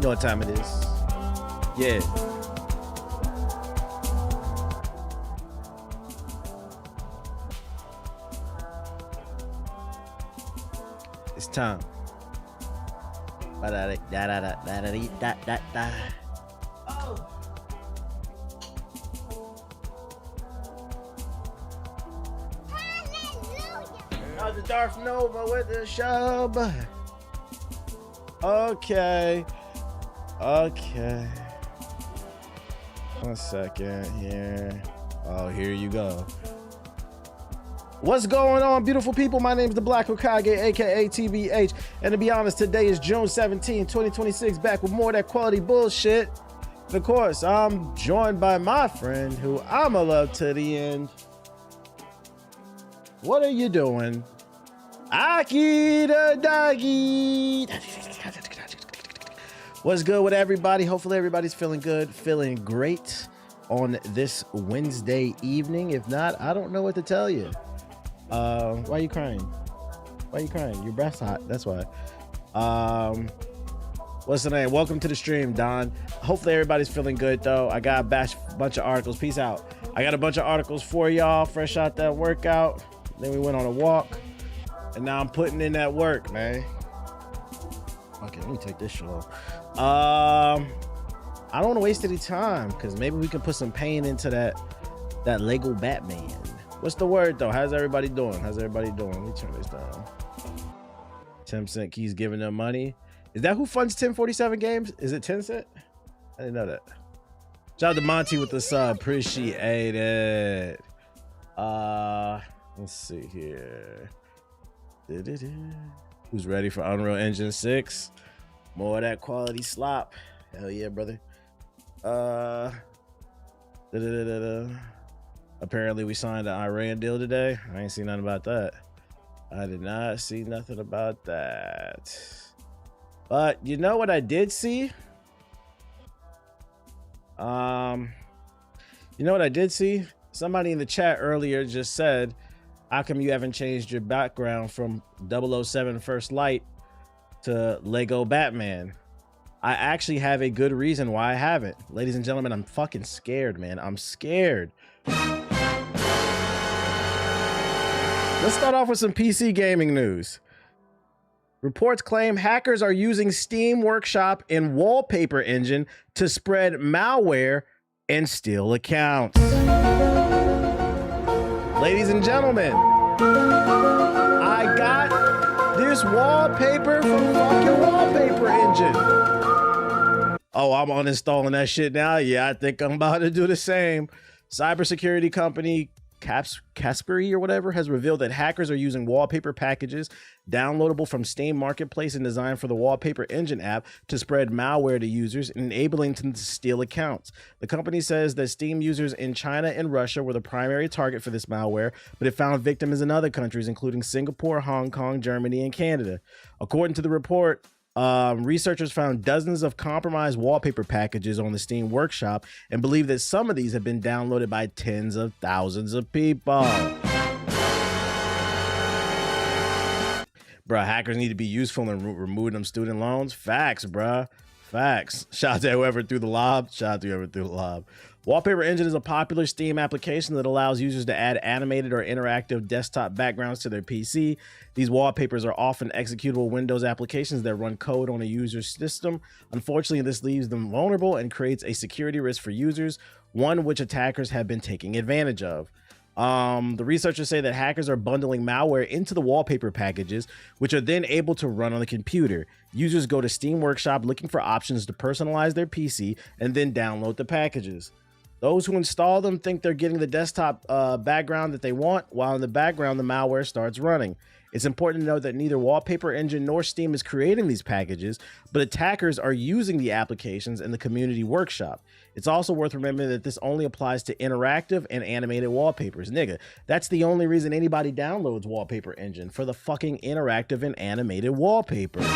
You know what time it is. Yeah. It's time. Oh. How's the Darth Nova with the show? Okay. Okay. 1 second here. Oh, here you go. What's going on, beautiful people? My name is the Black Hokage, aka TBH, and to be honest, today is June 17, 2026, back with more of that quality bullshit. And of course, I'm joined by my friend, who I'ma love to the end. What are you doing? Aki the doggy. What's good with everybody? Hopefully everybody's feeling good, feeling great on this Wednesday evening. If not, I don't know what to tell you. Why are you crying? Why are you crying? Your breath's hot. That's why. What's the name? Welcome to the stream, Don. Hopefully everybody's feeling good though. I got a bunch of articles. Peace out. I got a bunch of articles for y'all. Fresh out that workout. Then we went on a walk. And now I'm putting in that work, man. Okay, let me take this shit off. I don't want to waste any time because maybe we can put some pain into that Lego Batman. What's the word though? How's everybody doing? How's everybody doing? Let me turn this down. 10% keys giving them money. Is that who funds 1047 games? Is it 10 cent? I didn't know that. Shout out to Monty with the sub. Appreciate it. Let's see here. Who's ready for Unreal Engine 6? More of that quality slop. Hell yeah, brother. Apparently we signed an Iran deal today. I ain't seen nothing about that. I did not see nothing about that. But you know what I did see? You know what I did see? Somebody in the chat earlier just said, how come you haven't changed your background from 007 First Light to Lego Batman? I actually have a good reason why I haven't. Ladies and gentlemen, I'm fucking scared, man. I'm scared. Let's start off with some PC gaming news. Reports claim hackers are using Steam Workshop and Wallpaper Engine to spread malware and steal accounts. Ladies and gentlemen, I got this wallpaper from fucking Wallpaper Engine. Oh, I'm uninstalling that shit now? Yeah, I think I'm about to do the same. Cybersecurity company Kaspersky or whatever has revealed that hackers are using wallpaper packages downloadable from Steam Marketplace and designed for the Wallpaper Engine app to spread malware to users, enabling them to steal accounts. The company says that Steam users in China and Russia were the primary target for this malware, but it found victims in other countries, including Singapore, Hong Kong, Germany, and Canada. According to the report, researchers found dozens of compromised wallpaper packages on the Steam Workshop and believe that some of these have been downloaded by tens of thousands of people. Bruh, hackers need to be useful in removing them student loans. Facts, bruh. Facts. Shout out to whoever threw the lob. Shout out to whoever threw the lob. Wallpaper Engine is a popular Steam application that allows users to add animated or interactive desktop backgrounds to their PC. These wallpapers are often executable Windows applications that run code on a user's system. Unfortunately, this leaves them vulnerable and creates a security risk for users, one which attackers have been taking advantage of. The researchers say that hackers are bundling malware into the wallpaper packages, which are then able to run on the computer. Users go to Steam Workshop looking for options to personalize their PC and then download the packages. Those who install them think they're getting the desktop background that they want, while in the background, the malware starts running. It's important to note that neither Wallpaper Engine nor Steam is creating these packages, but attackers are using the applications in the community workshop. It's also worth remembering that this only applies to interactive and animated wallpapers. Nigga, that's the only reason anybody downloads Wallpaper Engine, for the fucking interactive and animated wallpapers.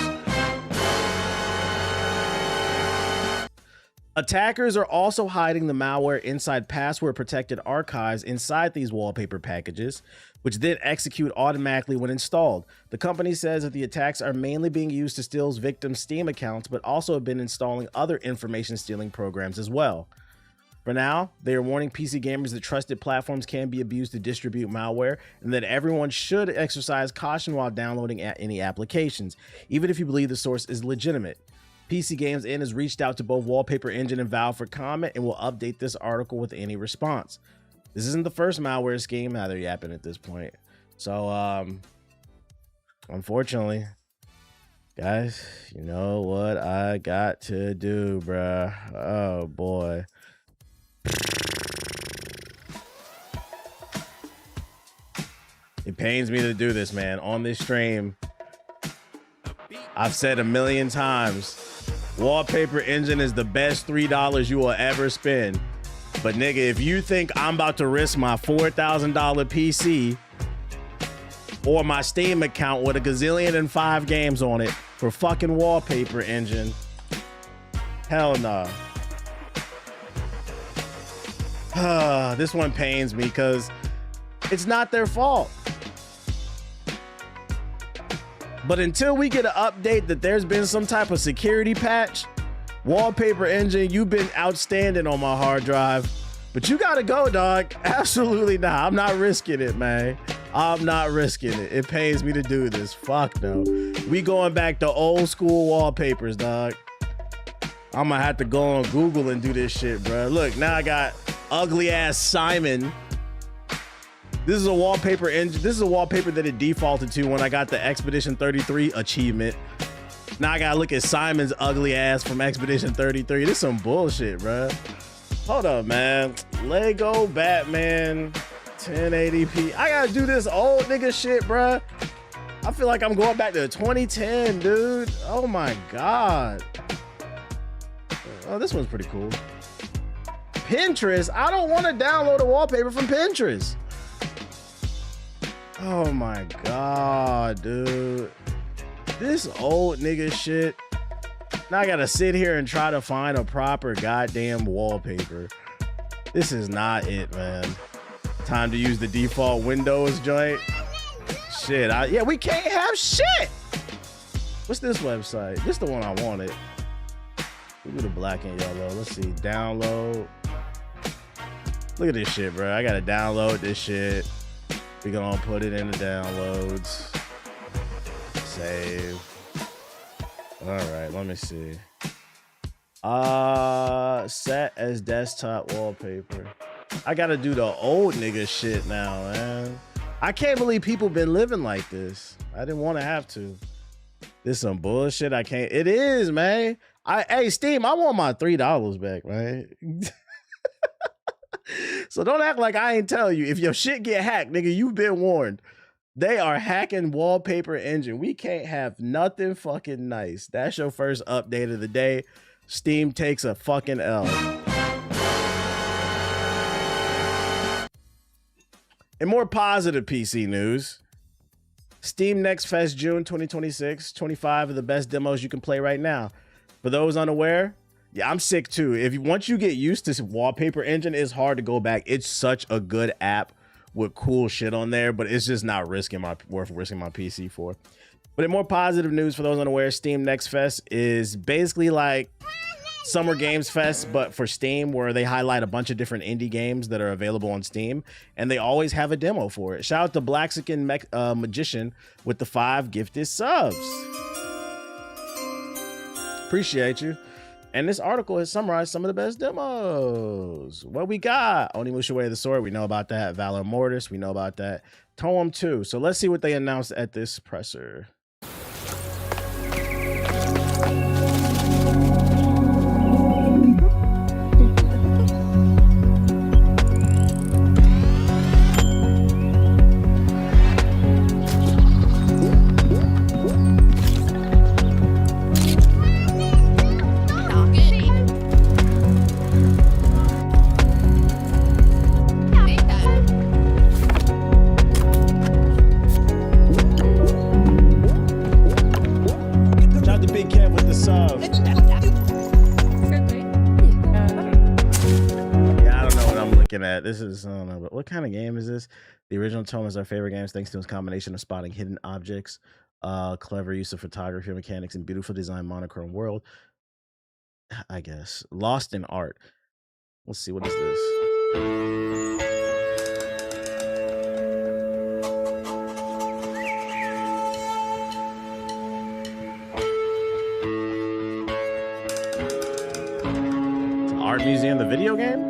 Attackers are also hiding the malware inside password-protected archives inside these wallpaper packages, which then execute automatically when installed. The company says that the attacks are mainly being used to steal victims' Steam accounts, but also have been installing other information-stealing programs as well. For now, they are warning PC gamers that trusted platforms can be abused to distribute malware, and that everyone should exercise caution while downloading any applications, even if you believe the source is legitimate. PC Games Inn has reached out to both Wallpaper Engine and Valve for comment and will update this article with any response. This isn't the first malware scheme. Now they're yapping at this point. So, unfortunately, guys, you know what I got to do, bruh. Oh, boy. It pains me to do this, man. On this stream, I've said a million times, Wallpaper Engine is the best $3 you will ever spend. But nigga, if you think I'm about to risk my $4,000 PC or my Steam account with a gazillion and 5 games on it for fucking Wallpaper Engine, hell no. This one pains me because it's not their fault. But until we get an update that there's been some type of security patch, Wallpaper Engine, you've been outstanding on my hard drive. But you gotta go, dog. Absolutely not. I'm not risking it, man. I'm not risking it. It pains me to do this. Fuck no. We going back to old school wallpapers, dog. I'm gonna have to go on Google and do this shit, bro. Look, now I got ugly ass Simon. This is a wallpaper engine. This is a wallpaper that it defaulted to when I got the Expedition 33 achievement. Now I gotta look at Simon's ugly ass from Expedition 33. This is some bullshit, bro. Hold up, man. Lego Batman 1080p. I gotta do this old nigga shit, bro. I feel like I'm going back to 2010, dude. Oh my God. Oh, this one's pretty cool. Pinterest. I don't want to download a wallpaper from Pinterest. Oh my God, dude. This old nigga shit. Now I gotta sit here and try to find a proper goddamn wallpaper. This is not it, man. Time to use the default Windows joint. Shit, yeah, we can't have shit. What's this website? This is the one I wanted. Look at the black and yellow. Let's see, download. Look at this shit, bro. I gotta download this shit. We gonna put it in the downloads. Save. All right, let me see. Set as desktop wallpaper. I gotta do the old nigga shit now, man. I can't believe people been living like this. I didn't want to have to. This some bullshit. I can't. It is, man. Hey, Steam, I want my $3 back, man. So don't act like I ain't tell you. If your shit get hacked, nigga, you've been warned. They are hacking Wallpaper Engine. We can't have nothing fucking nice. That's your first update of the day. Steam takes a fucking L. In more positive PC news, Steam Next Fest June 2026, 25 of the best demos you can play right now. For those unaware, yeah, I'm sick too. Once you get used to Wallpaper Engine, it's hard to go back. It's such a good app with cool shit on there, but it's just not worth risking my PC for. But in more positive news, for those unaware, Steam Next Fest is basically like Summer Games Fest, but for Steam, where they highlight a bunch of different indie games that are available on Steam, and they always have a demo for it. Shout out to Blaxican Magician with the 5 gifted subs. Appreciate you. And this article has summarized some of the best demos. What we got? Onimusha Way of the Sword. We know about that. Valor Mortis. We know about that. Toem 2. So let's see what they announced at this presser. At this is I don't know, but what kind of game is this? The original Tome is our favorite games thanks to its combination of spotting hidden objects, clever use of photography mechanics, and beautiful design monochrome world. I guess lost in art. Let's see, what is this? Art museum, the video game.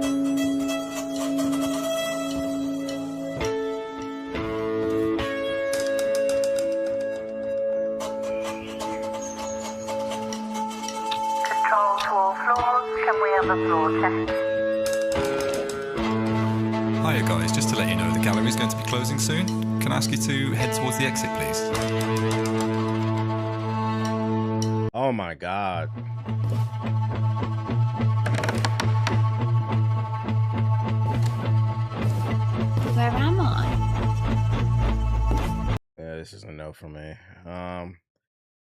Hiya guys, just to let you know the gallery is going to be closing soon. Can I ask you to head towards the exit, please? Oh my god. Where am I? Yeah, this is a no for me.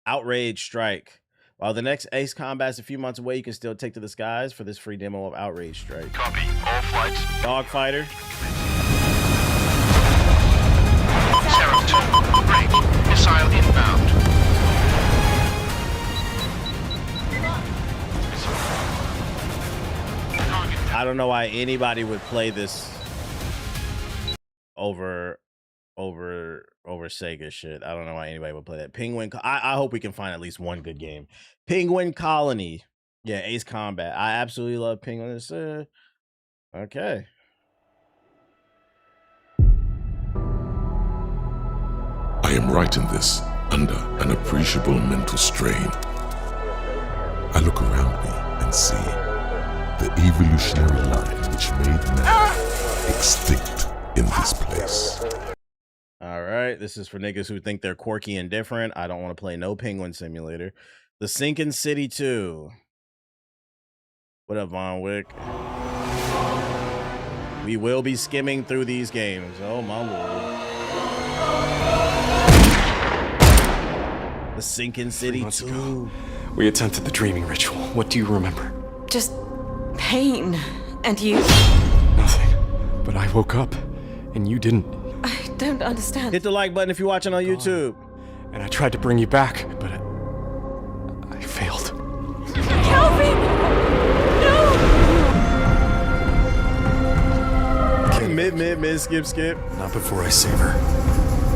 Outrage Strike. While the next Ace Combat is a few months away, you can still take to the skies for this free demo of Outrage Strike. Copy. All flights. Dogfighter. Seraph 2. Break. Missile inbound. I don't know why anybody would play this over Sega shit. I don't know why anybody would play that. Penguin. I hope we can find at least one good game. Penguin Colony. Yeah, Ace Combat. I absolutely love Penguin. Okay. I am writing this under an appreciable mental strain. I look around me and see the evolutionary line which made man extinct in this place. All right, this is for niggas who think they're quirky and different. I don't want to play no Penguin Simulator. The Sinking City 2. What up, Von Wick? We will be skimming through these games. Oh my lord. The Sinking City 2. Ago, we attempted the dreaming ritual. What do you remember? Just pain. And you? Nothing. But I woke up, and you didn't. I don't understand. Hit the like button if you're watching on YouTube. And I tried to bring you back, but I failed. Calvin! No! Mid, skip. Not before I save her.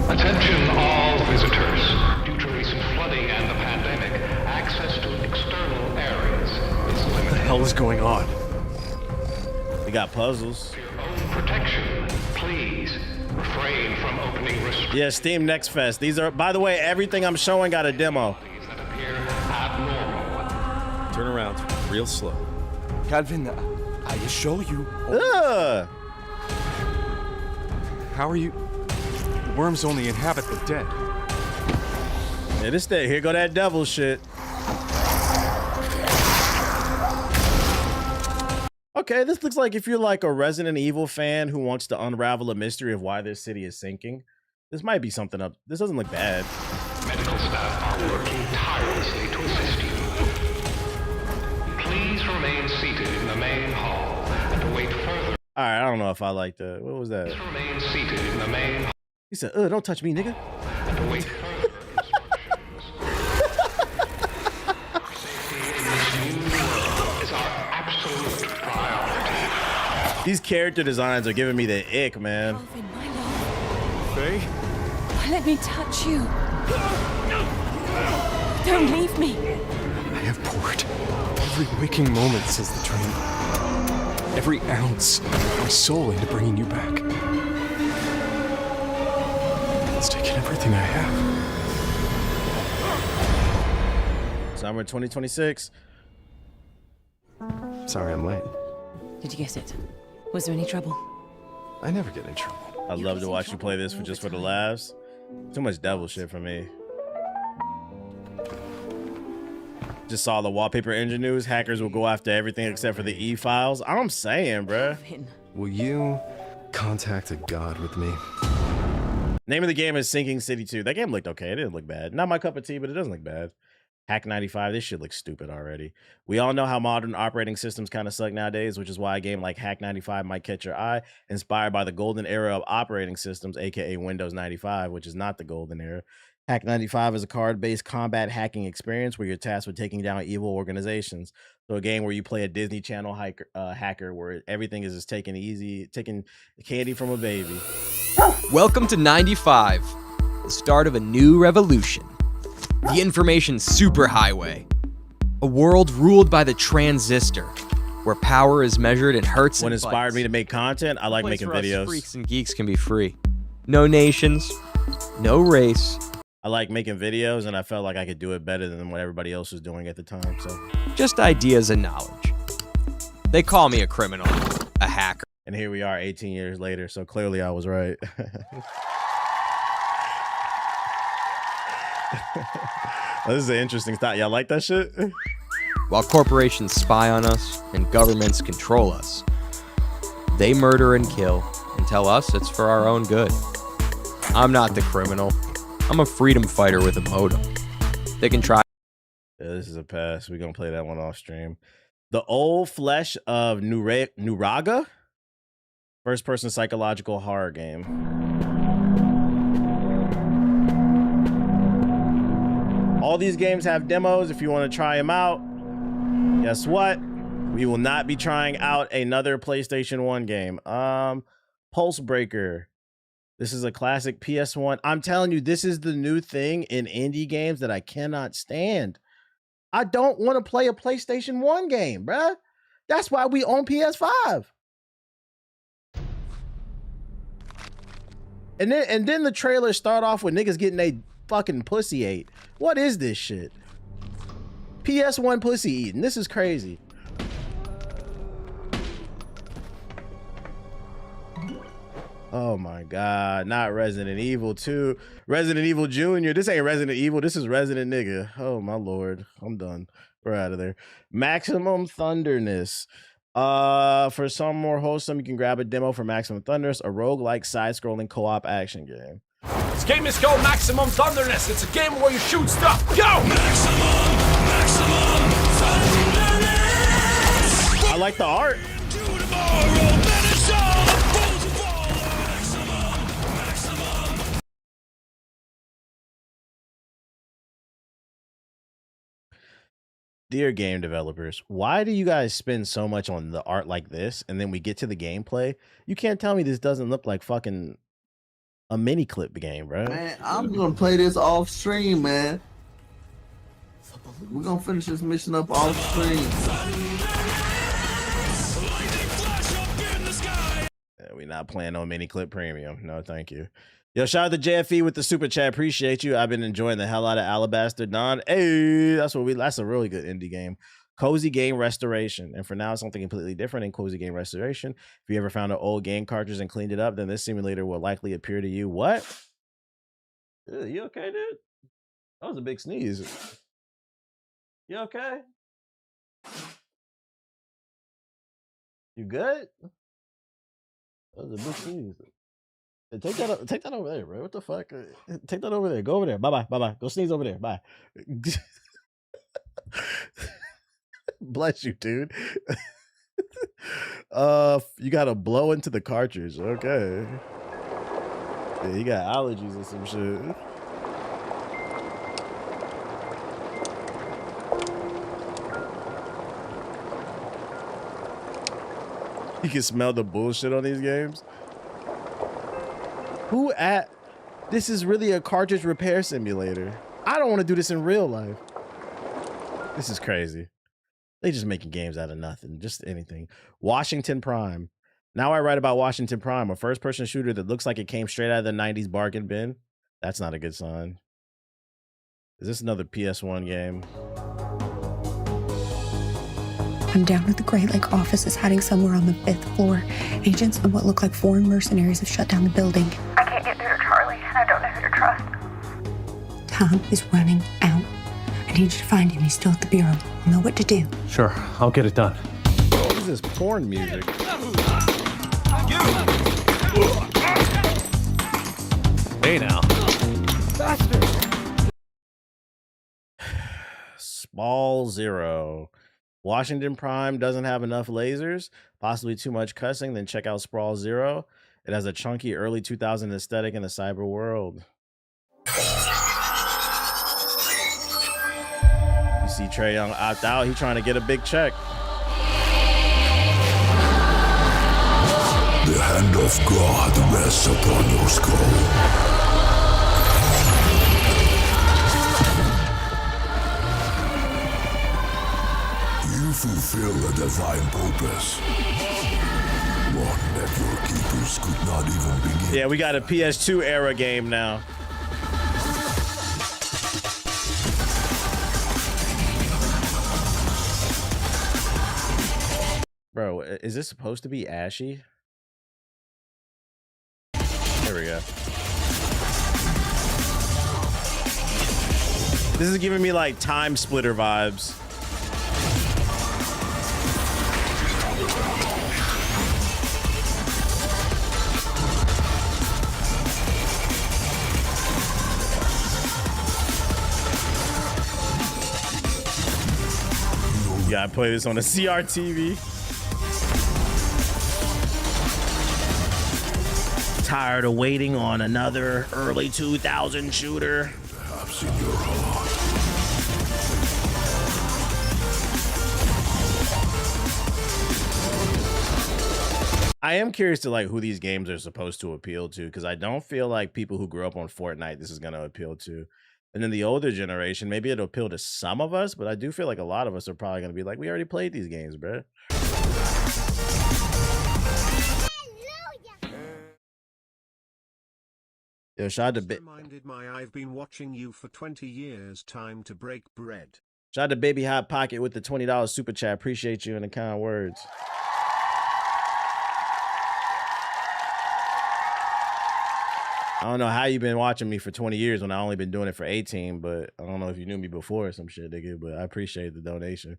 Attention all visitors. Due to recent flooding and the pandemic, access to external areas is limited. What the hell is going on? We got puzzles. For your own protection, please refrain from opening restrictions. Yeah, Steam Next Fest. These are, by the way, everything I'm showing got a demo. That appear abnormal. Turn around, real slow. Calvin, I show you. Ugh. How are you? Worms only inhabit the dead. Yeah, this day, here go that devil shit. Okay, this looks like if you're like a Resident Evil fan who wants to unravel a mystery of why this city is sinking, this might be something up. This doesn't look bad. Medical staff are working tirelessly to assist you. Please remain seated in the main hall and await further. All right, I don't know if I like that. What was that? Please remain seated in the main hall. He said, don't touch me, nigga. And await further instructions. Safety in this new world is our absolute priority. These character designs are giving me the ick, man. Calvin, my love. Faye? Let me touch you. Don't leave me. I have poured every waking moment since the train. Every ounce of my soul into bringing you back. It's taken everything I have. Summer 2026. Sorry I'm late. Did you get it? Was there any trouble? I never get in trouble. I'd love to watch you play this for just for the laughs. Too much devil shit for me. Just saw the wallpaper engine news. Hackers will go after everything except for the e-files. I'm saying, bruh. Will you contact a god with me? Name of the game is Sinking City 2. That game looked okay. It didn't look bad. Not my cup of tea, but it doesn't look bad. Hack 95. This shit looks stupid already. We all know how modern operating systems kind of suck nowadays, which is why a game like Hack 95 might catch your eye. Inspired by the golden era of operating systems, aka Windows 95, which is not the golden era. Hack 95 is a card-based combat hacking experience where you're tasked with taking down evil organizations. So a game where you play a Disney Channel hacker where everything is just taking candy from a baby. Welcome to 95, the start of a new revolution. The information superhighway. A world ruled by the transistor, where power is measured in hertz What and inspired bytes. me to make content? I like Place making where us videos. Freaks and geeks can be free. No nations, no race, I like making videos, and I felt like I could do it better than what everybody else was doing at the time. So, just ideas and knowledge. They call me a criminal, a hacker. and here we are 18 years later. So clearly I was right. This is an interesting thought. Y'all like that shit? While corporations spy on us and governments control us, they murder and kill and tell us it's for our own good. I'm not the criminal. I'm a freedom fighter with a modem. They can try. Yeah, this is a pass. We're going to play that one off stream. The Old Flesh of Nuraga? First-person psychological horror game. All these games have demos if you want to try them out. Guess what? We will not be trying out another PlayStation 1 game. Pulse Breaker. This is a classic PS1. I'm telling you, this is the new thing in indie games that I cannot stand. I don't want to play a PlayStation 1 game, bruh. That's why we own PS5. And then the trailers start off with niggas getting they fucking pussy ate. What is this shit? PS1 pussy eating. This is crazy. Oh my God, not Resident Evil 2. Resident Evil Jr. This ain't Resident Evil. This is Resident Nigga. Oh my Lord. I'm done. We're out of there. Maximum Thunderness. For some more wholesome, you can grab a demo for Maximum Thunderness, a roguelike side-scrolling co-op action game. This game is called Maximum Thunderness. It's a game where you shoot stuff. Go! Maximum Thunderness! I like the art. Dear game developers, why do you guys spend so much on the art like this and then we get to the gameplay? You can't tell me this doesn't look like fucking a mini clip game, bro. Man, I'm gonna play this off stream, man. We're gonna finish this mission up off stream. Yeah, we're not playing on mini clip premium. No, thank you. Yo, shout out to JFE with the super chat. Appreciate you. I've been enjoying the hell out of Alabaster Dawn. Hey, that's a really good indie game. Cozy Game Restoration. And for now, something completely different in Cozy Game Restoration. If you ever found an old game cartridge and cleaned it up, then this simulator will likely appear to you. What? You okay, dude? That was a big sneeze. You okay? You good? That was a big sneeze. Take that over there, bro. What the fuck? Take that over there. Go over there. Bye-bye. Bye-bye. Go sneeze over there. Bye. Bless you, dude. You gotta blow into the cartridge. Okay. Yeah, you got allergies or some shit. You can smell the bullshit on these games. This is really a cartridge repair simulator. I don't want to do this in real life. This is crazy. They just making games out of nothing, just anything. Washington Prime. Now I write about Washington Prime, a first-person shooter that looks like it came straight out of the 90s bargain bin. That's not a good sign. Is this another PS1 game? I'm down at the Great Lake offices hiding somewhere on the 5th floor. Agents and what look like foreign mercenaries have shut down the building. I can't get through to Charlie, and I don't know who to trust. Time is running out. I need you to find him. He's still at the bureau. I'll know what to do. Sure, I'll get it done. What is this porn music? Hey now. Spall Zero. Washington Prime doesn't have enough lasers, possibly too much cussing, then check out Sprawl Zero. It has a chunky early 2000 aesthetic in the cyber world. You see Trae Young opt out. He's trying to get a big check. The hand of God rests upon your skull. You fulfill a divine purpose. One that your keepers could not even begin. Yeah, we got a PS2 era game now. Bro, is this supposed to be ashy? There we go. This is giving me like Time Splitter vibes. You gotta play this on a CRTV. Tired of waiting on another early 2000 shooter. Perhaps in your heart. I am curious to like who these games are supposed to appeal to, because I don't feel like people who grew up on Fortnite this is gonna appeal to. And then the older generation, maybe it'll appeal to some of us, but I do feel like a lot of us are probably gonna be like, we already played these games, bro. Yo, shout out to reminded my I've been watching you for 20 years. Time to break bread. Shout out to Baby Hot Pocket with the $20 super chat. Appreciate you and the kind words. I don't know how you've been watching me for 20 years when I only been doing it for 18, but I don't know if you knew me before or some shit, nigga, but I appreciate the donation.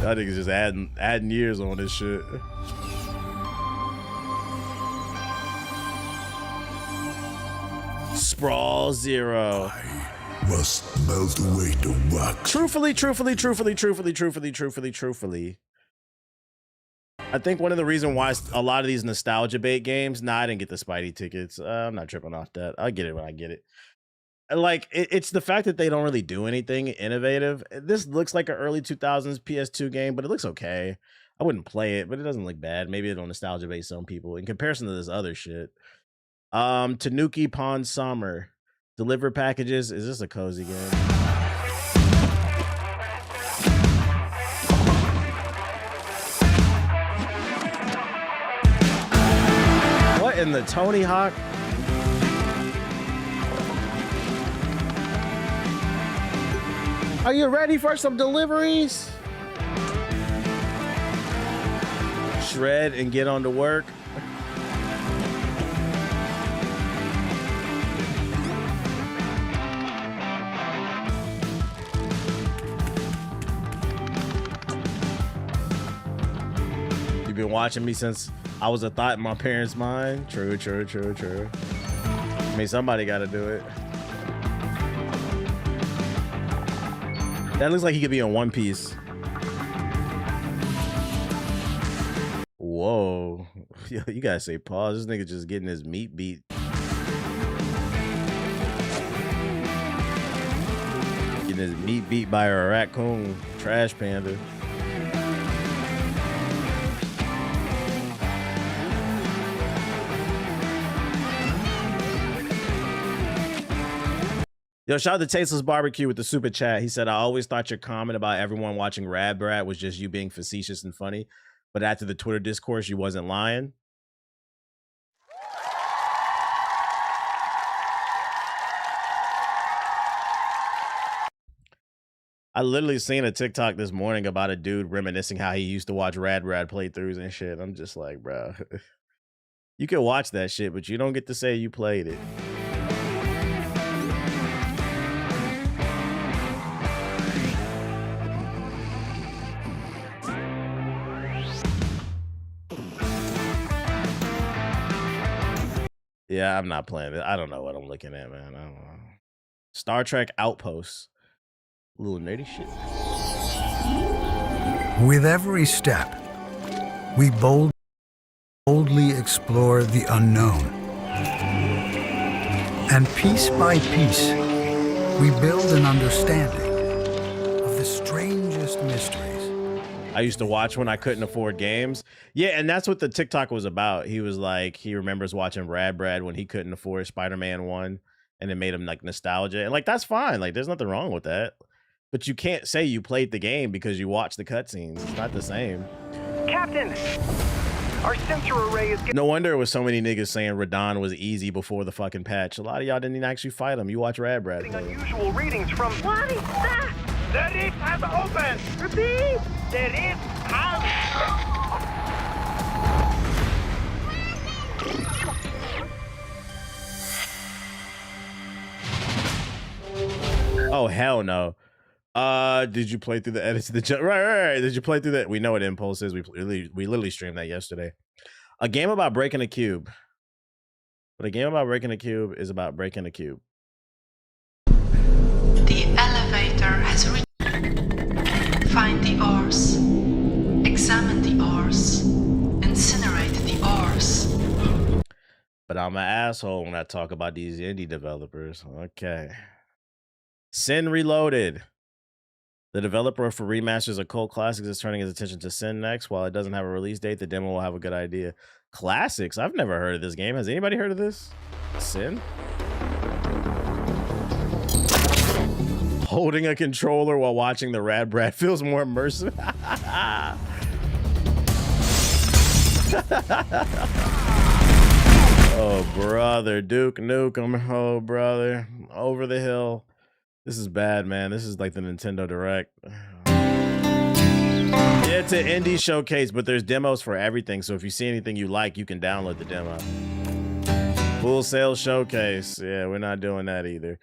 That nigga's just adding years on this shit. Sprawl Zero. Must melt away the wax. Truthfully. I think one of the reasons why a lot of these nostalgia bait games, I didn't get the Spidey tickets. I'm not tripping off that. I'll get it when I get it. Like, it's the fact that they don't really do anything innovative. This looks like an early 2000s PS2 game, but it looks okay. I wouldn't play it, but it doesn't look bad. Maybe it'll nostalgia bait some people in comparison to this other shit. Tanuki Pond Summer. Deliver packages. Is this a cozy game? What in the Tony Hawk? Are you ready for some deliveries? Shred and get on to work. You've been watching me since I was a thought in my parents' mind. True. I mean, somebody got to do it. That looks like he could be in One Piece. Whoa. Yo, you gotta say pause. This nigga just getting his meat beat. Getting his meat beat by a raccoon. Trash panda. Yo, shout out to Tasteless Barbecue with the super chat. He said, I always thought your comment about everyone watching Rad Brat was just you being facetious and funny. But after the Twitter discourse, you wasn't lying. I literally seen a TikTok this morning about a dude reminiscing how he used to watch Rad Brat playthroughs and shit. I'm just like, bro, you can watch that shit, but you don't get to say you played it. Yeah, I'm not playing it. I don't know what I'm looking at, man. I don't know. Star Trek Outposts. Little nerdy shit. With every step, we boldly explore the unknown. And piece by piece, we build an understanding of the strangest mysteries. I used to watch when I couldn't afford games. Yeah, and that's what the TikTok was about. He was like, he remembers watching Rad Brad when he couldn't afford Spider-Man 1, and it made him like nostalgia. And like, that's fine. Like, there's nothing wrong with that. But you can't say you played the game because you watched the cutscenes. It's not the same. Captain, our sensor array is No wonder it was so many niggas saying Radon was easy before the fucking patch. A lot of y'all didn't even actually fight him. You watch Rad Brad. unusual readings from... What is that? The rift has opened! Repeat! The rift has... Oh, hell no. Did you play through the edits of the right? Did you play through that? We know what Impulse is. We literally streamed that yesterday. A game about breaking a cube. But a game about breaking a cube is about breaking a cube. The elevator has reached. Find the ores. Examine the ores. Incinerate the ores. But I'm an asshole when I talk about these indie developers. Okay. Sin Reloaded. The developer for remasters of cult classics is turning his attention to Sin next. While it doesn't have a release date, the demo will have a good idea. Classics? I've never heard of this game. Has anybody heard of this? Sin? Holding a controller while watching the Rad Brat feels more immersive. Oh, brother. Duke Nukem. Oh, brother. Over the hill. This is bad, man. This is like the Nintendo Direct. Yeah, it's an indie showcase, but there's demos for everything. So if you see anything you like, you can download the demo. Full Sail Showcase. Yeah, we're not doing that either.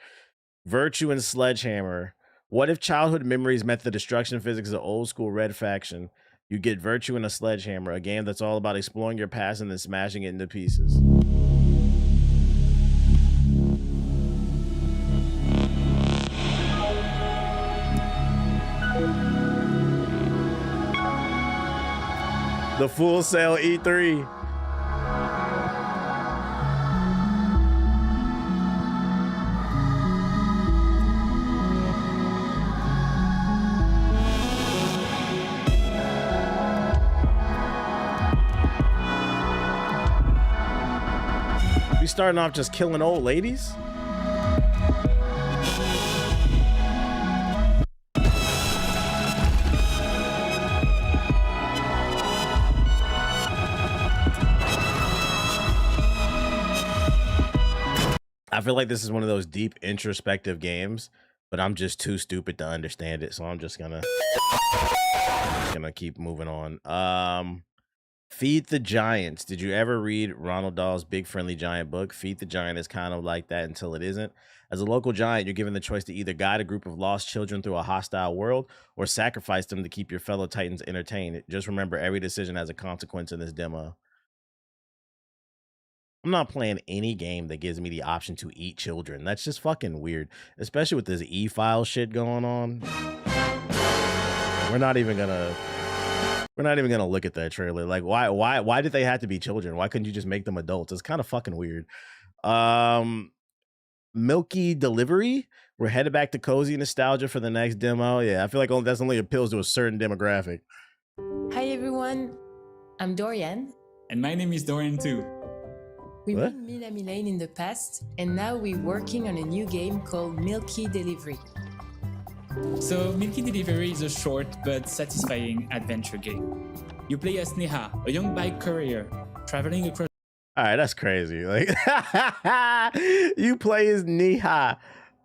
Virtue and Sledgehammer. What if childhood memories met the destruction physics of old school Red Faction? You get Virtue and a Sledgehammer, a game that's all about exploring your past and then smashing it into pieces. The Full Sail E3. We starting off just killing old ladies? I feel like this is one of those deep introspective games, but I'm just too stupid to understand it, so I'm just gonna keep moving on. Feed the Giants. Did you ever read Ronald Dahl's Big Friendly Giant book? Feed the Giant is kind of like that until it isn't. As a local giant, you're given the choice to either guide a group of lost children through a hostile world or sacrifice them to keep your fellow Titans entertained. Just remember, every decision has a consequence in this demo. I'm not playing any game that gives me the option to eat children. That's just fucking weird, especially with this e-file shit going on. We're not even gonna look at that trailer. Like, why did they have to be children? Why couldn't you just make them adults? It's kind of fucking weird. Milky Delivery. We're headed back to cozy nostalgia for the next demo. Yeah, I feel like that's only appeals to a certain demographic. Hi everyone, I'm Dorian. And my name is Dorian too. We What? made Milami Lane in the past, and now we're working on a new game called Milky Delivery. So, Milky Delivery is a short but satisfying adventure game. You play as Neha, a young bike courier, traveling across. All right, that's crazy. Like, you play as Neha,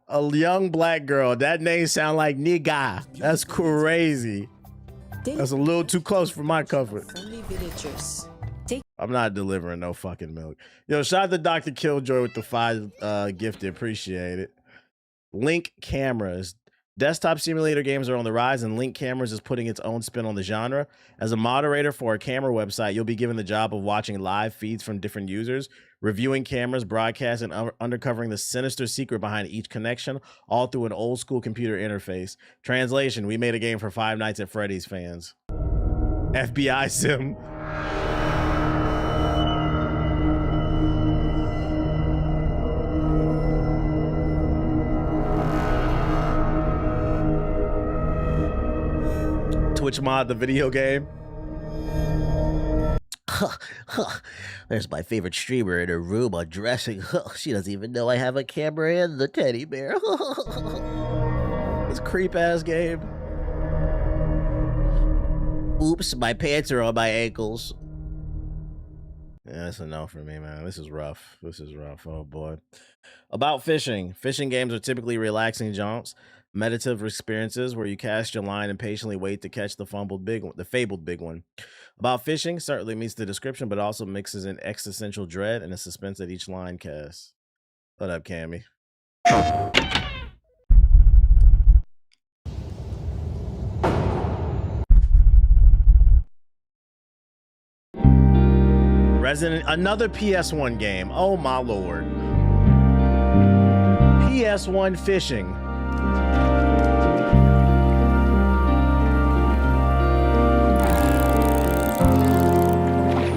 a young black girl. That name sound like nigga. That's crazy. That's a little too close for my comfort. Friendly villagers. I'm not delivering no fucking milk. Yo, shout out to Dr. Killjoy with the 5 gifted. Appreciate it. Link cameras. Desktop simulator games are on the rise, and Link Cameras is putting its own spin on the genre. As a moderator for a camera website, you'll be given the job of watching live feeds from different users, reviewing cameras, broadcasts, and uncovering the sinister secret behind each connection, all through an old school computer interface. Translation, we made a game for Five Nights at Freddy's fans. FBI sim. Twitch mod, the video game. There's my favorite streamer in her room undressing. She doesn't even know I have a camera and the teddy bear. This creep ass game. Oops, my pants are on my ankles. Yeah, that's a no for me, man. This is rough. This is rough. Oh boy. About fishing. Fishing games are typically relaxing jaunts, meditative experiences where you cast your line and patiently wait to catch the fabled big one. About fishing certainly meets the description, but also mixes in existential dread and a suspense at each line cast. What up, Cammy? Another PS1 game. Oh my lord. PS1 fishing.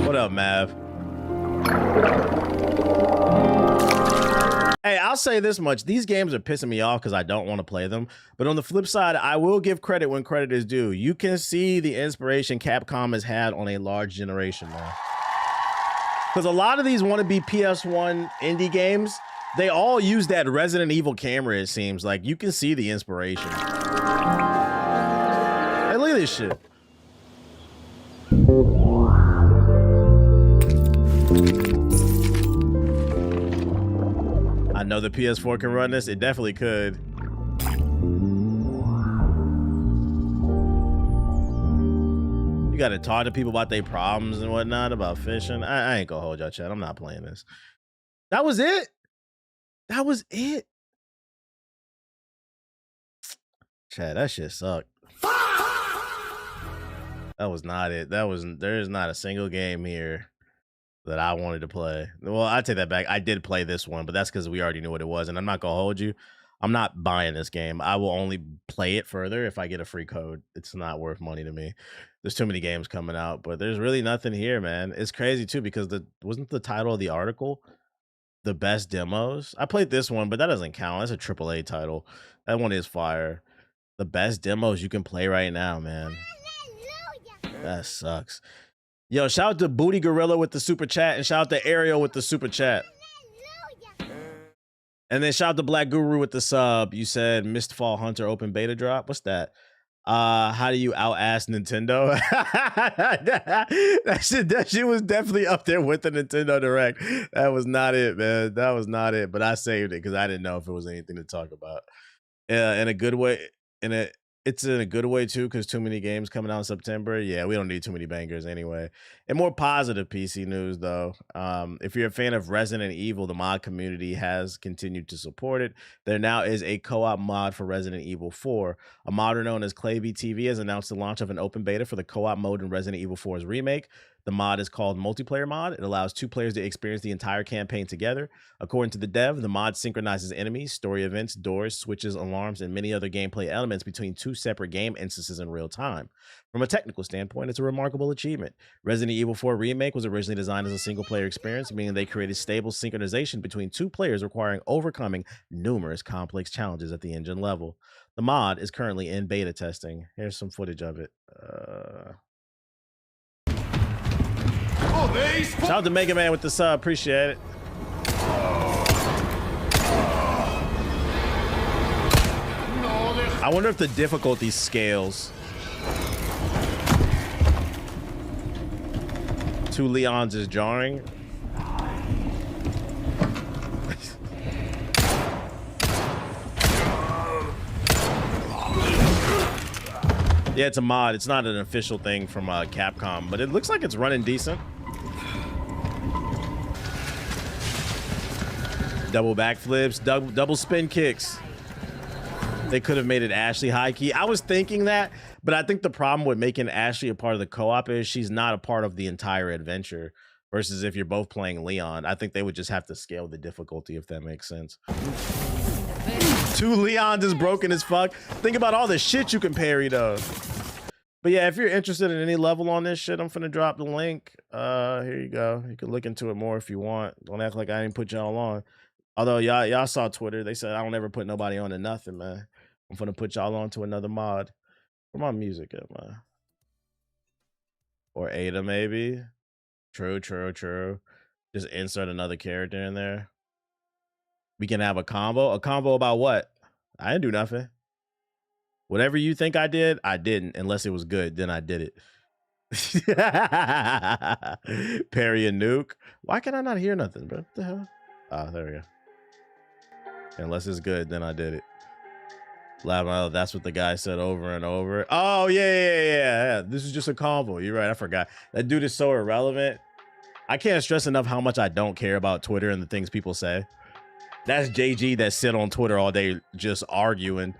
What up, Mav? Hey, I'll say this much. These games are pissing me off because I don't want to play them. But on the flip side, I will give credit when credit is due. You can see the inspiration Capcom has had on a large generation, man. Because a lot of these wannabe PS1 indie games, they all use that Resident Evil camera, it seems. Like, you can see the inspiration. Hey, look at this shit. I know the PS4 can run this. It definitely could. You gotta talk to people about their problems and whatnot about fishing. I ain't gonna hold y'all, chat. I'm not playing this. That was it. That was it. Chat, that shit sucked. That was not it. There's not a single game here that I wanted to play. Well, I take that back. I did play this one, but that's because we already knew what it was. And I'm not gonna hold you. I'm not buying this game. I will only play it further if I get a free code. It's not worth money to me. There's too many games coming out, but there's really nothing here, man. It's crazy too because wasn't the title of the article the best demos? I played this one, but that doesn't count. That's a AAA title. That one is fire. The best demos you can play right now, man. That sucks. Yo, shout out to Booty Gorilla with the super chat, and shout out to Ariel with the super chat. And then shout out to Black Guru with the sub. You said Mistfall Hunter open beta drop. What's that? How do you out-ass Nintendo? that shit was definitely up there with the Nintendo Direct. That was not it, man. That was not it. But I saved it because I didn't know if it was anything to talk about. In a good way. It's in a good way too, because too many games coming out in September. Yeah, we don't need too many bangers anyway. And more positive PC news though. If you're a fan of Resident Evil, the mod community has continued to support it. There now is a co-op mod for Resident Evil 4. A modder known as Clayby TV has announced the launch of an open beta for the co-op mode in Resident Evil 4's remake. The mod is called Multiplayer Mod. It allows 2 players to experience the entire campaign together. According to the dev, the mod synchronizes enemies, story events, doors, switches, alarms, and many other gameplay elements between 2 separate game instances in real time. From a technical standpoint, it's a remarkable achievement. Resident Evil 4 Remake was originally designed as a single-player experience, meaning they created stable synchronization between 2 players requiring overcoming numerous complex challenges at the engine level. The mod is currently in beta testing. Here's some footage of it. Shout out to Mega Man with the sub. Appreciate it. I wonder if the difficulty scales. 2 Leons is jarring. Yeah, it's a mod. It's not an official thing from Capcom, but it looks like it's running decent. Double backflips, double spin kicks. They could have made it Ashley high key. I was thinking that, but I think the problem with making Ashley a part of the co-op is she's not a part of the entire adventure. Versus if you're both playing Leon, I think they would just have to scale the difficulty, if that makes sense. 2 Leons is broken as fuck. Think about all the shit you can parry though. But yeah, if you're interested in any level on this shit, I'm finna drop the link. Here you go. You can look into it more if you want. Don't act like I didn't put y'all on. Although y'all saw Twitter, they said I don't ever put nobody on to nothing, man. I'm finna put y'all on to another mod. Where my music at, man? Or Ada, maybe? True. Just insert another character in there. We can have a combo. A combo about what? I didn't do nothing. Whatever you think I did, I didn't. Unless it was good, then I did it. Parry and nuke. Why can I not hear nothing, bro? What the hell? Ah, there we go. Unless it's good, then I did it. That's what the guy said over and over. Oh, yeah. This is just a combo. You're right. I forgot. That dude is so irrelevant. I can't stress enough how much I don't care about Twitter and the things people say. That's JG that sit on Twitter all day just arguing.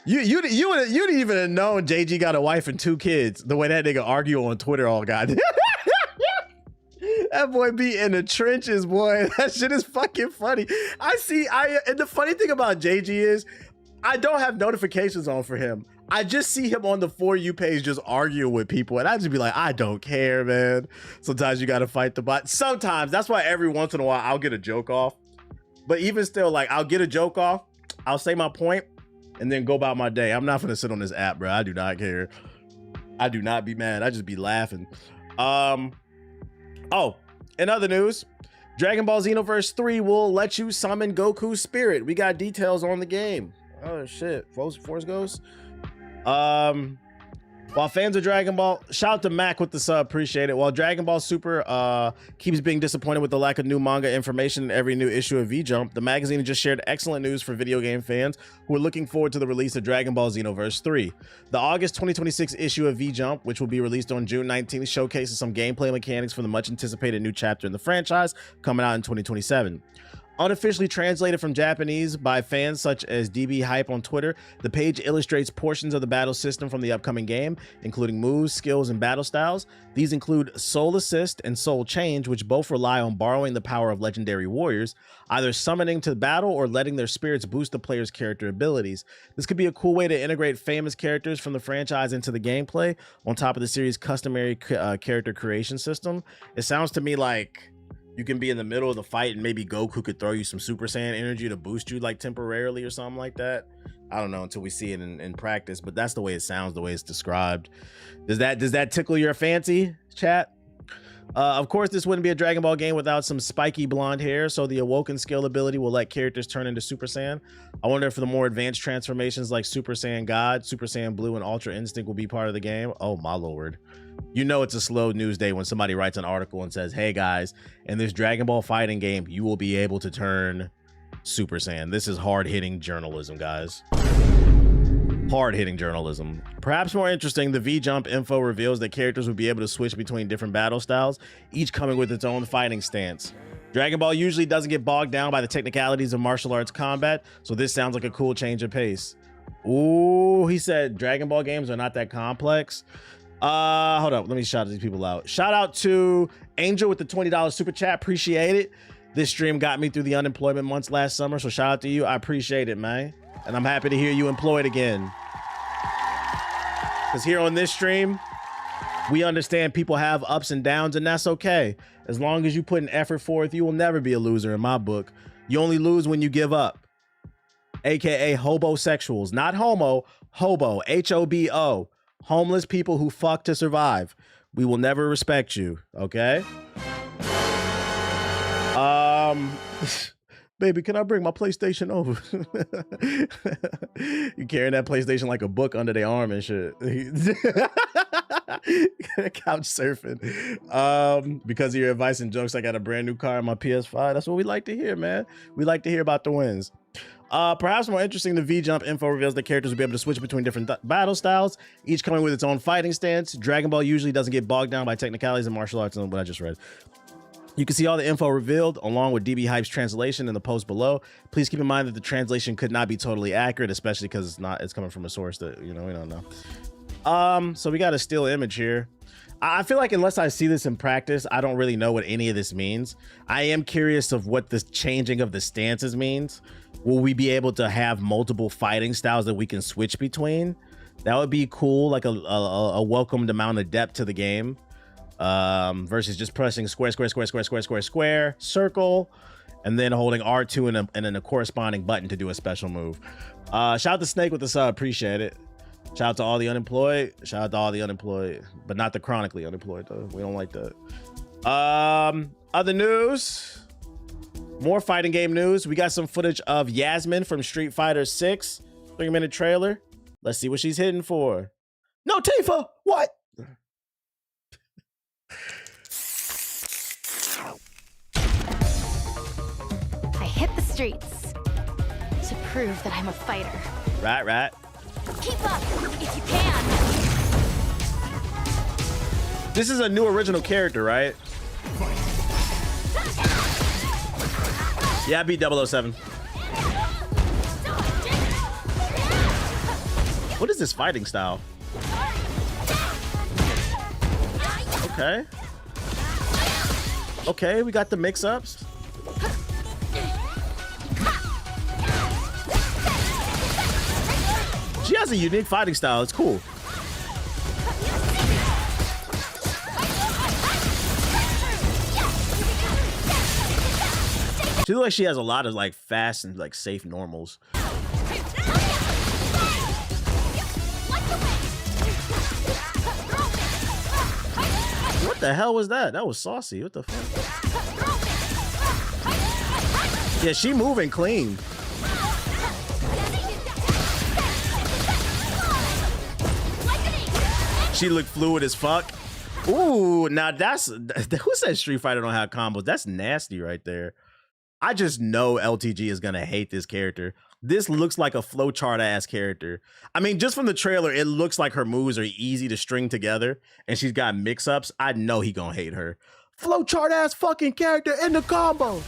You'd even have known JG got a wife and 2 kids the way that nigga argue on Twitter all goddamn. That boy be in the trenches, boy. That shit is fucking funny. And the funny thing about JG is I don't have notifications on for him. I just see him on the For You page just arguing with people, and I just be like, I don't care, man. Sometimes you gotta fight the bot. Sometimes, that's why every once in a while I'll get a joke off. But even still, like, I'll get a joke off, I'll say my point, and then go about my day. I'm not gonna sit on this app, bro. I do not care. I do not be mad. I just be laughing. Oh, in other news, Dragon Ball Xenoverse 3 will let you summon Goku's spirit. We got details on the game. Oh shit, Force Ghost. While fans of Dragon Ball, shout out to Mac with the sub, appreciate it. While Dragon Ball Super keeps being disappointed with the lack of new manga information in every new issue of V-Jump, the magazine just shared excellent news for video game fans who are looking forward to the release of Dragon Ball Xenoverse 3. The August 2026 issue of V-Jump, which will be released on June 19th, showcases some gameplay mechanics for the much anticipated new chapter in the franchise coming out in 2027. Unofficially translated from Japanese by fans such as DB Hype on Twitter, the page illustrates portions of the battle system from the upcoming game, including moves, skills, and battle styles. These include Soul Assist and Soul Change, which both rely on borrowing the power of legendary warriors, either summoning to battle or letting their spirits boost the player's character abilities. This could be a cool way to integrate famous characters from the franchise into the gameplay, on top of the series' customary character creation system. It sounds to me like you can be in the middle of the fight and maybe Goku could throw you some Super Saiyan energy to boost you like temporarily or something like that. I don't know until we see it in practice, but that's the way it sounds, the way it's described. Does that tickle your fancy, chat? Of course, this wouldn't be a Dragon Ball game without some spiky blonde hair, so the Awoken skill ability will let characters turn into Super Saiyan. I wonder if the more advanced transformations like Super Saiyan God, Super Saiyan Blue, and Ultra Instinct will be part of the game. Oh my lord. You know it's a slow news day when somebody writes an article and says, hey guys, in this Dragon Ball fighting game, you will be able to turn Super Saiyan. This is hard-hitting journalism, guys. Hard-hitting journalism. Perhaps more interesting, the V-Jump info reveals that characters will be able to switch between different battle styles, each coming with its own fighting stance. Dragon Ball usually doesn't get bogged down by the technicalities of martial arts combat, so this sounds like a cool change of pace. Ooh, he said Dragon Ball games are not that complex. Hold up, let me shout these people out. Shout out to Angel with the $20 super chat, appreciate it. This stream got me through the unemployment months last summer, so shout out to you, I appreciate it, man. And I'm happy to hear you employed again. Because here on this stream, we understand people have ups and downs, and that's okay. As long as you put an effort forth, you will never be a loser in my book. You only lose when you give up. AKA hobosexuals, not homo, hobo, H-O-B-O. Homeless people who fuck to survive. We will never respect you, okay? Baby, can I bring my PlayStation over? You carrying that PlayStation like a book under their arm and shit. Couch surfing. Because of your advice and jokes, I got a brand new car on my PS5. That's what we like to hear, man. We like to hear about the wins. Perhaps more interesting, the V-Jump info reveals that characters will be able to switch between different battle styles, each coming with its own fighting stance. Dragon Ball usually doesn't get bogged down by technicalities and martial arts, and what I just read. You can see all the info revealed along with DB Hype's translation in the post below. Please keep in mind that the translation could not be totally accurate, especially because it's coming from a source that, you know, we don't know. So we got a still image here. I feel like unless I see this in practice, I don't really know what any of this means. I am curious of what this changing of the stances means. Will we be able to have multiple fighting styles that we can switch between? That would be cool, like a welcomed amount of depth to the game. Versus just pressing square, circle, and then holding R2 and then a corresponding button to do a special move. Shout out to Snake with the sub, appreciate it. Shout out to all the unemployed. Shout out to all the unemployed, but not the chronically unemployed though. We don't like that. Other news, more fighting game news. We got some footage of Yasmin from Street Fighter 6, 3-minute trailer. Let's see what she's hitting for. No, Tifa, what? I hit the streets to prove that I'm a fighter. Right. Keep up if you can. This is a new original character, right? Yeah, I beat 007. What is this fighting style? Okay, we got the mix-ups. She has a unique fighting style. It's cool. She looks like she has a lot of like fast and like safe normals. What the hell was that? That was saucy. What the fuck? Yeah, she moving clean. She looked fluid as fuck. Ooh, now that's who said Street Fighter don't have combos? That's nasty right there. I just know LTG is gonna hate this character. This looks like a flowchart ass character. I mean, just from the trailer, it looks like her moves are easy to string together, and she's got mix-ups. I know he gonna hate her. Flowchart ass fucking character in the combo.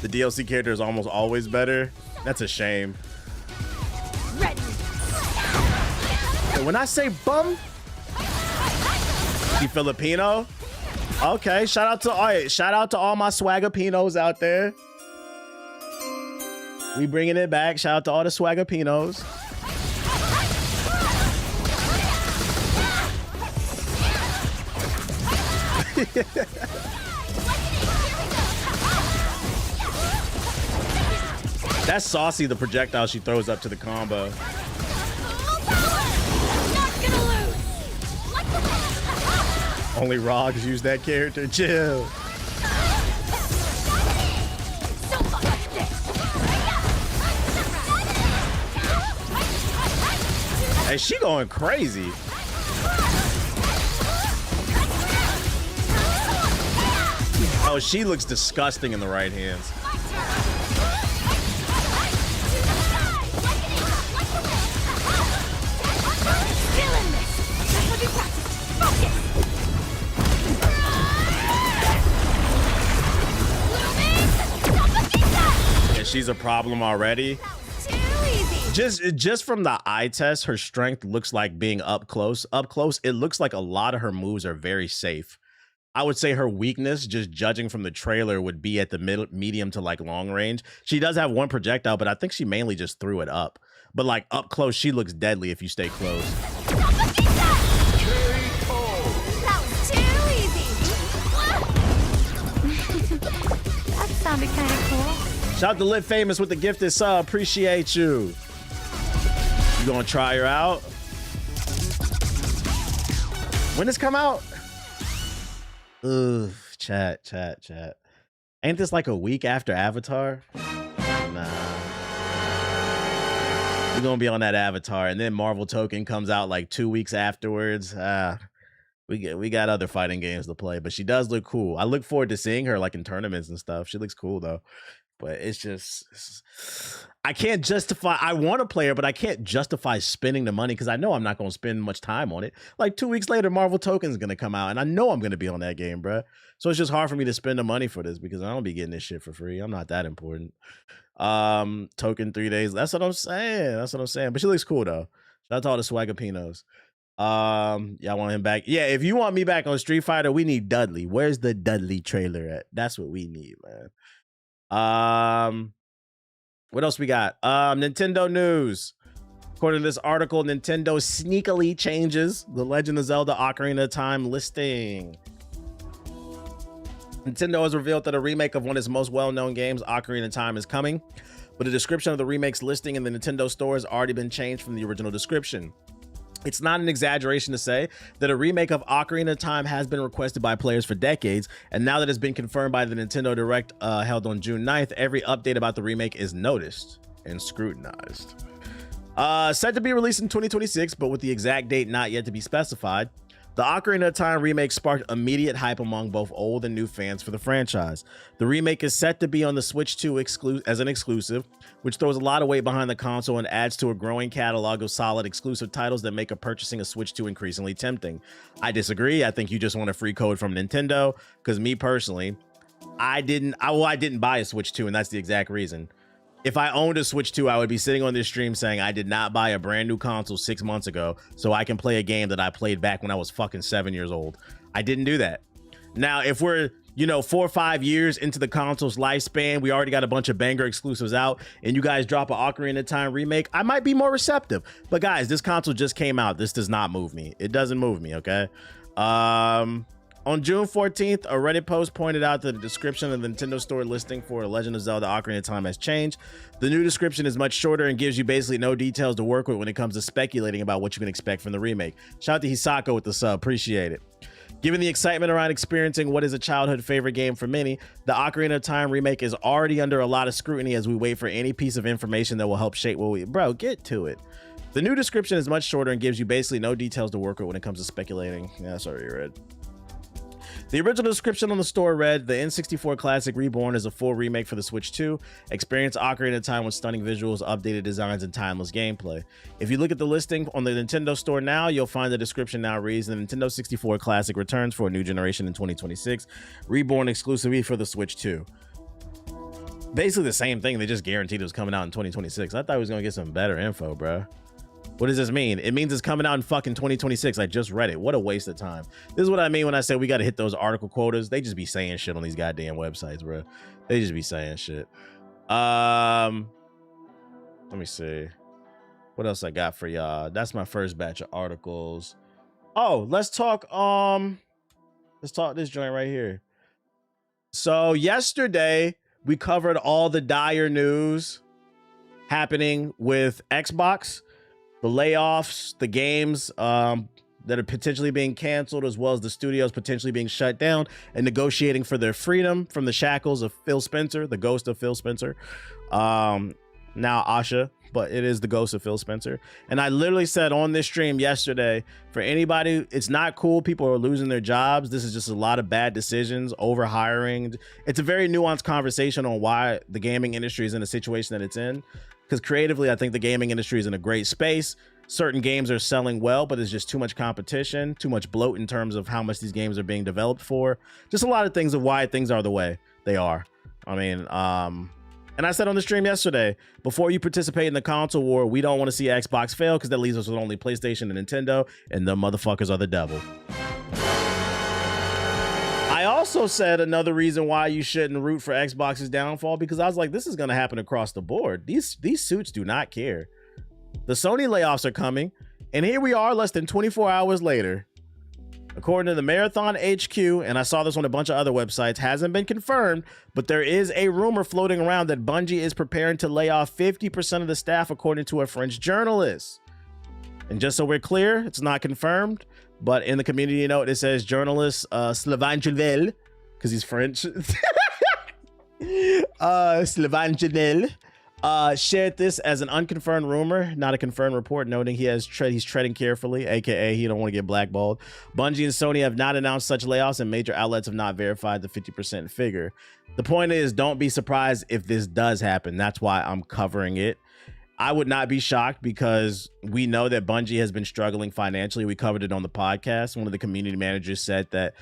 The DLC character is almost always better. That's a shame. And when I say bum, you Filipino? Okay, shout out to all my Swagapinos out there. We bringing it back. Shout out to all the Swagapinos. That's saucy, the projectile she throws up to the combo. Only Rogs use that character. Chill. Hey, she going crazy. Oh, she looks disgusting in the right hands. She's a problem already. Just from the eye test, her strength looks like being up close. Up close, it looks like a lot of her moves are very safe. I would say her weakness, just judging from the trailer, would be at the medium to like long range. She does have one projectile, but I think she mainly just threw it up. But like up close, she looks deadly if you stay close. That sounded kind of cool. Shout out to Live Famous with the gifted sub. Appreciate you. You gonna try her out? When this come out? Ugh, chat. Ain't this like a week after Avatar? Nah. We're gonna be on that Avatar, and then Marvel Token comes out like 2 weeks afterwards. We got other fighting games to play, but she does look cool. I look forward to seeing her like in tournaments and stuff. She looks cool though. But it's just, I can't justify, I want to play her, but I can't justify spending the money because I know I'm not going to spend much time on it. Like 2 weeks later, Marvel Token's going to come out, and I know I'm going to be on that game, bro. So it's just hard for me to spend the money for this because I don't be getting this shit for free. I'm not that important. Token 3 days. That's what I'm saying. But she looks cool, though. Shout out to all the Swagapinos. Y'all want him back? Yeah, if you want me back on Street Fighter, we need Dudley. Where's the Dudley trailer at? That's what we need, man. What else we got? Nintendo news. According to this article, Nintendo sneakily changes the Legend of Zelda Ocarina of Time listing. Nintendo has revealed that a remake of one of its most well-known games, Ocarina of Time, is coming, but the description of the remake's listing in the Nintendo store has already been changed from the original description. It's not an exaggeration to say that a remake of Ocarina of Time has been requested by players for decades, and now that it's been confirmed by the Nintendo Direct held on June 9th, every update about the remake is noticed and scrutinized. Set to be released in 2026, but with the exact date not yet to be specified, the Ocarina of Time remake sparked immediate hype among both old and new fans for the franchise. The remake is set to be on the Switch 2 as an exclusive, which throws a lot of weight behind the console and adds to a growing catalog of solid exclusive titles that make purchasing a Switch 2 increasingly tempting. I disagree. I think you just want a free code from Nintendo, because me personally, I didn't buy a Switch 2, and that's the exact reason. If I owned a Switch 2, I would be sitting on this stream saying I did not buy a brand new console 6 months ago so I can play a game that I played back when I was fucking 7 years old. I didn't do that. Now, if we're, 4 or 5 years into the console's lifespan, we already got a bunch of banger exclusives out, and you guys drop an Ocarina of Time remake, I might be more receptive. But guys, this console just came out. This does not move me. It doesn't move me, okay? On June 14th, a Reddit post pointed out that the description of the Nintendo Store listing for Legend of Zelda Ocarina of Time has changed. The new description is much shorter and gives you basically no details to work with when it comes to speculating about what you can expect from the remake. Shout out to Hisako with the sub. Appreciate it. Given the excitement around experiencing what is a childhood favorite game for many, the Ocarina of Time remake is already under a lot of scrutiny as we wait for any piece of information that will help shape what we... Bro, get to it. The new description is much shorter and gives you basically no details to work with when it comes to speculating. Yeah, that's already read. The original description on the store read, the N64 Classic Reborn is a full remake for the Switch 2. Experience Ocarina of Time with stunning visuals, updated designs, and timeless gameplay. If you look at the listing on the Nintendo Store now, you'll find the description now reads, the Nintendo 64 Classic returns for a new generation in 2026. Reborn exclusively for the Switch 2. Basically the same thing, they just guaranteed it was coming out in 2026. I thought we was going to get some better info, bro. What does this mean? It means it's coming out in fucking 2026. I just read it. What a waste of time. This is what I mean when I say we got to hit those article quotas. They just be saying shit on these goddamn websites, bro. They just be saying shit. Let me see. What else I got for y'all? That's my first batch of articles. Oh, let's talk this joint right here. So yesterday we covered all the dire news happening with Xbox. The layoffs, the games that are potentially being canceled, as well as the studios potentially being shut down and negotiating for their freedom from the shackles of Phil Spencer, the ghost of Phil Spencer. Now Asha, but it is the ghost of Phil Spencer. And I literally said on this stream yesterday, for anybody, it's not cool. People are losing their jobs. This is just a lot of bad decisions, over hiring. It's a very nuanced conversation on why the gaming industry is in the situation that it's in. Because creatively, I think the gaming industry is in a great space. Certain games are selling well, but there's just too much competition, too much bloat in terms of how much these games are being developed for. Just a lot of things of why things are the way they are. I mean, and I said on the stream yesterday, before you participate in the console war, we don't want to see Xbox fail because that leaves us with only PlayStation and Nintendo, and the motherfuckers are the devil. I also said another reason why you shouldn't root for Xbox's downfall, because I was like, this is going to happen across the board. These suits do not care. The Sony layoffs are coming, and here we are less than 24 hours later. According to the Marathon HQ, and I saw this on a bunch of other websites, hasn't been confirmed, but there is a rumor floating around that Bungie is preparing to lay off 50% of the staff, according to a French journalist. And just so we're clear, it's not confirmed, But in the community note, it says journalist Sylvain Janel, because he's French. Sylvain Janel shared this as an unconfirmed rumor, not a confirmed report, noting he's treading carefully, aka he don't want to get blackballed. Bungie and Sony have not announced such layoffs, and major outlets have not verified the 50% figure. The point is, don't be surprised if this does happen. That's why I'm covering it. I would not be shocked because we know that Bungie has been struggling financially. We covered it on the podcast. One of the community managers said that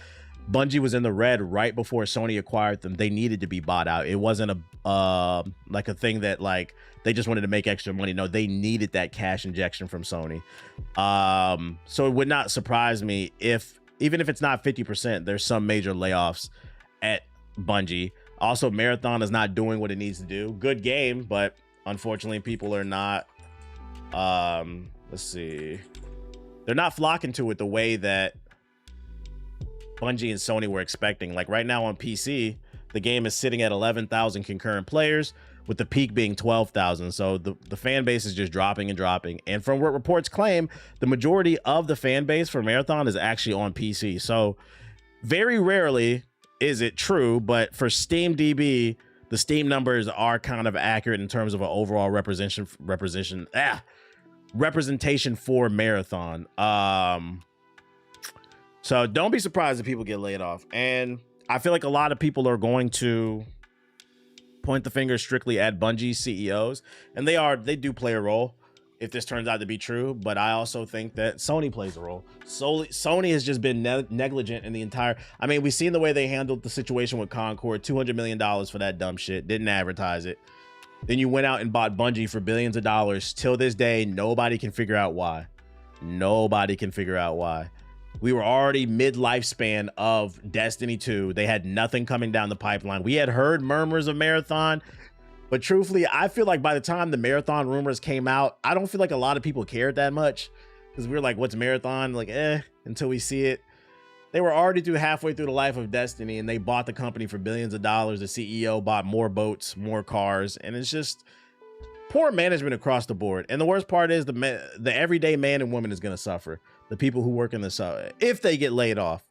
Bungie was in the red right before Sony acquired them. They needed to be bought out. It wasn't a like a thing that like they just wanted to make extra money. No, they needed that cash injection from Sony. So it would not surprise me if, even if it's not 50%, there's some major layoffs at Bungie. Also, Marathon is not doing what it needs to do. Good game, but unfortunately, people are not, let's see. They're not flocking to it the way that Bungie and Sony were expecting. Like right now on PC, the game is sitting at 11,000 concurrent players, with the peak being 12,000. So the fan base is just dropping and dropping. And from what reports claim, the majority of the fan base for Marathon is actually on PC. So very rarely is it true, but for SteamDB, the Steam numbers are kind of accurate in terms of an overall representation for Marathon. So don't be surprised if people get laid off. And I feel like a lot of people are going to point the finger strictly at Bungie CEOs, and they do play a role if this turns out to be true. But I also think that Sony plays a role. Sony has just been negligent in the entire, I mean, we've seen the way they handled the situation with Concord, $200 million for that dumb shit, didn't advertise it. Then you went out and bought Bungie for billions of dollars. Till this day, nobody can figure out why. Nobody can figure out why. We were already mid-lifespan of Destiny 2. They had nothing coming down the pipeline. We had heard murmurs of Marathon, but truthfully, I feel like by the time the Marathon rumors came out, I don't feel like a lot of people cared that much, because we were like, what's Marathon? Like, until we see it. They were already halfway through the life of Destiny, and they bought the company for billions of dollars. The CEO bought more boats, more cars, and it's just poor management across the board. And the worst part is the everyday man and woman is going to suffer. The people who work in this, if they get laid off.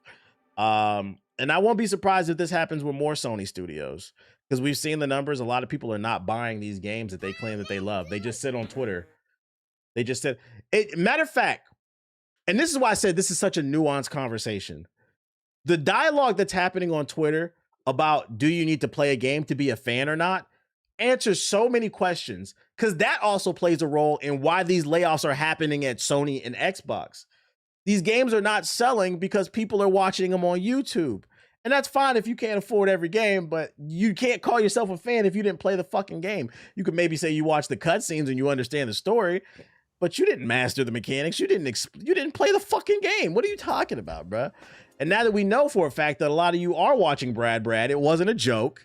And I won't be surprised if this happens with more Sony studios, because we've seen the numbers. A lot of people are not buying these games that they claim that they love. They just sit on Twitter. They just said it. Matter of fact, and this is why I said this is such a nuanced conversation. The dialogue that's happening on Twitter about do you need to play a game to be a fan or not answers so many questions, because that also plays a role in why these layoffs are happening at Sony and Xbox. These games are not selling because people are watching them on YouTube. And that's fine if you can't afford every game, but you can't call yourself a fan if you didn't play the fucking game. You could maybe say you watch the cutscenes and you understand the story, but you didn't master the mechanics. You didn't play the fucking game. What are you talking about, bruh? And now that we know for a fact that a lot of you are watching Brad, it wasn't a joke.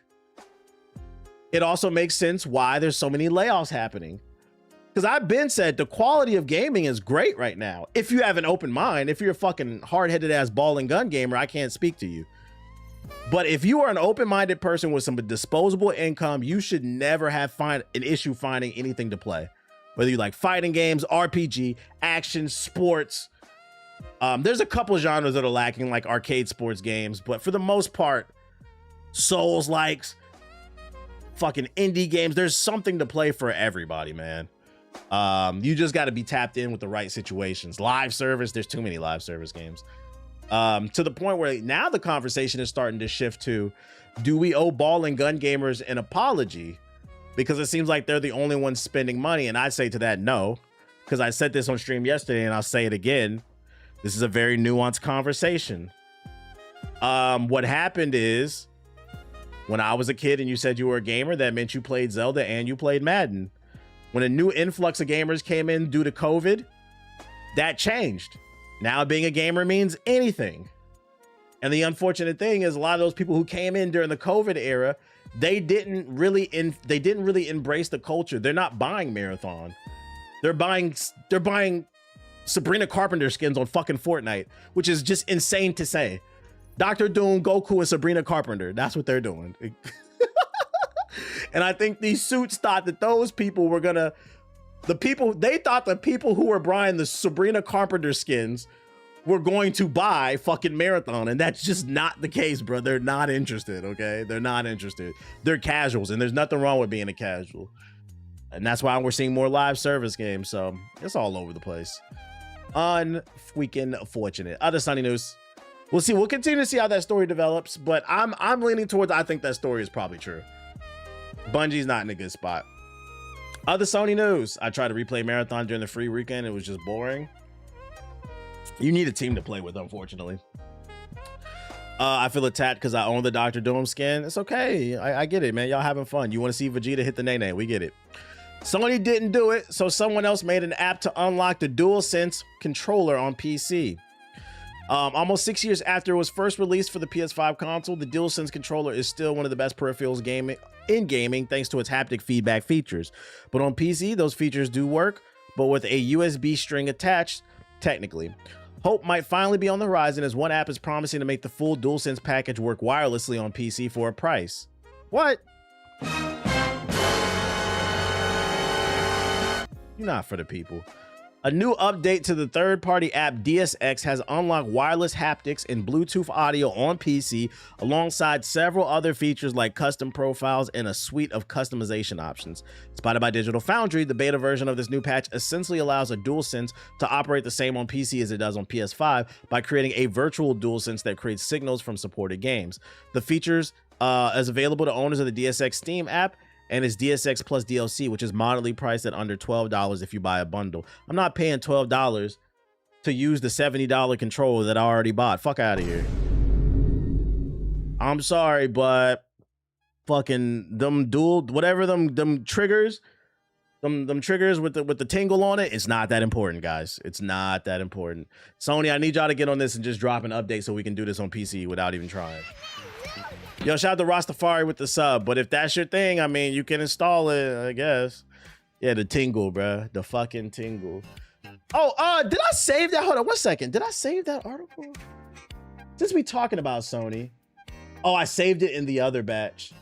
It also makes sense why there's so many layoffs happening. Because I've been said the quality of gaming is great right now. If you have an open mind, if you're a fucking hard-headed ass ball and gun gamer, I can't speak to you. But if you are an open-minded person with some disposable income, you should never have an issue finding anything to play. Whether you like fighting games, RPG, action, sports. There's a couple genres that are lacking, like arcade sports games, but for the most part, Souls likes, fucking indie games, there's something to play for everybody, man. You just got to be tapped in with the right situations. Live service, there's too many live service games. To the point where now the conversation is starting to shift to, do we owe ball and gun gamers an apology? Because it seems like they're the only ones spending money. And I say to that, no, because I said this on stream yesterday and I'll say it again. This is a very nuanced conversation. What happened is, when I was a kid and you said you were a gamer, that meant you played Zelda and you played Madden. When a new influx of gamers came in due to COVID, that changed. Now being a gamer means anything. And the unfortunate thing is, a lot of those people who came in during the COVID era, they didn't really embrace the culture. They're not buying Marathon. They're buying Sabrina Carpenter skins on fucking Fortnite, which is just insane to say. Dr. Doom, Goku, and Sabrina Carpenter. That's what they're doing. And I think these suits thought that those people were gonna, they thought the people who were buying the Sabrina Carpenter skins were going to buy fucking Marathon, and that's just not the case, bro. They're not interested, okay? They're not interested. They're casuals, and there's nothing wrong with being a casual. And that's why we're seeing more live service games, so it's all over the place. Unfreaking fortunate. Other Sony news. We'll see. We'll continue to see how that story develops, but I'm leaning towards I think that story is probably true. Bungie's not in a good spot. Other Sony news. I tried to replay Marathon during the free weekend. It was just boring. You need a team to play with, unfortunately. I feel attacked because I own the Dr. Doom skin. It's okay. I get it, man. Y'all having fun. You want to see Vegeta hit the nay-nay. We get it. Sony didn't do it, so someone else made an app to unlock the DualSense controller on PC. Almost 6 years after it was first released for the PS5 console, the DualSense controller is still one of the best peripherals in gaming thanks to its haptic feedback features. But on PC, those features do work, but with a USB string attached, technically. Hope might finally be on the horizon as one app is promising to make the full DualSense package work wirelessly on PC for a price. What? You're not for the people. A new update to the third-party app DSX has unlocked wireless haptics and Bluetooth audio on PC alongside several other features like custom profiles and a suite of customization options. Spotted by Digital Foundry, the beta version of this new patch essentially allows a DualSense to operate the same on PC as it does on PS5 by creating a virtual DualSense that creates signals from supported games. The features is available to owners of the DSX Steam app and it's DSX Plus DLC, which is moderately priced at under $12 if you buy a bundle. I'm not paying $12 to use the $70 controller that I already bought. Fuck out of here. I'm sorry, but fucking them triggers, them triggers with the tingle on it, it's not that important, guys. It's not that important. Sony, I need y'all to get on this and just drop an update so we can do this on PC without even trying. Yo, shout out to Rastafari with the sub, but if that's your thing, I mean, you can install it, I guess. Yeah, the tingle, bro. The fucking tingle. Oh, did I save that? Hold on, 1 second. Did I save that article? Since we talking about Sony. Oh, I saved it in the other batch.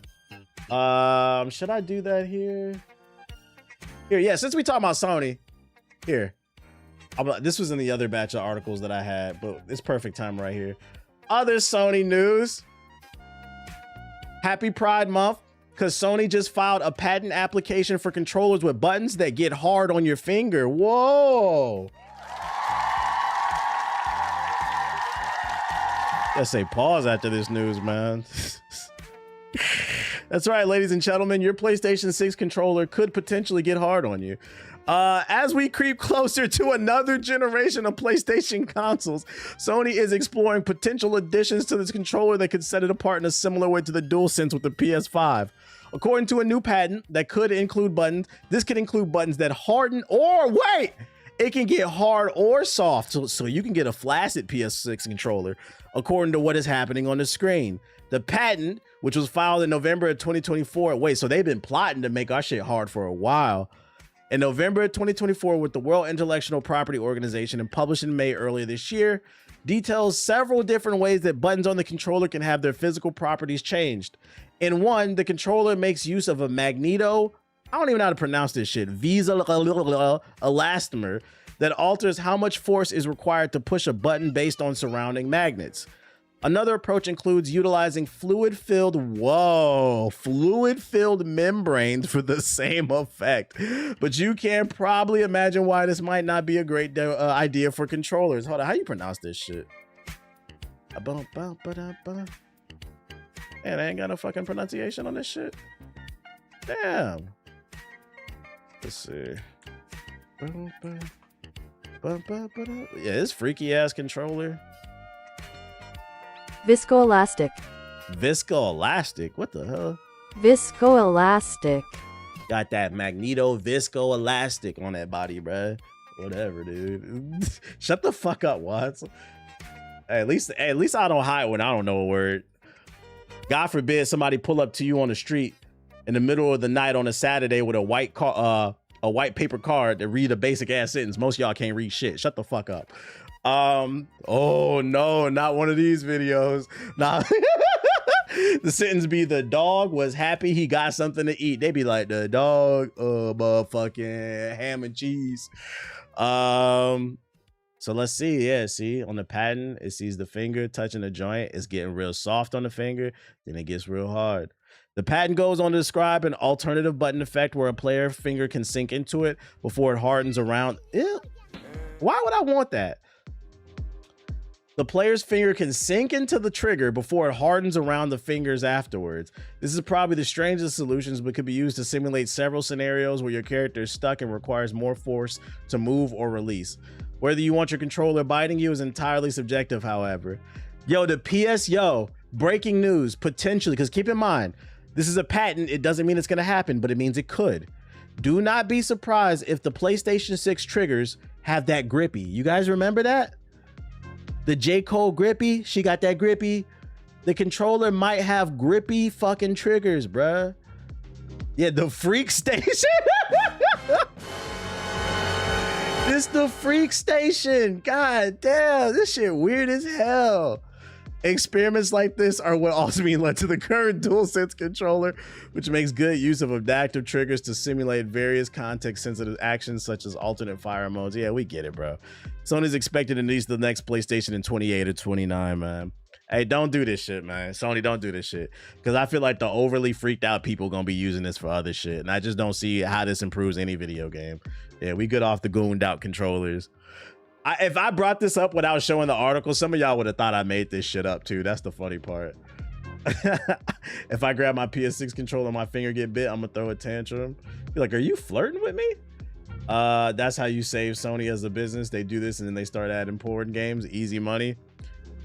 Should I do that here? Here, yeah, since we talking about Sony. Here. This was in the other batch of articles that I had, but it's perfect time right here. Other Sony news. Happy Pride Month, because Sony just filed a patent application for controllers with buttons that get hard on your finger. Whoa. Let's say pause after this news, man. That's right, ladies and gentlemen, your PlayStation 6 controller could potentially get hard on you. As we creep closer to another generation of PlayStation consoles, Sony is exploring potential additions to this controller that could set it apart in a similar way to the DualSense with the PS5. According to a new patent that could include buttons, this could include buttons that harden or wait, it can get hard or soft, so you can get a flaccid PS6 controller, according to what is happening on the screen. The patent, which was filed in November of 2024, wait, so they've been plotting to make our shit hard for a while. In November 2024, with the World Intellectual Property Organization and published in May earlier this year, details several different ways that buttons on the controller can have their physical properties changed. In one, the controller makes use of a magneto, I don't even know how to pronounce this shit, elastomer that alters how much force is required to push a button based on surrounding magnets. Another approach includes utilizing fluid-filled membranes for the same effect. But you can probably imagine why this might not be a great idea for controllers. Hold on, how you pronounce this shit? Man, I ain't got no fucking pronunciation on this shit. Damn. Let's see. Yeah, this freaky ass controller. Viscoelastic. Viscoelastic? What the hell? Viscoelastic. Got that magneto viscoelastic on that body, bruh. Whatever, dude. Shut the fuck up, Watts. At least I don't hide when I don't know a word. God forbid somebody pull up to you on the street in the middle of the night on a Saturday with a white paper card that read a basic ass sentence. Most of y'all can't read shit. Shut the fuck up. Oh no, not one of these videos. Nah. The sentence be the dog was happy he got something to eat. They be like the dog, motherfucking ham and cheese. So let's see. Yeah, see on the pattern, it sees the finger touching the joint. It's getting real soft on the finger. Then it gets real hard. The patent goes on to describe an alternative button effect where a player finger can sink into it before it hardens around. Ew. Why would I want that? The player's finger can sink into the trigger before it hardens around the fingers afterwards. This is probably the strangest solutions, but could be used to simulate several scenarios where your character is stuck and requires more force to move or release. Whether you want your controller biting you is entirely subjective, however. Yo, the breaking news, potentially, because keep in mind, this is a patent. It doesn't mean it's going to happen, but it means it could. Do not be surprised if the PlayStation 6 triggers have that grippy. You guys remember that? The J. Cole grippy, she got that grippy. The controller might have grippy fucking triggers, bruh. Yeah, the Freak Station. This the Freak Station. God damn, this shit weird as hell. Experiments like this are what ultimately led to the current DualSense controller, which makes good use of adaptive triggers to simulate various context-sensitive actions such as alternate fire modes. Yeah, we get it, bro. Sony's expected to release the next PlayStation in 28 or 29, man. Hey, don't do this shit, man. Sony, don't do this shit. Because I feel like the overly freaked out people gonna be using this for other shit. And I just don't see how this improves any video game. Yeah, we good off the gooned out controllers. If I brought this up without showing the article, some of y'all would have thought I made this shit up too. That's the funny part. If I grab my PS6 controller and my finger get bit, I'm gonna throw a tantrum. Be like, are you flirting with me? That's how you save Sony as a business. They do this and then they start adding porn games, easy money.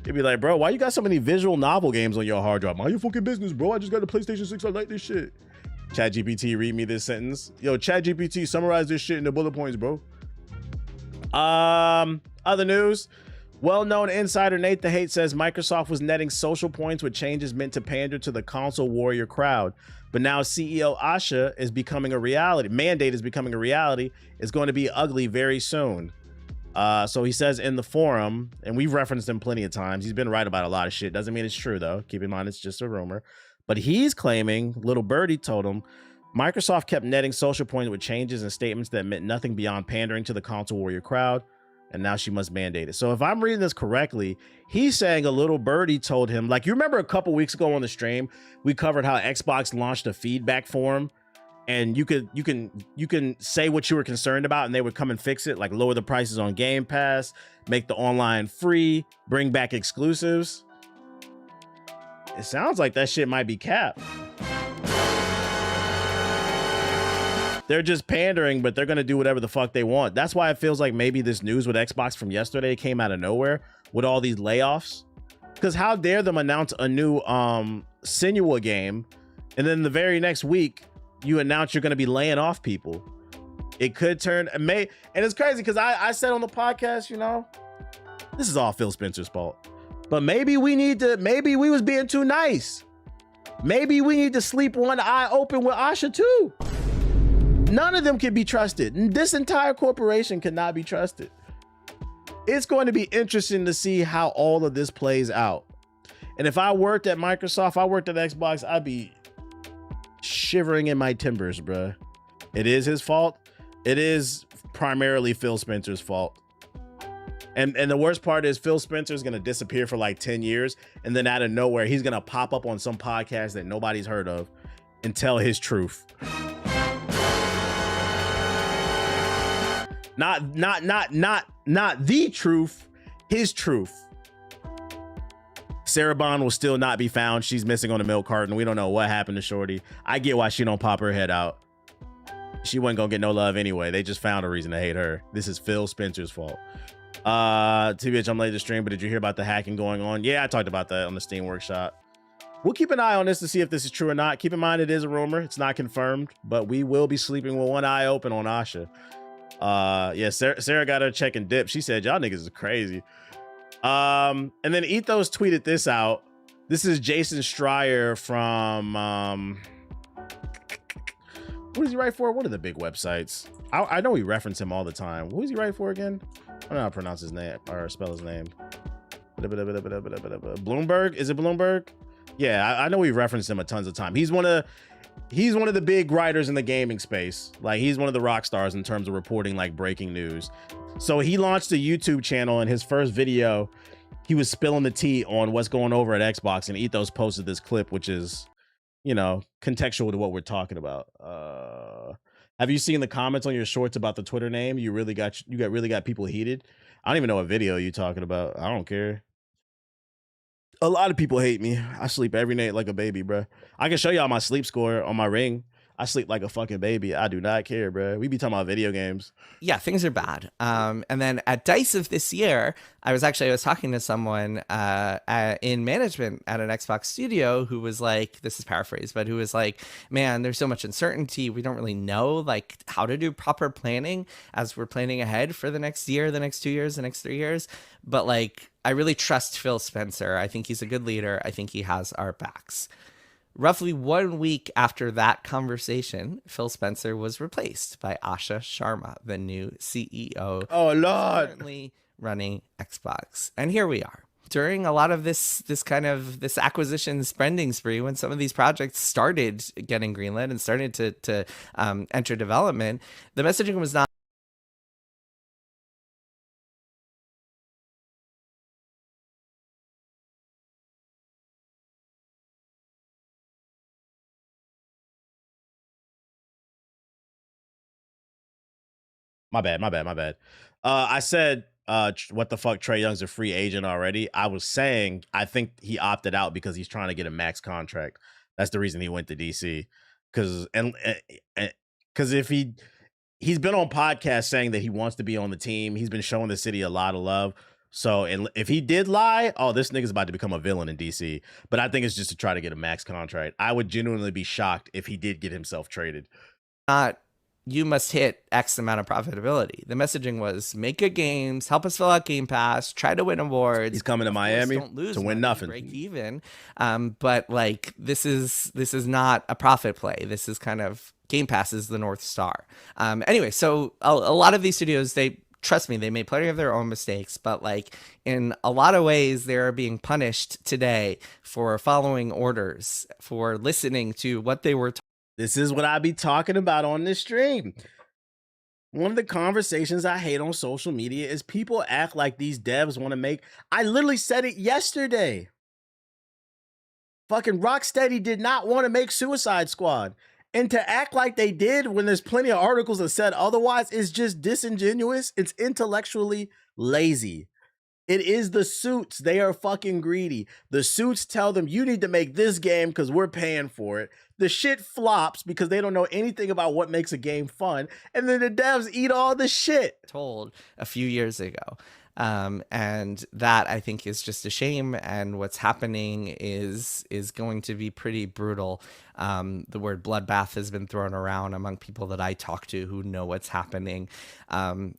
You'd be like, bro, why you got so many visual novel games on your hard drive? Mind your fucking business, bro. I just got a PlayStation 6. I like this shit. ChatGPT, read me this sentence. Yo, ChatGPT, summarize this shit into bullet points, bro. Other news. Well-known insider Nate the Hate says Microsoft was netting social points with changes meant to pander to the console warrior crowd. But now CEO Asha is becoming a reality. Mandate is becoming a reality. It's going to be ugly very soon. So he says in the forum, and we've referenced him plenty of times. He's been right about a lot of shit. Doesn't mean it's true, though. Keep in mind, it's just a rumor. But he's claiming, Little Birdie told him, Microsoft kept netting social points with changes and statements that meant nothing beyond pandering to the console warrior crowd, and now she must mandate it. So if I'm reading this correctly, he's saying a Little Birdie told him, like, you remember a couple weeks ago on the stream, we covered how Xbox launched a feedback forum, and you can say what you were concerned about, and they would come and fix it, like lower the prices on Game Pass, make the online free, bring back exclusives. It sounds like that shit might be capped. They're just pandering, but they're going to do whatever the fuck they want. That's why it feels like maybe this news with Xbox from yesterday came out of nowhere with all these layoffs. Because how dare them announce a new Senua game, and then the very next week, you announce you're going to be laying off people. It could turn, and it's crazy because I said on the podcast, you know, this is all Phil Spencer's fault. But maybe we was being too nice. Maybe we need to sleep one eye open with Asha too. None of them can be trusted. This entire corporation cannot be trusted. It's going to be interesting to see how all of this plays out. And if I worked at Microsoft, I worked at Xbox, I'd be shivering in my timbers, bruh. It is his fault. It is primarily Phil Spencer's fault. And the worst part is Phil Spencer is going to disappear for like 10 years. And then out of nowhere, he's going to pop up on some podcast that nobody's heard of and tell his truth. Not the truth, his truth. Sarah Bond will still not be found. She's missing on a milk carton. We don't know what happened to Shorty. I get why she don't pop her head out. She wasn't gonna get no love anyway. They just found a reason to hate her. This is Phil Spencer's fault. TBH, I'm late to stream, but did you hear about the hacking going on? Yeah, I talked about that on the Steam Workshop. We'll keep an eye on this to see if this is true or not. Keep in mind, it is a rumor. It's not confirmed, but we will be sleeping with one eye open on Asha. Yeah, Sarah got her check and dip. She said, y'all niggas is crazy. And then Ethos tweeted this out. This is Jason Schreier from, what does he write for? What are the big websites? I know we reference him all the time. Who does he write for again? I don't know how to pronounce his name or spell his name. Bloomberg? Is it Bloomberg? Yeah, I know we referenced him a tons of time. He's one of the big writers in the gaming space. Like, he's one of the rock stars in terms of reporting like breaking news. So he launched a YouTube channel, and his first video, he was spilling the tea on what's going over at Xbox, and Ethos posted this clip, which is, you know, contextual to what we're talking about. Have you seen the comments on your shorts about the Twitter name? You really got people heated. I don't even know what video you're talking about. I don't care. A lot of people hate me. I sleep every night like a baby, bro. I can show y'all my sleep score on my ring. I sleep like a fucking baby. I do not care, bro. We be talking about video games. Yeah, things are bad. And then at DICE of this year, I was talking to someone in management at an Xbox studio who was like, this is paraphrased, but who was like, man, there's so much uncertainty. We don't really know like how to do proper planning as we're planning ahead for the next year, the next 2 years, the next 3 years. But like, I really trust Phil Spencer. I think he's a good leader. I think he has our backs. Roughly 1 week after that conversation, Phil Spencer was replaced by Asha Sharma, the new CEO. Oh, Lord. Currently running Xbox. And here we are. During a lot of this acquisition spending spree, when some of these projects started getting greenlit and started to enter development, the messaging was not. My bad. I said, what the fuck, Trae Young's a free agent already. I was saying, I think he opted out because he's trying to get a max contract. That's the reason he went to DC. Because if he's been on podcasts saying that he wants to be on the team. He's been showing the city a lot of love. So, and if he did lie, this nigga's about to become a villain in DC. But I think it's just to try to get a max contract. I would genuinely be shocked if he did get himself traded. You must hit X amount of profitability. The messaging was make good games, help us fill out Game Pass, try to win awards. He's coming to Miami to win nothing. Break even. But like this is not a profit play. This is kind of Game Pass is the North Star. Anyway, so a lot of these studios, trust me, they made plenty of their own mistakes, but like in a lot of ways, they're being punished today for following orders, for listening to what they were told. This is what I be talking about on this stream. One of the conversations I hate on social media is people act like these devs want to make. I literally said it yesterday. Fucking Rocksteady did not want to make Suicide Squad. And to act like they did when there's plenty of articles that said otherwise is just disingenuous. It's intellectually lazy. It is the suits. They are fucking greedy. The suits tell them you need to make this game because we're paying for it. The shit flops because they don't know anything about what makes a game fun. And then the devs eat all the shit. Told a few years ago. And that I think is just a shame. And what's happening is going to be pretty brutal. The word bloodbath has been thrown around among people that I talk to who know what's happening.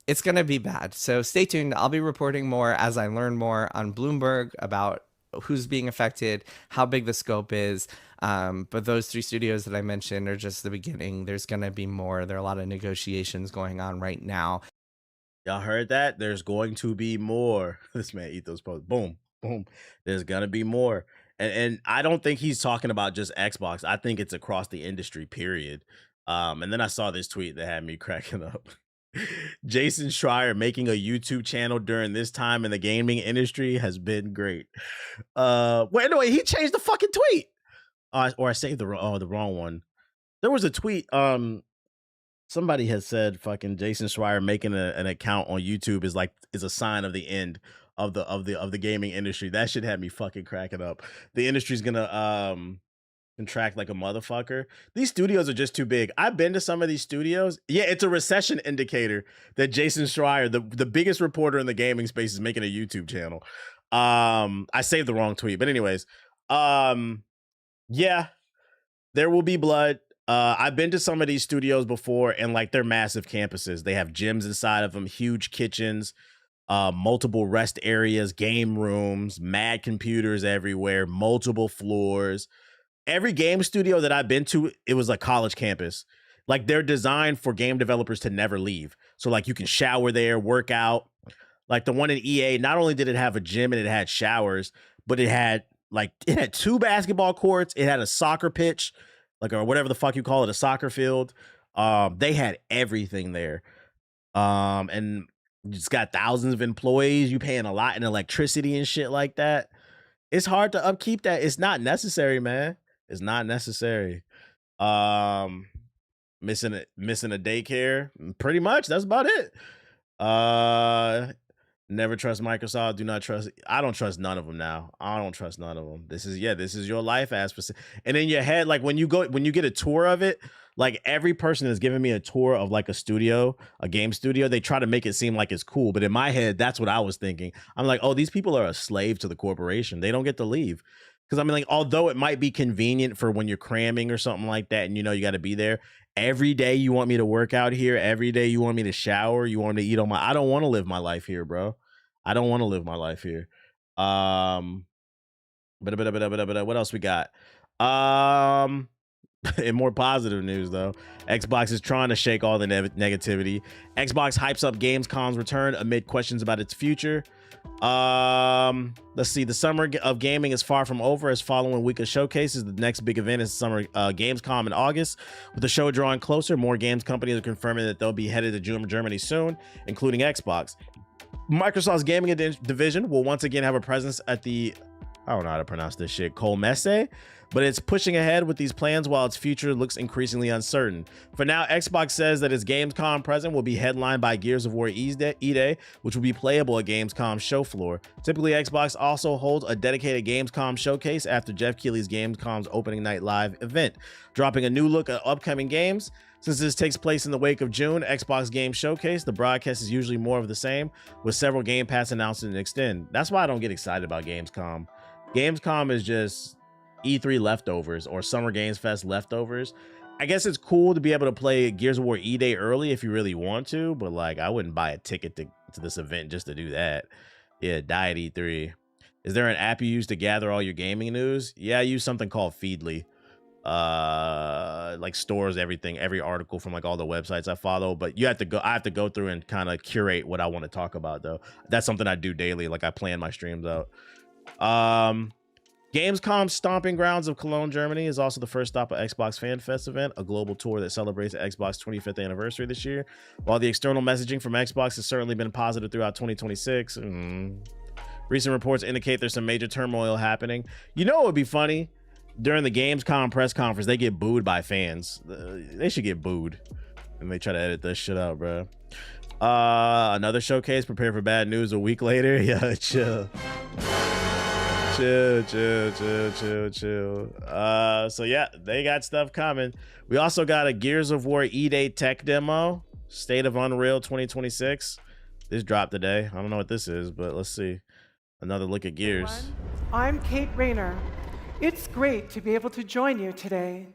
It's going to be bad. So stay tuned. I'll be reporting more as I learn more on Bloomberg about who's being affected, how big the scope is. But those 3 studios that I mentioned are just the beginning. There's going to be more. There are a lot of negotiations going on right now. Y'all heard that? There's going to be more. This man Ethos post. Boom, boom. There's gonna be more. And I don't think he's talking about just Xbox. I think it's across the industry, period. And then I saw this tweet that had me cracking up. Jason Schreier making a YouTube channel during this time in the gaming industry has been great. Wait, no, he changed the fucking tweet. Or I saved the wrong one. There was a tweet. Somebody has said fucking Jason Schreier making an account on YouTube is a sign of the end of the gaming industry. That shit had me fucking cracking up. The industry's gonna contract like a motherfucker. These studios are just too big. I've been to some of these studios. Yeah, it's a recession indicator that Jason Schreier, the biggest reporter in the gaming space, is making a YouTube channel. I saved the wrong tweet, but anyways, yeah, there will be blood. I've been to some of these studios before, and like they're massive campuses. They have gyms inside of them, huge kitchens, multiple rest areas, game rooms, mad computers everywhere, multiple floors. Every game studio that I've been to, it was a college campus. Like they're designed for game developers to never leave. So like you can shower there, work out. Like the one in EA, not only did it have a gym and it had showers, but it had 2 basketball courts. It had a soccer pitch, or whatever the fuck you call it, a soccer field. They had everything there. And You just got thousands of employees. You paying a lot in electricity and shit like that. It's hard to upkeep that. It's not necessary, man. It's not necessary. Missing a daycare. Pretty much. That's about it. Never trust Microsoft. Do not trust. I don't trust none of them now. I don't trust none of them. This is your life as for. And in your head, like when you get a tour of it, like every person that's giving me a tour of like a game studio, they try to make it seem like it's cool. But in my head, that's what I was thinking. I'm like, oh, these people are a slave to the corporation. They don't get to leave. Because I mean, like, although it might be convenient for when you're cramming or something like that, and you got to be there every day. You want me to work out here every day. You want me to shower. You want me to eat on I don't want to live my life here, bro. I don't want to live my life here. What else we got? In more positive news, though, Xbox is trying to shake all the negativity. Xbox hypes up Gamescom's return amid questions about its future. Let's see. The summer of gaming is far from over, as following week of showcases. The next big event is summer Gamescom in August. With the show drawing closer, more games companies are confirming that they'll be headed to Germany soon, including Xbox. Microsoft's gaming division will once again have a presence at the, I don't know how to pronounce this shit, Colmesse, but it's pushing ahead with these plans while its future looks increasingly uncertain. For now, Xbox says that its Gamescom present will be headlined by Gears of War E-Day, which will be playable at Gamescom's show floor. Typically, Xbox also holds a dedicated Gamescom showcase after Jeff Keighley's Gamescom's opening night live event, dropping a new look at upcoming games. Since this takes place in the wake of June Xbox Game Showcase, the broadcast is usually more of the same, with several Game Pass announcements and extend. That's why I don't get excited about Gamescom. Gamescom is just E3 leftovers or Summer Games Fest leftovers. I guess it's cool to be able to play Gears of War E-Day early if you really want to, but like I wouldn't buy a ticket to this event just to do that. Yeah, die at E3. Is there an app you use to gather all your gaming news? Yeah, I use something called Feedly. Like stores everything, every article from like all the websites I follow, but I have to go through and kind of curate what I want to talk about, though. That's something I do daily. Like I plan my streams out. Gamescom's stomping grounds of Cologne, Germany is also the first stop at Xbox Fan Fest event, a global tour that celebrates the Xbox 25th anniversary this year. While the external messaging from Xbox has certainly been positive throughout 2026, recent reports indicate there's some major turmoil happening. You know what would be funny? During the Gamescom press conference, they get booed by fans. They should get booed. And they try to edit this shit out, bro. Another showcase. Prepare for bad news a week later. Yeah, chill. Chill. So yeah, they got stuff coming. We also got a Gears of War E-Day tech demo. State of Unreal 2026. This dropped today. I don't know what this is, but let's see. Another look at Gears. I'm Kate Rayner. It's great to be able to join you today.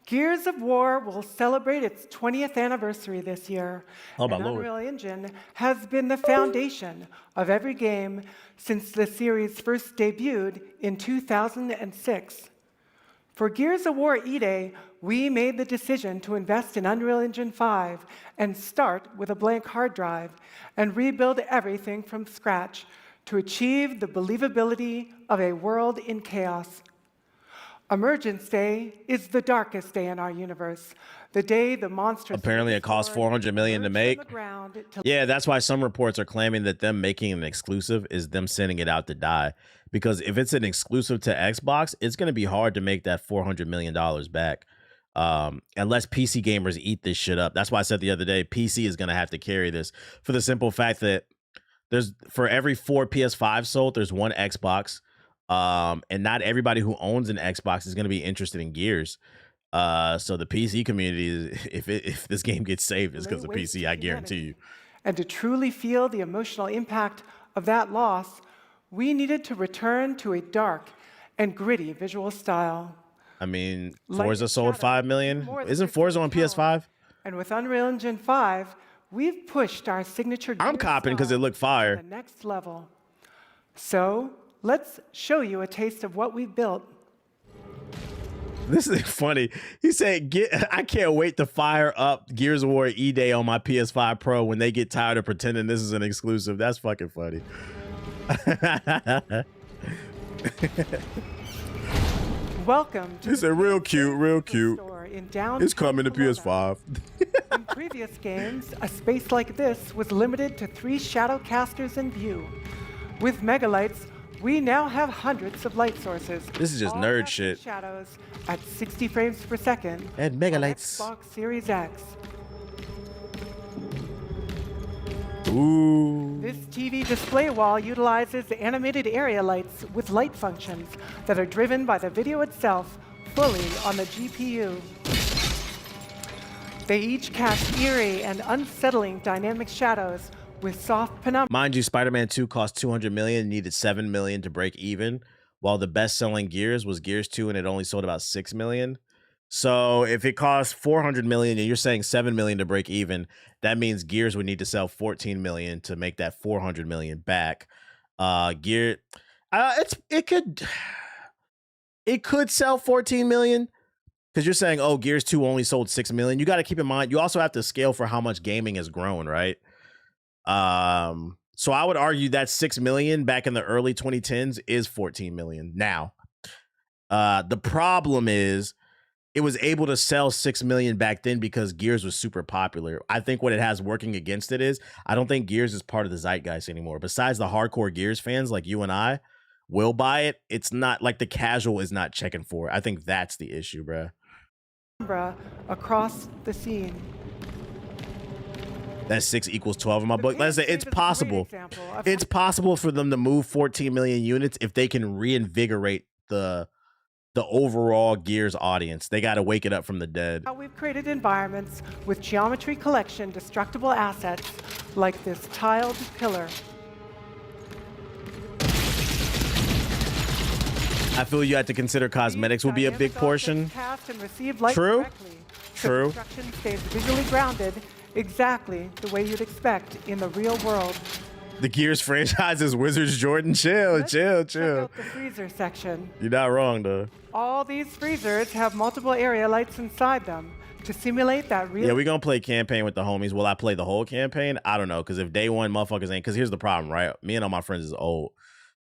Gears of War will celebrate its 20th anniversary this year. Oh, my and Lord. Unreal Engine has been the foundation of every game since the series first debuted in 2006. For Gears of War E-Day, we made the decision to invest in Unreal Engine 5 and start with a blank hard drive and rebuild everything from scratch to achieve the believability of a world in chaos. Emergence Day is the darkest day in our universe. The day the monsters... Apparently it costs $400 million to make. Yeah, that's why some reports are claiming that them making an exclusive is them sending it out to die. Because if it's an exclusive to Xbox, it's going to be hard to make that $400 million back. Unless PC gamers eat this shit up. That's why I said the other day, PC is going to have to carry this. For the simple fact that for every 4 PS5 sold, there's 1 Xbox. And not everybody who owns an Xbox is going to be interested in Gears. So the PC community, if this game gets saved, it's because of PC, I guarantee you. And to truly feel the emotional impact of that loss, we needed to return to a dark and gritty visual style. I mean, Forza sold 5 million. Isn't Forza on PS5? And with Unreal Engine 5, we've pushed our signature Gears I'm copping because it looked fire. to the next level. So let's show you a taste of what we've built. This is funny. He said, I can't wait to fire up Gears of War E-Day on my PS5 Pro when they get tired of pretending this is an exclusive. That's fucking funny. Welcome to He said, real cute, real cute. in down. It's coming to PS5. In previous games, a space like this was limited to 3 shadow casters in view. With megalights, we now have hundreds of light sources. This is just all nerd casting shit. shadows at 60 frames per second. And megalights. On Xbox Series X. Ooh. This TV display wall utilizes animated area lights with light functions that are driven by the video itself fully on the GPU. They each cast eerie and unsettling dynamic shadows with soft penumbra. Mind you, Spider-Man 2 cost $200 million, needed $7 million to break even, while the best-selling Gears was Gears 2, and it only sold about $6 million. So if it costs $400 million and you're saying $7 million to break even, that means Gears would need to sell $14 million to make that $400 million back. It could sell $14 million because you're saying, oh, Gears 2 only sold $6 million. You got to keep in mind, you also have to scale for how much gaming has grown, right? So I would argue that $6 million back in the early 2010s is $14 million now. The problem is it was able to sell $6 million back then because Gears was super popular. I think what it has working against it is I don't think Gears is part of the zeitgeist anymore. Besides the hardcore Gears fans like you and I will buy it. It's not like the casual is not checking for it. I think that's the issue, bruh. Across the scene. That 6 equals 12 in my book. Let's say it's possible. It's possible for them to move 14 million units if they can reinvigorate the overall Gears audience. They got to wake it up from the dead. How we've created environments with geometry collection destructible assets like this tiled pillar. I feel you have to consider cosmetics will be a big portion. True. True. Construction stays visually grounded exactly the way you'd expect in the real world. The Gears franchise is Wizards Jordan. Chill. Check out the freezer section. You're not wrong, though. All these freezers have multiple area lights inside them to simulate that real. Yeah, we're going to play campaign with the homies. Will I play the whole campaign? I don't know, because if day one motherfuckers ain't, because here's the problem, right? Me and all my friends is old.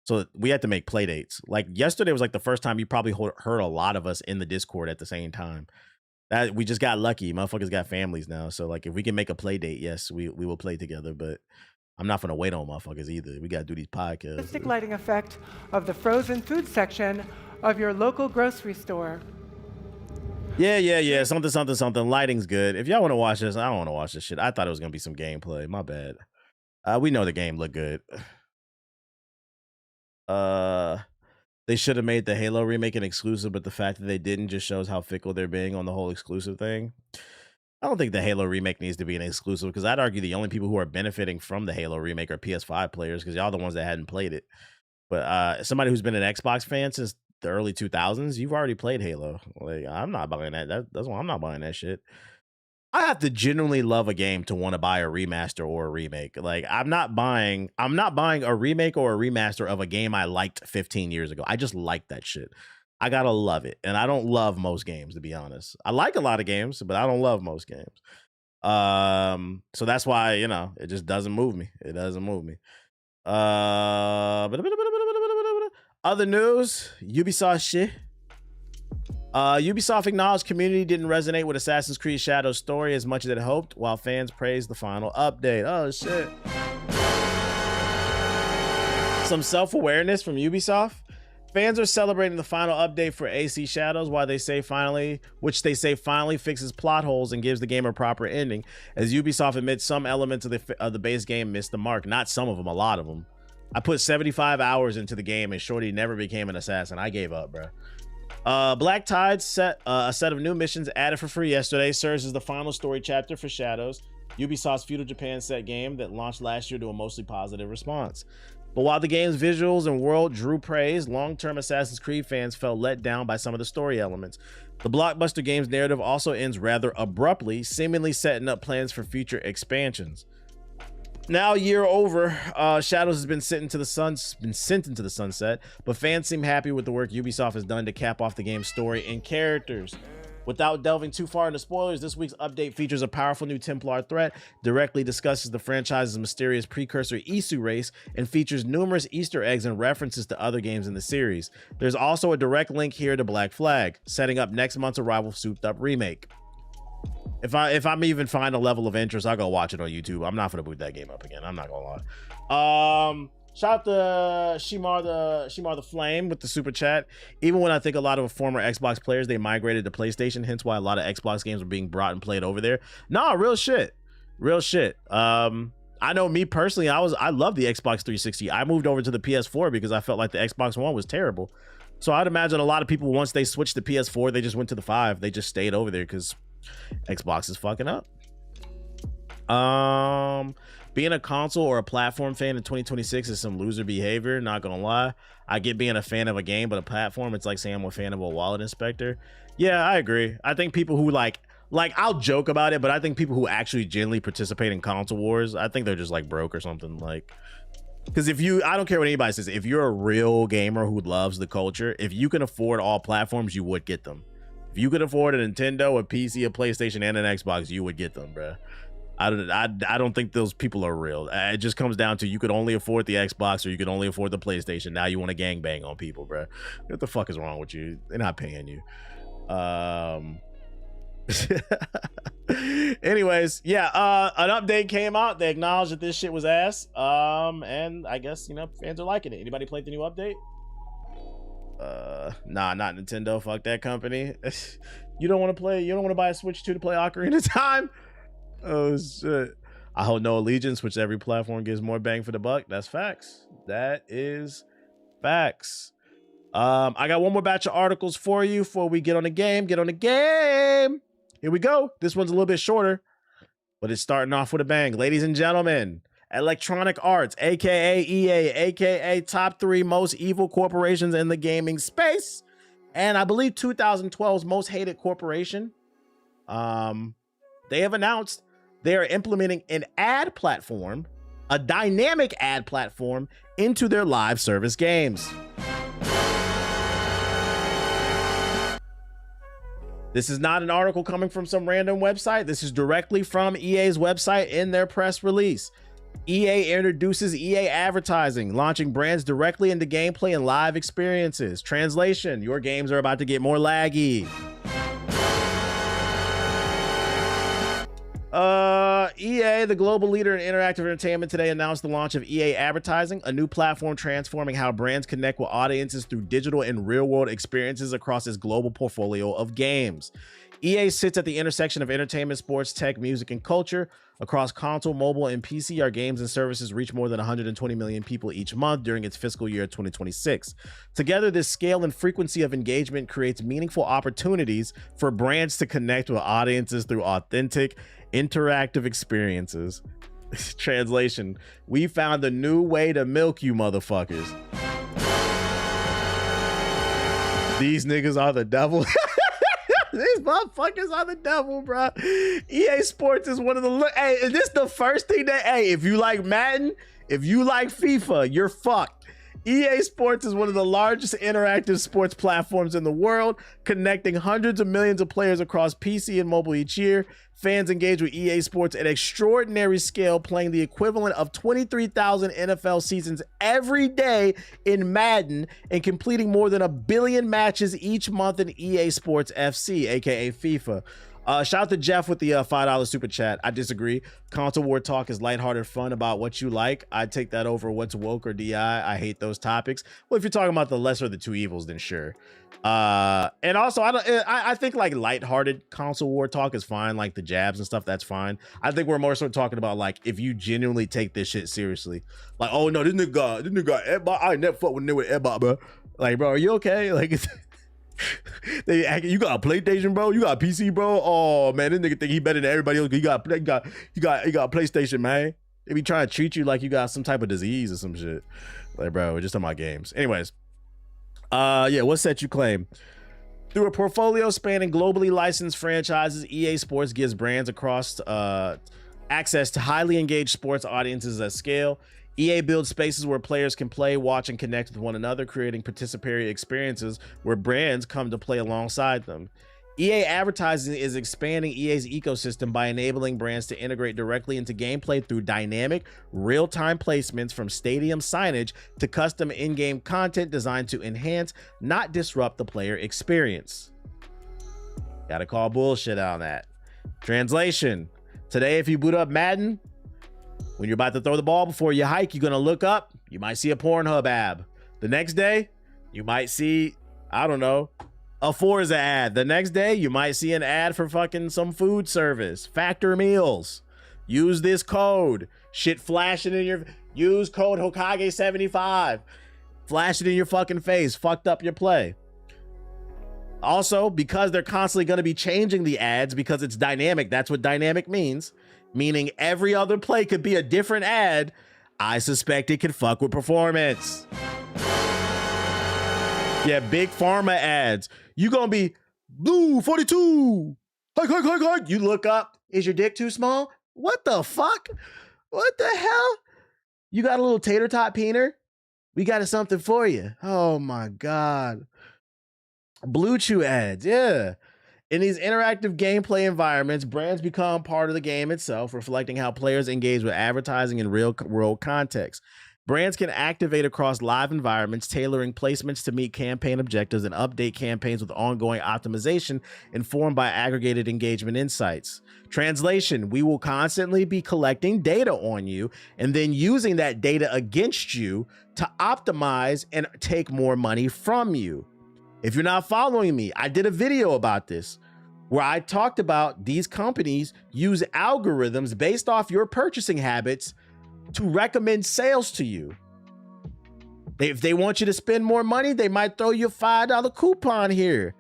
So we had to make play dates. Like yesterday was like the first time you probably heard a lot of us in the Discord at the same time. That we just got lucky. Motherfuckers got families now. So like if we can make a play date, yes, we will play together. But I'm not gonna wait on motherfuckers either. We gotta do these podcasts. Realistic lighting effect of the frozen food section of your local grocery store. Yeah. Something. Lighting's good. If y'all want to watch this, I don't want to watch this shit. I thought it was gonna be some gameplay. My bad. We know the game looked good. They should have made the Halo remake an exclusive, but the fact that they didn't just shows how fickle they're being on the whole exclusive thing. I don't think the Halo remake needs to be an exclusive because I'd argue the only people who are benefiting from the Halo remake are PS5 players because y'all the ones that hadn't played it. But somebody who's been an Xbox fan since the early 2000s, you've already played Halo. Like I'm not buying that. That's why I'm not buying that shit. I have to genuinely love a game to want to buy a remaster or a remake. Like I'm not buying a remake or a remaster of a game I liked 15 years ago. I just like that shit. I gotta love it. And I don't love most games, to be honest. I like a lot of games, but I don't love most games. So that's why, it just doesn't move me. It doesn't move me. Other news, Ubisoft shit. Ubisoft acknowledged community didn't resonate with Assassin's Creed Shadows story as much as it hoped, while fans praised the final update. Oh shit. Some self-awareness from Ubisoft. Fans are celebrating the final update for AC Shadows, which they say finally fixes plot holes and gives the game a proper ending, as Ubisoft admits some elements of the base game missed the mark. Not some of them, a lot of them. I put 75 hours into the game and Shorty never became an assassin. I gave up, bro. Black Tide a set of new missions added for free yesterday serves as the final story chapter for Shadows, Ubisoft's Feudal Japan set game that launched last year to a mostly positive response. But while the game's visuals and world drew praise, long-term Assassin's Creed fans felt let down by some of the story elements. The blockbuster game's narrative also ends rather abruptly, seemingly setting up plans for future expansions. Now a year over, Shadows has been sent into the sunset, but fans seem happy with the work Ubisoft has done to cap off the game's story and characters. Without delving too far into spoilers, this week's update features a powerful new Templar threat, directly discusses the franchise's mysterious precursor Isu race, and features numerous Easter eggs and references to other games in the series. There's also a direct link here to Black Flag, setting up next month's Arrival Souped Up remake. If I'm even find a level of interest, I'll go watch it on YouTube. I'm not gonna boot that game up again. I'm not gonna lie. Shout out to Shimar the Flame with the super chat. Even when I think a lot of former Xbox players, they migrated to PlayStation, hence why a lot of Xbox games were being brought and played over there. Nah, real shit. I know me personally, I love the Xbox 360. I moved over to the PS4 because I felt like the Xbox One was terrible. So I'd imagine a lot of people, once they switched to PS4, they just went to the 5. They just stayed over there because Xbox is fucking up. Being a console or a platform fan in 2026 is some loser behavior, not gonna lie. I get being a fan of a game, but a platform, it's like saying I'm a fan of a wallet inspector. Yeah, I agree. I think people who like I'll joke about it, but I think people who actually genuinely participate in console wars, I think they're just like broke or something. Like, because I don't care what anybody says, if you're a real gamer who loves the culture, if you can afford all platforms, you would get them. If you could afford a Nintendo, a PC, a PlayStation, and an Xbox, you would get them, bruh. I don't think those people are real. It just comes down to you could only afford the Xbox or you could only afford the PlayStation. Now you want to gangbang on people, bro. What the fuck is wrong with you? They're not paying you. Anyways, yeah, an update came out. They acknowledged that this shit was ass. And I guess, fans are liking it. Anybody played the new update? Nah, not Nintendo. Fuck that company. You don't want to buy a Switch 2 to play Ocarina of Time? Oh shit. I hold no allegiance, which every platform gives more bang for the buck. That's facts. That is facts. I got one more batch of articles for you before we get on the game. Here we go. This one's a little bit shorter, but it's starting off with a bang. Ladies and gentlemen, Electronic Arts, aka EA, aka top 3 most evil corporations in the gaming space, and I believe 2012's most hated corporation. They have announced they are implementing an ad platform, a dynamic ad platform, into their live service games. This is not an article coming from some random website. This is directly from EA's website in their press release. EA introduces EA advertising, launching brands directly into gameplay and live experiences. Translation: your games are about to get more laggy. EA, the global leader in interactive entertainment, today announced the launch of EA Advertising, a new platform transforming how brands connect with audiences through digital and real-world experiences across its global portfolio of games. EA sits at the intersection of entertainment, sports, tech, music, and culture. Across console, mobile, and PC, our games and services reach more than 120 million people each month during its fiscal year 2026. Together, this scale and frequency of engagement creates meaningful opportunities for brands to connect with audiences through authentic, interactive experiences. Translation: we found a new way to milk you motherfuckers. These niggas are the devil. These motherfuckers are the devil, bro. EA Sports is one of the... Hey, is this the first thing that... Hey, if you like Madden, if you like FIFA, you're fucked. EA Sports is one of the largest interactive sports platforms in the world, connecting hundreds of millions of players across PC and mobile each year. Fans engage with EA Sports at extraordinary scale, playing the equivalent of 23,000 NFL seasons every day in Madden and completing more than 1 billion matches each month in EA Sports FC, aka FIFA. Shout out to Jeff with the $5 super chat. I disagree. Console war talk is lighthearted fun about what you like. I take that over what's woke or DI. I hate those topics. Well, if you're talking about the lesser of the two evils, then sure. And also, I think like lighthearted console war talk is fine. Like the jabs and stuff, that's fine. I think we're more so talking about like if you genuinely take this shit seriously. Like, oh no, this nigga, I never fuck with nigga Ebot, bro. Like, bro, are you okay? Like, you got a PlayStation, bro? You got a PC, bro? Oh man, this nigga think he better than everybody else. He got a PlayStation, man. They be trying to treat you like you got some type of disease or some shit. Like, bro, we're just talking about games. Anyways, yeah, what set you claim? Through a portfolio spanning globally licensed franchises, EA Sports gives brands across access to highly engaged sports audiences at scale. EA builds spaces where players can play, watch, and connect with one another, creating participatory experiences where brands come to play alongside them. EA Advertising is expanding EA's ecosystem by enabling brands to integrate directly into gameplay through dynamic, real-time placements, from stadium signage to custom in-game content designed to enhance, not disrupt the player experience. Gotta call bullshit on that. Translation. Today, if you boot up Madden, when you're about to throw the ball before you hike, you're gonna look up, you might see a Pornhub ad. The next day, you might see, I don't know, a Forza ad. The next day, you might see an ad for fucking some food service. Factor meals. Use this code. Shit flashing in your... Use code Hokage75. Flash it in your fucking face. Fucked up your play. Also, because they're constantly going to be changing the ads because it's dynamic. That's what dynamic means. Meaning every other play could be a different ad. I suspect it could fuck with performance. Yeah, big pharma ads. You gonna be blue 42. Hike. You look up. Is your dick too small? What the fuck? What the hell? You got a little tater tot peener? We got something for you. Oh my God. Blue Chew ads. Yeah. In these interactive gameplay environments, brands become part of the game itself, reflecting how players engage with advertising in real world context. Brands can activate across live environments, tailoring placements to meet campaign objectives and update campaigns with ongoing optimization informed by aggregated engagement insights. Translation, we will constantly be collecting data on you and then using that data against you to optimize and take more money from you. If you're not following me, I did a video about this where I talked about these companies use algorithms based off your purchasing habits to recommend sales to you. If they want you to spend more money, they might throw you a $5 coupon here.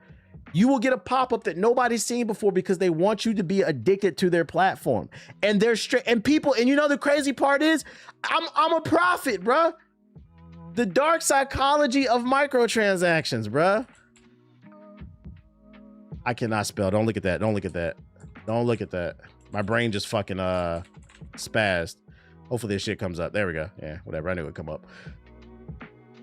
You will get a pop-up that nobody's seen before because they want you to be addicted to their platform. And they're straight, and people, and you know the crazy part is, I'm a prophet, bruh. The dark psychology of microtransactions, bruh. I cannot spell. Don't look at that. Don't look at that. Don't look at that. My brain just fucking spazzed. Hopefully this shit comes up. There we go. Yeah, whatever. I knew it would come up.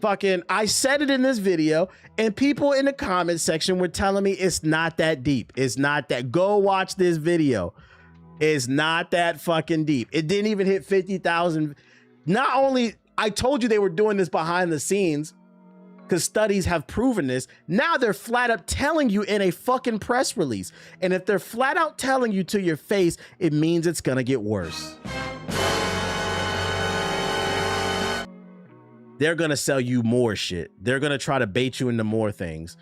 Fucking, I said it in this video, and people in the comment section were telling me it's not that deep. It's not that. Go watch this video. It's not that fucking deep. It didn't even hit 50,000. Not only, I told you they were doing this behind the scenes, because studies have proven this. Now they're flat up telling you in a fucking press release. And if they're flat out telling you to your face, it means it's gonna get worse. They're gonna sell you more shit. They're gonna try to bait you into more things.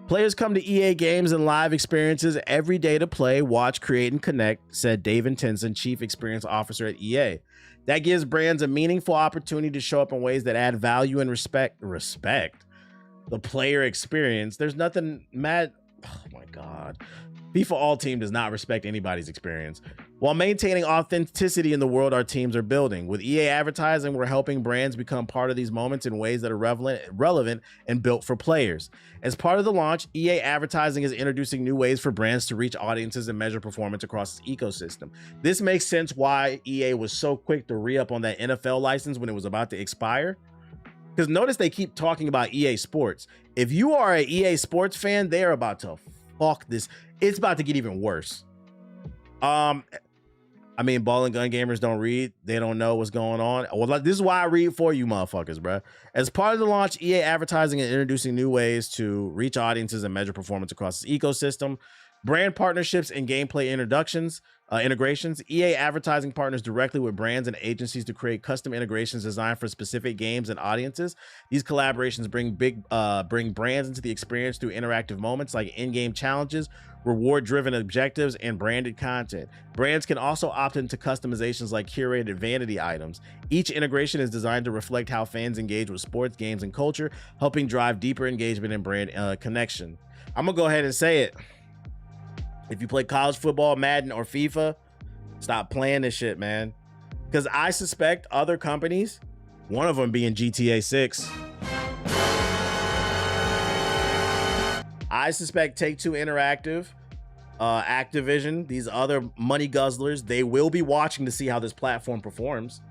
Players come to EA games and live experiences every day to play, watch, create, and connect, said Dave Tinson, Chief Experience Officer at EA. That gives brands a meaningful opportunity to show up in ways that add value and respect the player experience. There's nothing mad. Oh my God. FIFA All Team does not respect anybody's experience while maintaining authenticity in the world our teams are building. With EA Advertising, we're helping brands become part of these moments in ways that are relevant and built for players. As part of the launch, EA Advertising is introducing new ways for brands to reach audiences and measure performance across its ecosystem. This makes sense why EA was so quick to re-up on that NFL license when it was about to expire. Because notice they keep talking about EA Sports. If you are an EA Sports fan, they're about to fuck this. It's about to get even worse. I mean, ball and gun gamers don't read. They don't know what's going on. Well, this is why I read for you motherfuckers, bro. As part of the launch, EA Advertising is introducing new ways to reach audiences and measure performance across its ecosystem. Brand partnerships and gameplay integrations. EA Advertising partners directly with brands and agencies to create custom integrations designed for specific games and audiences. These collaborations bring brands into the experience through interactive moments like in-game challenges, reward-driven objectives, and branded content. Brands can also opt into customizations like curated vanity items. Each integration is designed to reflect how fans engage with sports, games, and culture, helping drive deeper engagement and brand connection. I'm gonna go ahead and say it. If you play college football, Madden, or FIFA, stop playing this shit, man. Because I suspect other companies, one of them being GTA 6, I suspect Take-Two Interactive, Activision, these other money guzzlers, they will be watching to see how this platform performs.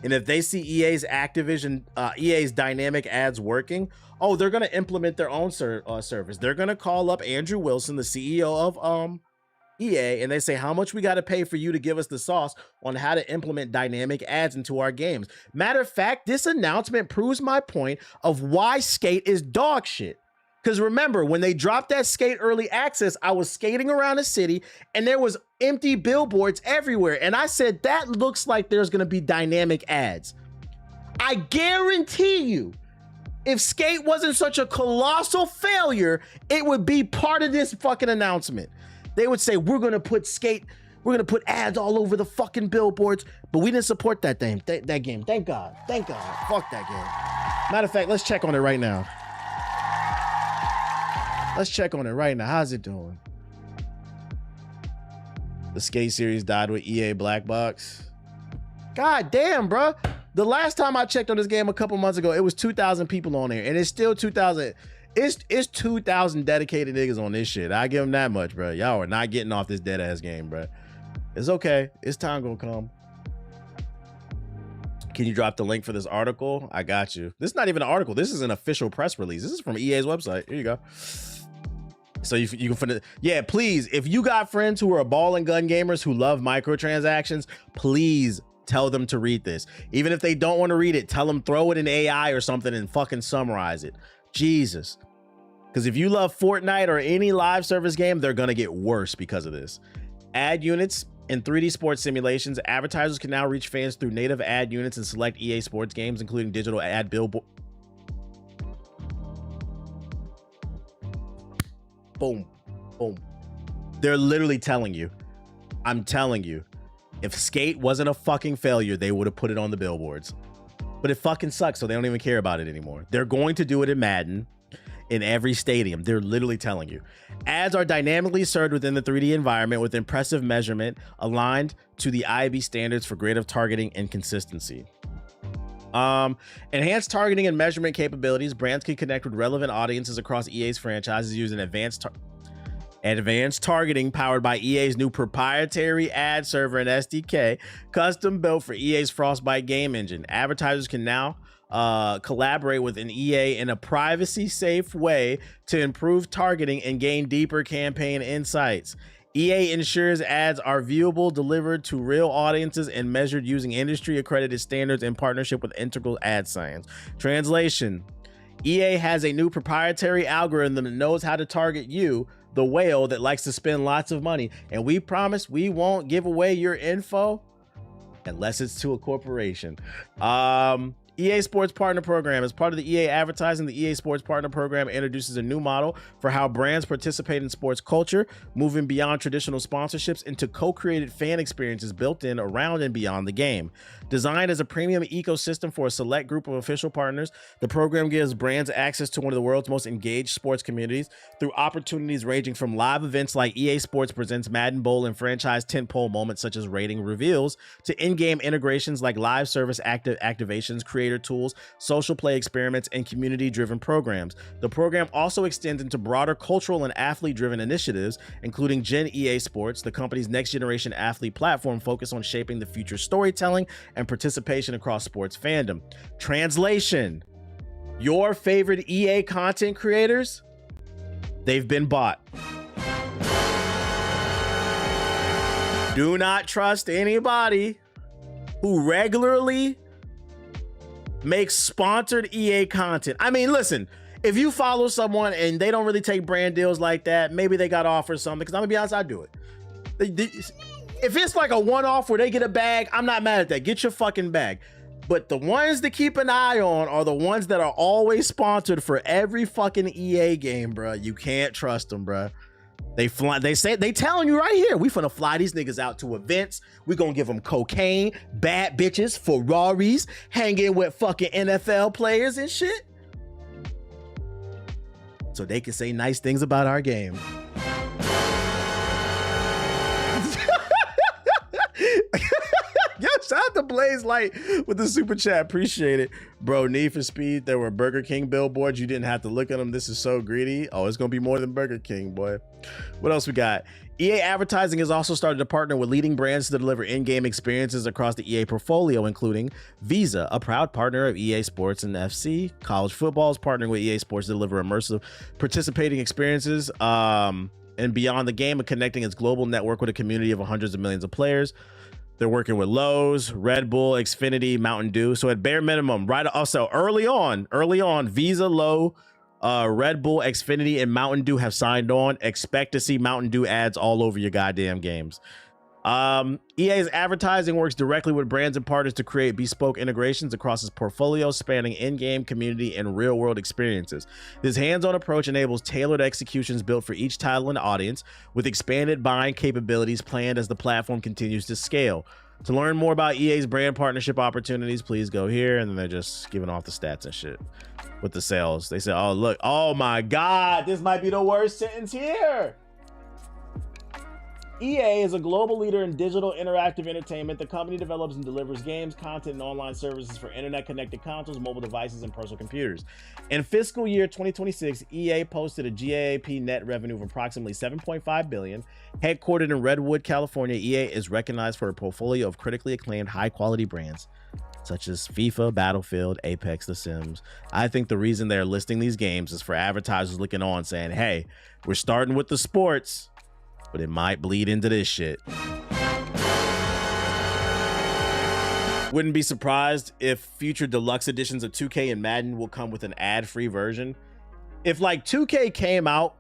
And if they see EA's EA's dynamic ads working, oh, they're gonna implement their own service. They're gonna call up Andrew Wilson, the CEO of EA, and they say, how much we got to pay for you to give us the sauce on how to implement dynamic ads into our games. Matter of fact, this announcement proves my point of why Skate is dog shit. Because remember, when they dropped that Skate early access, I was skating around the city and there was empty billboards everywhere. And I said, that looks like there's going to be dynamic ads. I guarantee you, if Skate wasn't such a colossal failure, it would be part of this fucking announcement. They would say, we're going to put ads all over the fucking billboards, but we didn't support that game. That game. Thank God. Thank God. Fuck that game. Matter of fact, let's check on it right now. Let's check on it right now. How's it doing? The Skate series died with EA Black Box. God damn, bro. The last time I checked on this game a couple months ago, it was 2,000 people on there, and it's still 2,000. It's 2,000 dedicated niggas on this shit. I give them that much, bro. Y'all are not getting off this dead ass game, bro. It's okay. It's time gonna come. Can you drop the link for this article? I got you. This is not even an article. This is an official press release. This is from EA's website. Here you go. So you can find it. Yeah, please, if you got friends who are ball and gun gamers who love microtransactions, please tell them to read this. Even if they don't want to read it, tell them throw it in AI or something and fucking summarize it. Jesus. Because if you love Fortnite or any live service game, they're going to get worse because of this. Ad units in 3D sports simulations. Advertisers can now reach fans through native ad units and select EA Sports games, including digital ad billboard. Boom, boom. They're literally telling you. I'm telling you. If Skate wasn't a fucking failure, they would have put it on the billboards. But it fucking sucks, so they don't even care about it anymore. They're going to do it in Madden, in every stadium. They're literally telling you. Ads are dynamically served within the 3D environment with impressive measurement aligned to the IAB standards for greater targeting and consistency. Enhanced targeting and measurement capabilities. Brands can connect with relevant audiences across EA's franchises using advanced targeting powered by EA's new proprietary ad server and SDK, custom built for EA's Frostbite game engine. Advertisers can now collaborate with an EA in a privacy-safe way to improve targeting and gain deeper campaign insights. EA ensures ads are viewable, delivered to real audiences, and measured using industry-accredited standards in partnership with Integral Ad Science. Translation: EA has a new proprietary algorithm that knows how to target you, the whale that likes to spend lots of money, and we promise we won't give away your info unless it's to a corporation. EA Sports Partner Program. As part of the EA advertising, the EA Sports Partner Program introduces a new model for how brands participate in sports culture, moving beyond traditional sponsorships into co-created fan experiences built in, around, and beyond the game. Designed as a premium ecosystem for a select group of official partners, the program gives brands access to one of the world's most engaged sports communities through opportunities ranging from live events like EA Sports Presents Madden Bowl and franchise tentpole moments such as rating reveals, to in-game integrations like live service activations, creator tools, social play experiments, and community-driven programs. The program also extends into broader cultural and athlete-driven initiatives, including Gen EA Sports, the company's next-generation athlete platform focused on shaping the future storytelling and participation across sports fandom. Translation: your favorite EA content creators, they've been bought. Do not trust anybody who regularly makes sponsored EA content. I mean, listen, if you follow someone and they don't really take brand deals like that, maybe they got offers something, because I'm gonna be honest, I do it. If it's like a one-off where they get a bag, I'm not mad at that. Get your fucking bag. But the ones to keep an eye on are the ones that are always sponsored for every fucking EA game, bro. You can't trust them, bro. They telling you right here, we finna fly these niggas out to events. We gonna give them cocaine, bad bitches, Ferraris, hanging with fucking NFL players and shit, so they can say nice things about our game. Yo, shout out to Blaze Light with the super chat. Appreciate it. Bro, Need for Speed, there were Burger King billboards. You didn't have to look at them. This is so greedy. Oh, it's going to be more than Burger King, boy. What else we got? EA Advertising has also started to partner with leading brands to deliver in-game experiences across the EA portfolio, including Visa, a proud partner of EA Sports and FC. College football is partnering with EA Sports to deliver immersive participating experiences and beyond the game and connecting its global network with a community of hundreds of millions of players. They're working with Lowe's, Red Bull, Xfinity, Mountain Dew. So at bare minimum, right? Also early on, Visa, Red Bull, Xfinity, and Mountain Dew have signed on. Expect to see Mountain Dew ads all over your goddamn games. EA's advertising works directly with brands and partners to create bespoke integrations across its portfolio, spanning in-game, community, and real-world experiences. This hands-on approach enables tailored executions built for each title and audience, with expanded buying capabilities planned as the platform continues to scale. To learn more about EA's brand partnership opportunities, please go here. And then they're just giving off the stats and shit with the sales. They say, oh, look, oh my God, this might be the worst sentence here. EA is a global leader in digital interactive entertainment. The company develops and delivers games, content, and online services for internet-connected consoles, mobile devices, and personal computers. In fiscal year 2026, EA posted a GAAP net revenue of approximately $7.5 billion. Headquartered in Redwood, California, EA is recognized for a portfolio of critically acclaimed high-quality brands such as FIFA, Battlefield, Apex, The Sims. I think the reason they're listing these games is for advertisers looking on saying, hey, we're starting with the sports, but it might bleed into this shit. Wouldn't be surprised if future deluxe editions of 2K and Madden will come with an ad-free version. If like 2K came out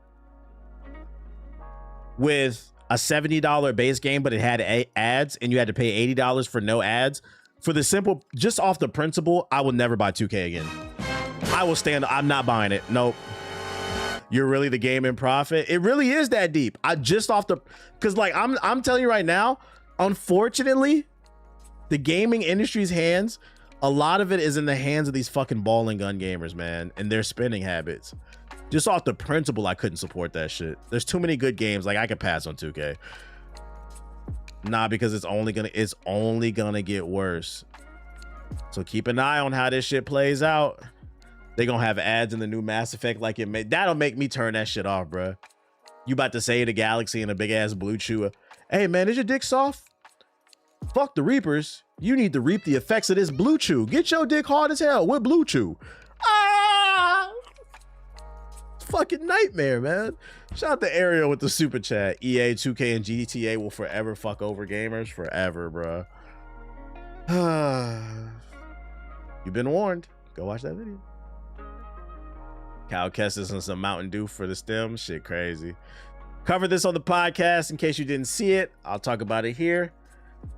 with a $70 base game, but it had ads and you had to pay $80 for no ads, for the simple, just off the principle, I will never buy 2K again. I will stand, I'm not buying it. Nope. You're really the game in profit. It really is that deep. I just off the, because like I'm telling you right now, unfortunately, the gaming industry's hands, a lot of it is in the hands of these fucking ball and gun gamers, man, and their spending habits. Just off the principle, I couldn't support that shit. There's too many good games. Like I could pass on 2K. Nah, because it's only gonna get worse. So keep an eye on how this shit plays out. They gonna have ads in the new Mass Effect like it made. That'll make me turn that shit off, bro. You about to say the Galaxy and a big ass blue chewer. Hey man, is your dick soft? Fuck the Reapers. You need to reap the effects of this blue chew. Get your dick hard as hell with blue chew. Ah! Fucking nightmare, man. Shout out to Ariel with the super chat. EA, 2K, and GTA will forever fuck over gamers. Forever, bro. You've been warned. Go watch that video. Cal Kestis and some Mountain Dew for the stem. Shit crazy. Covered this on the podcast in case you didn't see it. I'll talk about it here.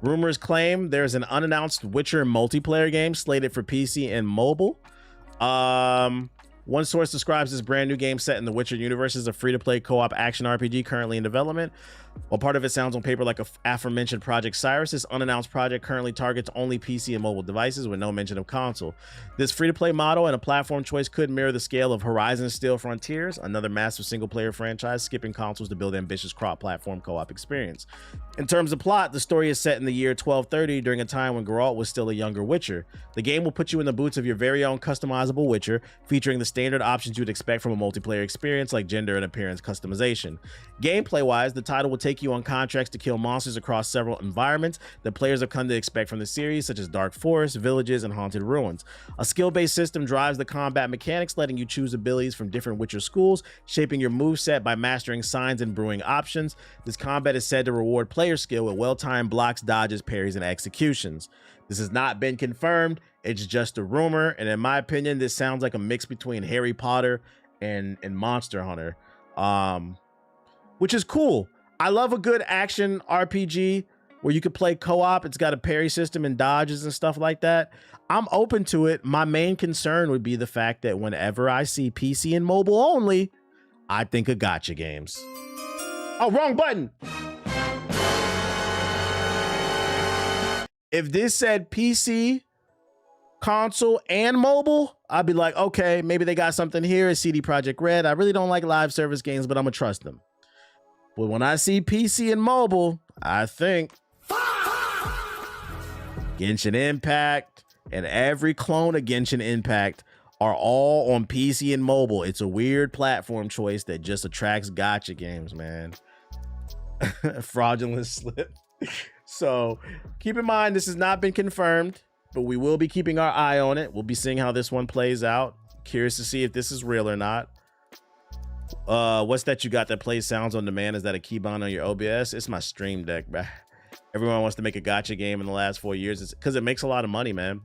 Rumors claim there's an unannounced Witcher multiplayer game slated for PC and mobile. One source describes this brand new game set in the Witcher universe as a free-to-play co-op action RPG currently in development. While part of it sounds on paper like a aforementioned Project Cyrus, this unannounced project currently targets only PC and mobile devices with no mention of console. This free-to-play model and a platform choice could mirror the scale of Horizon Steel Frontiers, another massive single-player franchise skipping consoles to build ambitious cross-platform co-op experience. In terms of plot, the story is set in the year 1230 during a time when Geralt was still a younger Witcher. The game will put you in the boots of your very own customizable Witcher, featuring the standard options you'd expect from a multiplayer experience like gender and appearance customization. Gameplay-wise, the title will take you on contracts to kill monsters across several environments that players have come to expect from the series, such as dark forests, villages, and haunted ruins. A skill-based system drives the combat mechanics, letting you choose abilities from different Witcher schools, shaping your moveset by mastering signs and brewing options. This combat is said to reward player skill with well-timed blocks, dodges, parries, and executions. This has not been confirmed. It's just a rumor, and in my opinion, this sounds like a mix between Harry Potter and Monster Hunter, which is cool. I love a good action RPG where you could play co-op. It's got a parry system and dodges and stuff like that. I'm open to it. My main concern would be the fact that whenever I see PC and mobile only, I think of gotcha games. Oh, wrong button. If this said PC, console, and mobile, I'd be like, okay, maybe they got something here. It's CD Projekt Red. I really don't like live service games, but I'm gonna trust them. But when I see PC and mobile, I think Genshin Impact, and every clone of Genshin Impact are all on PC and mobile. It's a weird platform choice that just attracts gacha games, man. Fraudulent slip. So keep in mind, this has not been confirmed, but we will be keeping our eye on it. We'll be seeing how this one plays out. Curious to see if this is real or not. What's that you got that plays sounds on demand? Is that a keybind on your OBS? It's my Stream Deck, bro. Everyone wants to make a gacha game in the last 4 years. It's because it makes a lot of money, man.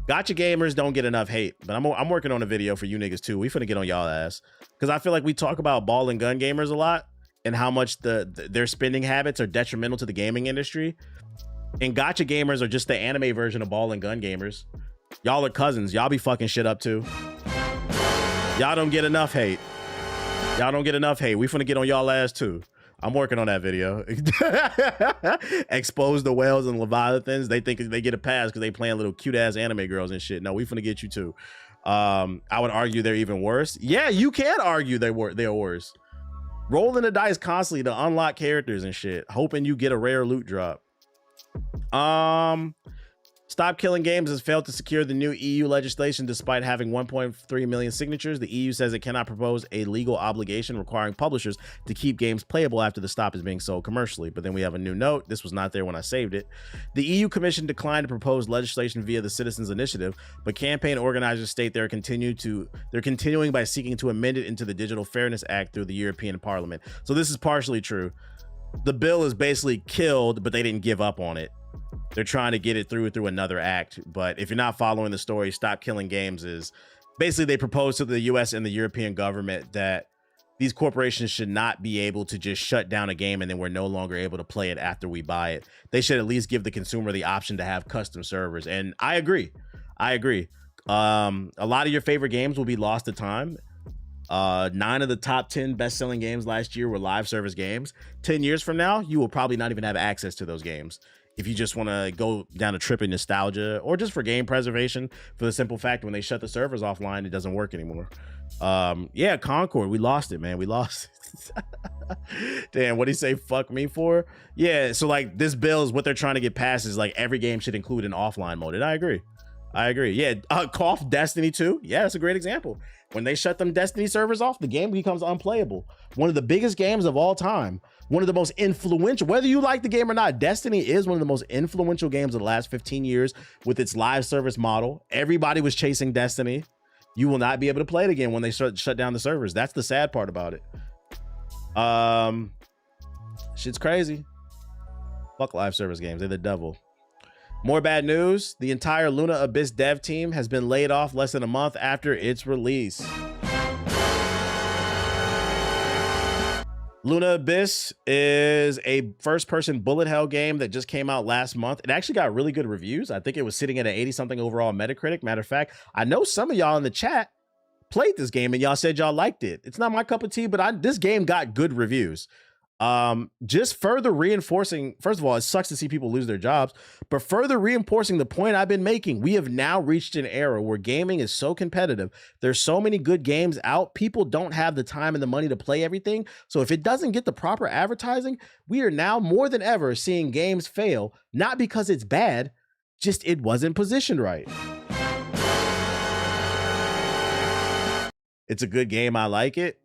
Gacha gamers don't get enough hate, but I'm working on a video for you niggas too. We finna get on y'all ass because I feel like we talk about ball and gun gamers a lot and how much their spending habits are detrimental to the gaming industry. And gacha gamers are just the anime version of ball and gun gamers. Y'all are cousins. Y'all be fucking shit up too. Y'all don't get enough hate. Y'all don't get enough hate. We finna get on y'all ass too. I'm working on that video. Expose the whales and leviathans. They think they get a pass because they playing little cute ass anime girls and shit. No, we finna get you too. I would argue they're even worse. Yeah, you can argue they're worse. Rolling the dice constantly to unlock characters and shit, hoping you get a rare loot drop. Stop Killing Games has failed to secure the new EU legislation despite having 1.3 million signatures. The EU says it cannot propose a legal obligation requiring publishers to keep games playable after the stop is being sold commercially. But then we have a new note. This was not there when I saved it. The EU Commission declined to propose legislation via the Citizens Initiative, but campaign organizers state they're continuing by seeking to amend it into the Digital Fairness Act through the European Parliament. So this is partially true. The bill is basically killed, but they didn't give up on it. They're trying to get it through another act. But if you're not following the story, Stop Killing Games is basically they propose to the US and the European government that these corporations should not be able to just shut down a game and then we're no longer able to play it after we buy it. They should at least give the consumer the option to have custom servers. And I agree. A lot of your favorite games will be lost to time. 9 of the top 10 best-selling games last year were live service games. 10 years from now, you will probably not even have access to those games. If you just want to go down a trip in nostalgia or just for game preservation, for the simple fact when they shut the servers offline, it doesn't work anymore. Yeah, Concord, we lost it, man. We lost it. Damn, what did he say fuck me for? Yeah, so like this bill is what they're trying to get passed is like every game should include an offline mode. And I agree. Yeah, Cough Destiny 2. Yeah, that's a great example. When they shut them Destiny servers off, the game becomes unplayable. One of the biggest games of all time. One of the most influential, whether you like the game or not, Destiny is one of the most influential games of the last 15 years with its live service model. Everybody was chasing Destiny. You will not be able to play it again when they shut down the servers. That's the sad part about it. Shit's crazy. Fuck live service games. They're the devil. More bad news. The entire Luna Abyss dev team has been laid off less than a month after its release. Luna Abyss is a first-person bullet hell game that just came out last month. It actually got really good reviews. I think it was sitting at an 80-something overall Metacritic. Matter of fact, I know some of y'all in the chat played this game and y'all said y'all liked it. It's not my cup of tea, but this game got good reviews. Just further reinforcing, first of all, it sucks to see people lose their jobs, but further reinforcing the point I've been making. We have now reached an era where gaming is so competitive. There's so many good games out. People don't have the time and the money to play everything. So if it doesn't get the proper advertising, we are now more than ever seeing games fail, not because it's bad, just it wasn't positioned right. It's a good game. I like it.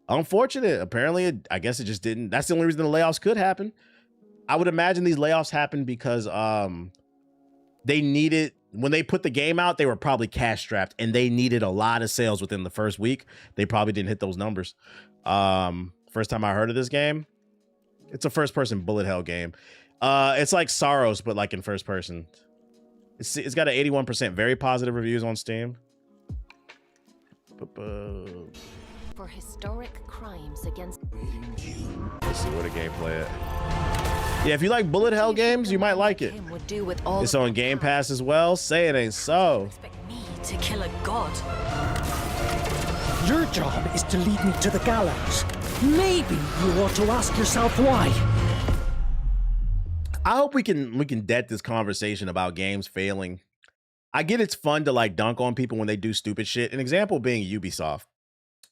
Unfortunate. Apparently, I guess it just didn't. That's the only reason the layoffs could happen. I would imagine these layoffs happened because they needed, when they put the game out, they were probably cash strapped and they needed a lot of sales within the first week. They probably didn't hit those numbers. First time I heard of this game, it's a first person bullet hell game. It's like Sorrows, but like in first person. It's got an 81% very positive reviews on Steam. For historic crimes against. Let's see where the gameplay at. Yeah, if you like bullet hell games, you might like it. It's on Game Pass as well. Say it ain't so. To kill a god. Your job is to lead me to the gallows. Maybe you ought to ask yourself why. I hope we can debt this conversation about games failing. I get it's fun to like dunk on people when they do stupid shit. An example being Ubisoft.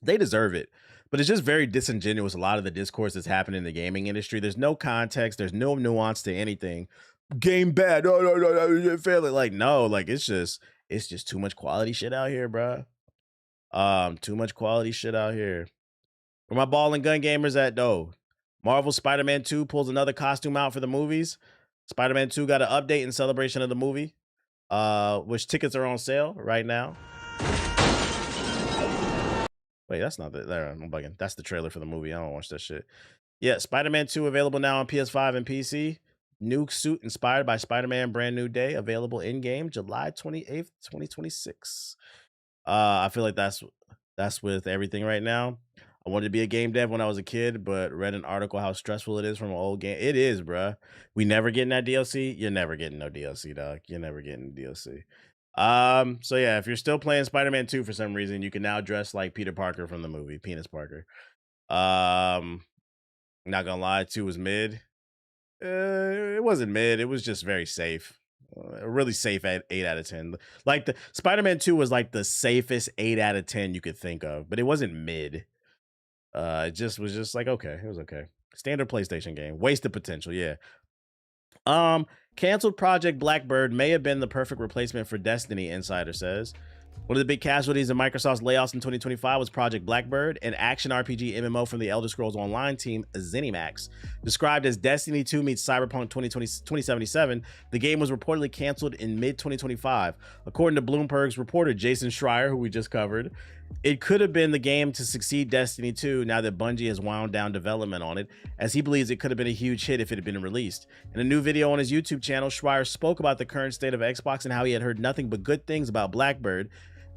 They deserve it, but it's just very disingenuous. A lot of the discourse that's happening in the gaming industry. There's no context. There's no nuance to anything. game bad. No, failing. Like, no, like it's just too much quality shit out here, bro. Too much quality shit out here. Where my ball and gun gamers at though? Marvel Spider-Man 2 pulls another costume out for the movies. Spider-Man 2 got an update in celebration of the movie, which tickets are on sale right now. Wait, that's not there. I'm bugging. That's the trailer for the movie. I don't watch that shit. Yeah, Spider-Man 2 available now on PS5 and PC. New suit inspired by Spider-Man Brand New Day available in-game July 28th, 2026. I feel like that's with everything right now. I wanted to be a game dev when I was a kid, but read an article how stressful it is from an old game. It is, bruh. We never getting that DLC. You're never getting no DLC, dog. You're never getting DLC. So yeah, if you're still playing Spider-Man 2 for some reason, you can now dress like Peter Parker from the movie, Penis Parker. Not gonna lie, 2 was mid. It wasn't mid. It was just very safe. Really safe at 8 out of 10. Like the Spider-Man 2 was like the safest 8 out of 10 you could think of, but it wasn't mid. It just was just like, okay, it was okay. Standard PlayStation game. Wasted potential, yeah. Canceled Project Blackbird may have been the perfect replacement for Destiny, Insider says. One of the big casualties of Microsoft's layoffs in 2025 was Project Blackbird, an action RPG MMO from the Elder Scrolls Online team ZeniMax. Described as Destiny 2 meets Cyberpunk 2077, the game was reportedly canceled in mid-2025. According to Bloomberg's reporter Jason Schreier, who we just covered, it could have been the game to succeed Destiny 2 now that Bungie has wound down development on it, as he believes it could have been a huge hit if it had been released. In a new video on his YouTube channel, Schreier spoke about the current state of Xbox and how he had heard nothing but good things about Blackbird.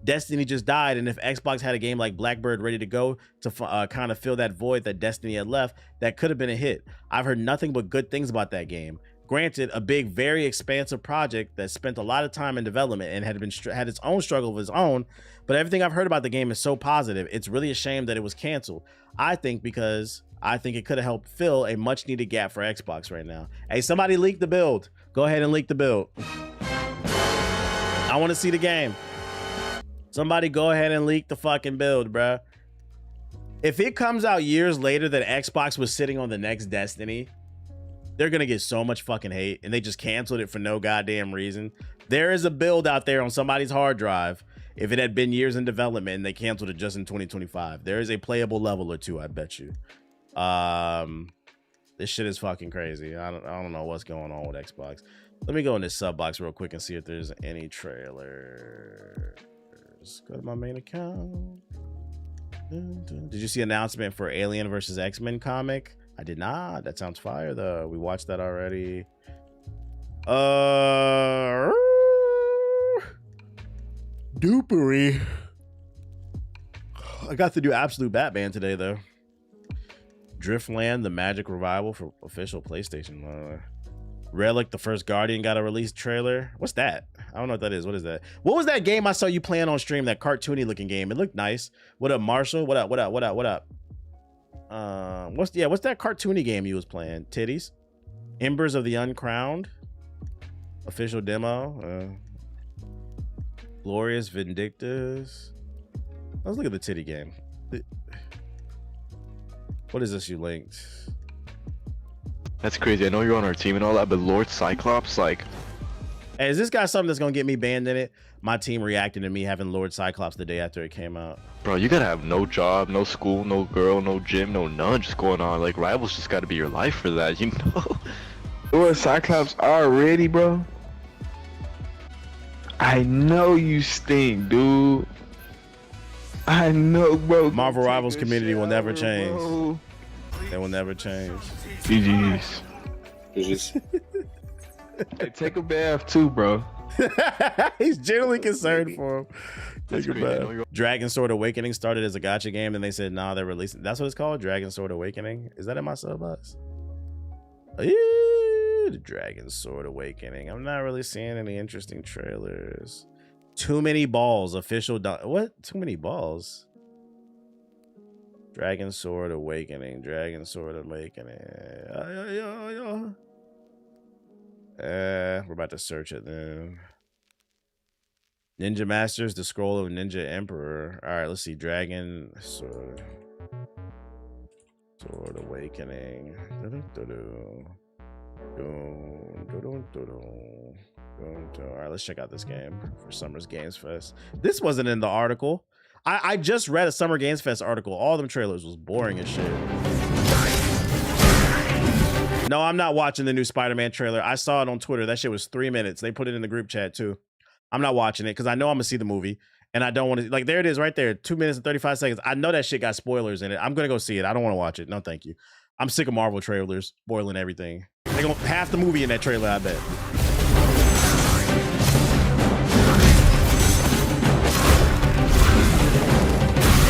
Destiny just died, and if Xbox had a game like Blackbird ready to go to kind of fill that void that Destiny had left, that could have been a hit. I've heard nothing but good things about that game. Granted, a big, very expansive project that spent a lot of time in development and had its own struggle of its own, but everything I've heard about the game is so positive. It's really a shame that it was canceled. I think because I think it could have helped fill a much needed gap for Xbox right now. Hey, somebody leak the build. Go ahead and leak the build. I want to see the game. Somebody go ahead and leak the fucking build, bruh. If it comes out years later that Xbox was sitting on the next Destiny, they're gonna get so much fucking hate, and they just canceled it for no goddamn reason. There is a build out there on somebody's hard drive. If it had been years in development and they canceled it just in 2025, there is a playable level or two, I bet you. This shit is fucking crazy. I don't know what's going on with Xbox. Let me go in this sub box real quick and see if there's any trailers. Go to my main account. Did you see announcement for Alien versus X-Men comic? I did not. That sounds fire though. We watched that already. Dupery. I got to do Absolute Batman today though. Driftland, the Magic Revival for official PlayStation. Relic, the First Guardian got a release trailer. What's that? I don't know what that is. What is that? What was that game I saw you playing on stream? That cartoony looking game. It looked nice. What up, Marshall? What up? What up? What up? What up? What's that cartoony game you was playing? Titties? Embers of the Uncrowned. Official demo. Glorious Vindictus. Let's look at the titty game. What is this you linked? That's crazy. I know you're on our team and all that, but Lord Cyclops, like... Hey, is this guy something that's gonna get me banned in it? My team reacting to me having Lord Cyclops the day after it came out. Bro, you gotta have no job, no school, no girl, no gym, no none just going on. Like, Rivals just gotta be your life for that, you know? Lord Cyclops already, bro? I know you stink, dude. I know, bro. Marvel Rivals community will never change. Bro. They will never change. GG's. Hey, take a bath too, bro. He's genuinely concerned for him. Take a bath. Dragon Sword Awakening started as a gacha game, and they said, nah, they're releasing. That's what it's called? Dragon Sword Awakening? Is that in my sub box? The Dragon Sword Awakening. I'm not really seeing any interesting trailers. Too Many Balls. Official. What? Too Many Balls? Dragon Sword Awakening. Dragon Sword Awakening. We're about to search it then. Ninja Masters, The Scroll of Ninja Emperor. All right, let's see. Dragon Sword Awakening. All right, let's check out this game for Summer's Games Fest. This wasn't in the article. I just read a Summer Games Fest article. All them trailers was boring as shit. No, I'm not watching the new Spider-Man trailer. I saw it on Twitter. That shit was 3 minutes. They put it in the group chat too. I'm not watching it because I know I'm gonna see the movie and I don't want to. Like, there it is right there, 2 minutes and 35 seconds. I know that shit got spoilers in it. I'm gonna go see it. I don't want to watch it. No, thank you. I'm sick of Marvel trailers spoiling everything. They gonna half the movie in that trailer, I bet.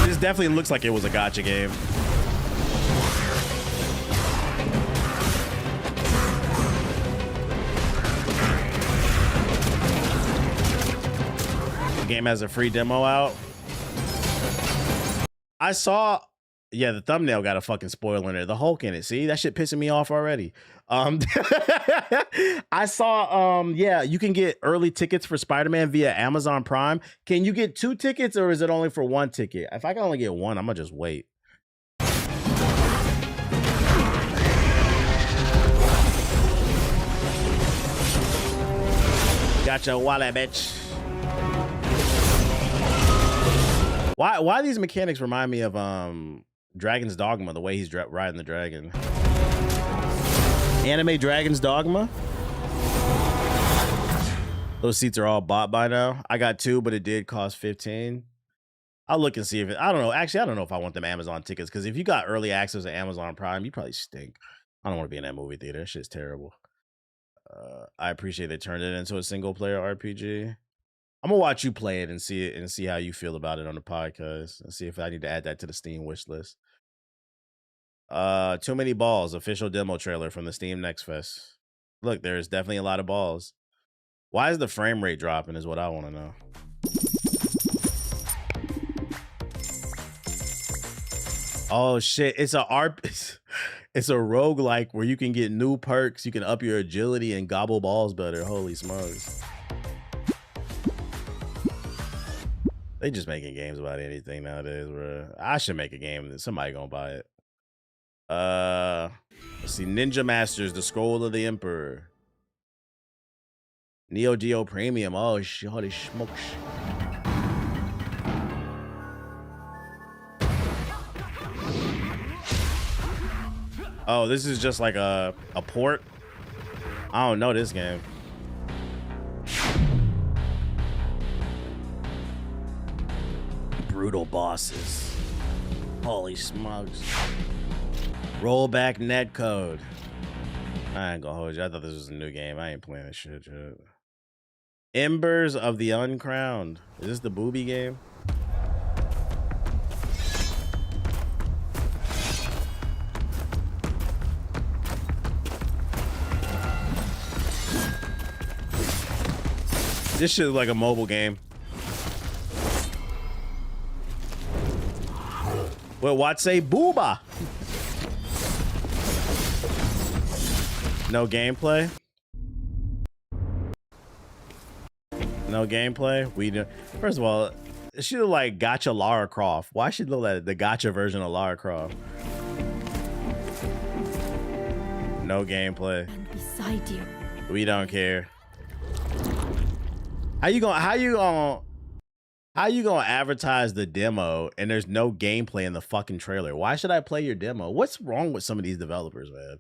This definitely looks like it was a gacha game. The game has a free demo out. I saw, yeah, the thumbnail got a fucking spoiler in there. The Hulk in it. See, that shit pissing me off already. I saw, yeah, you can get early tickets for Spider-Man via Amazon Prime. Can you get 2 tickets or is it only for 1 ticket? If I can only get 1, I'm gonna just wait. Gotcha, wallet, bitch. Why these mechanics remind me of Dragon's Dogma, the way he's riding the dragon. Anime Dragon's Dogma. Those seats are all bought by now. I got 2, but it did cost 15. I'll look and see if it, I don't know. Actually, I don't know if I want them Amazon tickets, because if you got early access to Amazon Prime, you probably stink. I don't want to be in that movie theater. That shit's terrible. I appreciate they turned it into a single player RPG. I'm gonna watch you play it and see how you feel about it on the podcast and see if I need to add that to the Steam wish list. Too Many Balls, official demo trailer from the Steam Next Fest. Look, there's definitely a lot of balls. Why is the frame rate dropping is what I want to know. Oh shit, it's a roguelike where you can get new perks, you can up your agility and gobble balls better. Holy smokes. They just making games about anything nowadays, bro. I should make a game that somebody gonna buy it. Let's see. Ninja Masters, The Scroll of the Emperor. Neo Geo Premium. Oh, holy smokes. Oh, this is just like a port. I don't know this game. Brutal bosses. Holy smokes. Rollback netcode. I ain't gonna hold you. I thought this was a new game. I ain't playing this shit yet. Embers of the Uncrowned. Is this the booby game? This shit is like a mobile game. Well, what say booba? No gameplay? No gameplay? We do. First of all, she look like Gotcha Lara Croft. Why should look like the Gotcha version of Lara Croft? No gameplay. And beside you. We don't care. How you gonna advertise the demo and there's no gameplay in the fucking trailer? Why should I play your demo? What's wrong with some of these developers, man?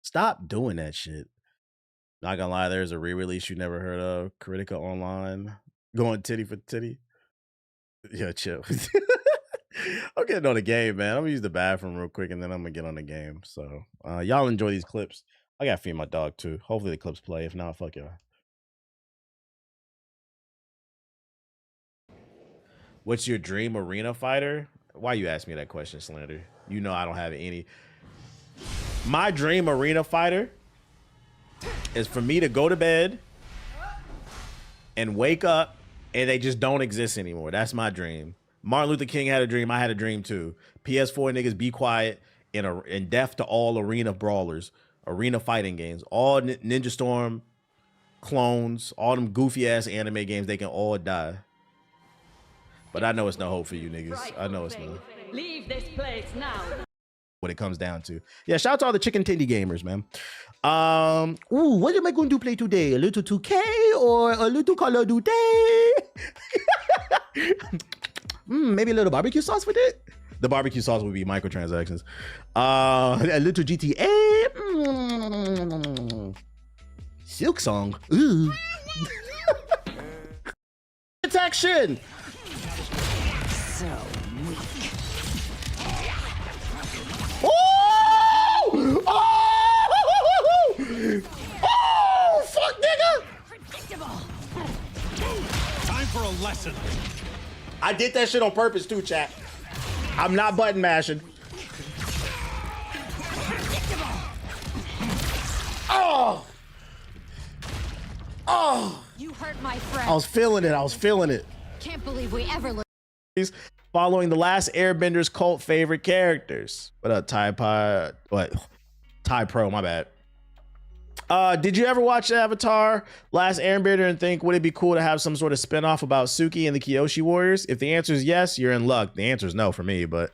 Stop doing that shit. Not gonna lie, there's a re-release you never heard of. Critica Online. Going titty for titty. Yeah, chill. I'm getting on the game, man. I'm gonna use the bathroom real quick and then I'm gonna get on the game. So y'all enjoy these clips. I gotta feed my dog too. Hopefully the clips play. If not, fuck y'all. What's your dream arena fighter? Why you ask me that question, Slander? You know I don't have any. My dream arena fighter is for me to go to bed and wake up and they just don't exist anymore. That's my dream. Martin Luther King had a dream. I had a dream too. PS4 niggas be quiet and deaf to all arena brawlers, arena fighting games, all Ninja Storm clones, all them goofy ass anime games. They can all die. But I know it's no hope for you niggas. I know it's no. Leave this place now. what it comes down to. Yeah, shout out to all the chicken titty gamers, man. Ooh, what am I going to play today? A little 2K or a little Call of Duty? Maybe a little barbecue sauce with it. The barbecue sauce would be microtransactions. A little GTA. Silk Song. Ooh. Protection. So weak. Oh! Oh! Oh! Fuck, nigga! Predictable. Time for a lesson. I did that shit on purpose too, chat. I'm not button mashing. Oh! Oh! You hurt my friend. I was feeling it. I was feeling it. Can't believe we ever looked. Following the last Airbender's cult favorite characters. What up, Ty Pro, my bad. Did you ever watch Avatar Last Airbender and think, would it be cool to have some sort of spinoff about Suki and the Kyoshi Warriors? If the answer is yes, you're in luck. The answer is no for me, but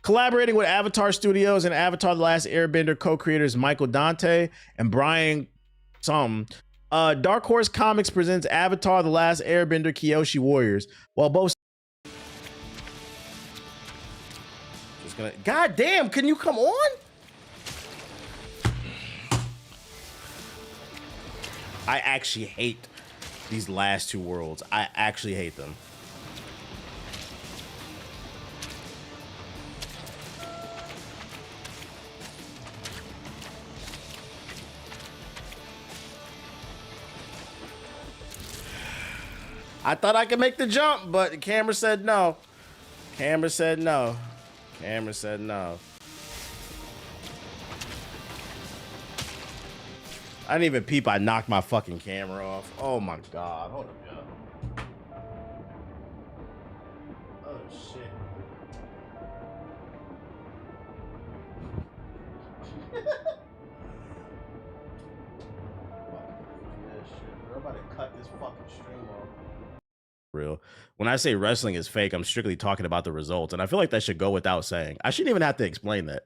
collaborating with Avatar Studios and Avatar The Last Airbender co-creators Michael Dante and Brian Dark Horse Comics presents Avatar The Last Airbender Kyoshi Warriors. While both God damn, can you come on? I actually hate these last two worlds. I actually hate them. I thought I could make the jump, but the camera said no. Camera said no. Camera said no. I didn't even peep. I knocked my fucking camera off. Oh my god. Hold up, yo. Oh shit. We're about to cut this fucking stream off. Real. When I say wrestling is fake, I'm strictly talking about the results, and I feel like that should go without saying. I shouldn't even have to explain that.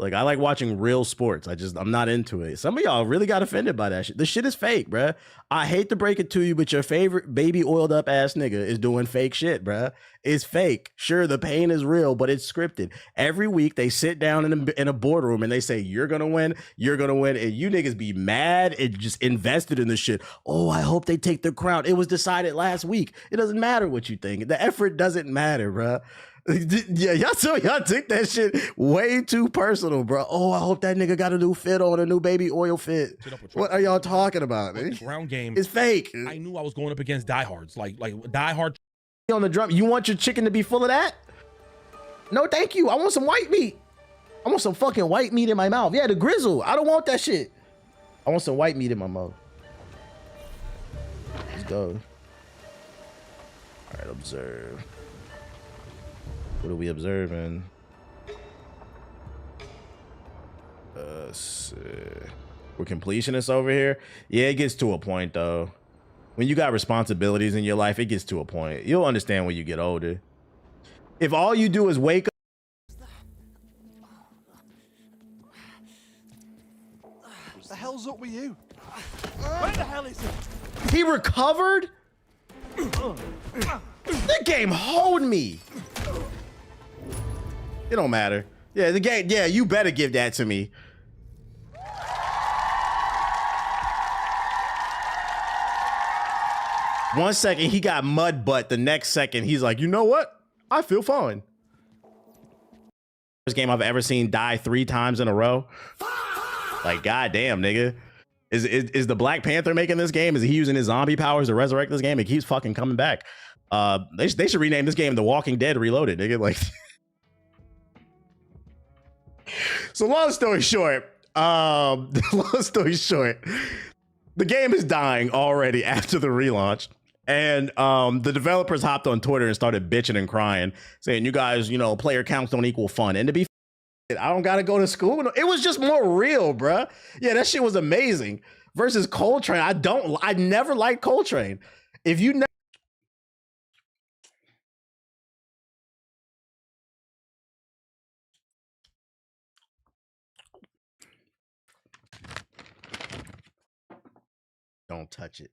Like, I like watching real sports. I'm not into it. Some of y'all really got offended by that shit. This shit is fake, bruh. I hate to break it to you, but your favorite baby oiled up ass nigga is doing fake shit, bruh. It's fake. Sure, the pain is real, but it's scripted. Every week they sit down in a boardroom and they say, you're gonna win, and you niggas be mad and just invested in the shit. Oh, I hope they take the crown. It was decided last week. It doesn't matter what you think. The effort doesn't matter, bruh. Yeah, y'all take that shit way too personal, bro. Oh, I hope that nigga got a new fit on, a new baby oil fit. What are y'all talking about, man? The ground game is fake. I knew I was going up against diehards, like diehard. On the drum, you want your chicken to be full of that? No, thank you. I want some white meat. I want some fucking white meat in my mouth. Yeah, the grizzle. I don't want that shit. I want some white meat in my mouth. Let's go. All right, observe. What are we observing? We're completionists over here. Yeah, it gets to a point though. When you got responsibilities in your life, it gets to a point. You'll understand when you get older. If all you do is wake up. What the hell's up with you? Where the hell is it? He recovered? The game hold me. It don't matter. Yeah, the game. Yeah, you better give that to me. One second he got mud butt. The next second he's like, you know what? I feel fine. First game I've ever seen die 3 times in a row. Like, goddamn, nigga. Is the Black Panther making this game? Is he using his zombie powers to resurrect this game? It keeps fucking coming back. They should rename this game The Walking Dead Reloaded, nigga. Like. So long story short, the game is dying already after the relaunch. And the developers hopped on Twitter and started bitching and crying, saying, you guys, player counts don't equal fun. And to be I don't gotta go to school. It was just more real, bruh. Yeah, that shit was amazing. Versus Coltrane. I never liked Coltrane. If you never don't touch it.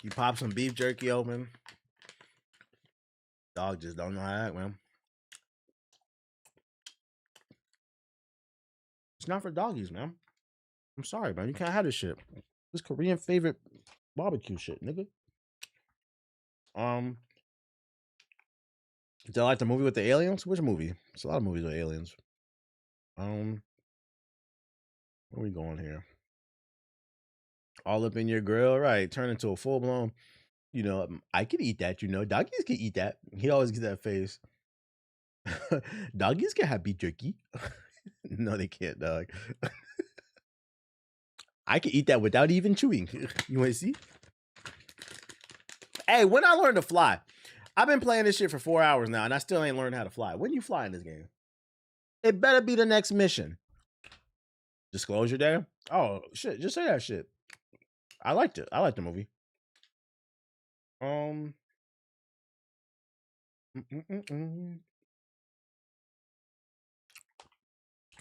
You pop some beef jerky open. Dog just don't know how to act, man. It's not for doggies, man. I'm sorry, man. You can't have this shit. This Korean favorite barbecue shit, nigga. Did I like the movie with the aliens? Which movie? It's a lot of movies with aliens. Where we going here? All up in your grill, right? Turn into a full blown. You know, I could eat that. You know, doggies can eat that. He always gets that face. Doggies can have beef jerky. No, they can't, dog. I can eat that without even chewing. You want to see? Hey, when I learned to fly, I've been playing this shit for 4 hours now, and I still ain't learned how to fly. When you fly in this game? It better be the next mission. Disclosure Day? Oh, shit. Just say that shit. I liked it. I liked the movie.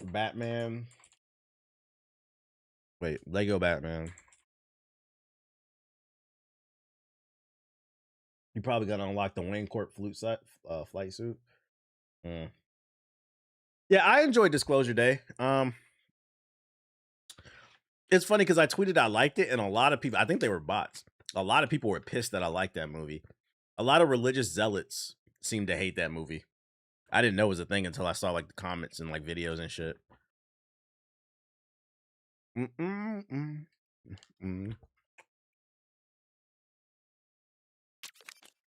Batman. Wait, Lego Batman. You probably gotta unlock the Wayne Court flight suit. Yeah, I enjoyed Disclosure Day. It's funny because I tweeted I liked it, and a lot of people, I think they were bots. A lot of people were pissed that I liked that movie. A lot of religious zealots seemed to hate that movie. I didn't know it was a thing until I saw like the comments and like videos and shit.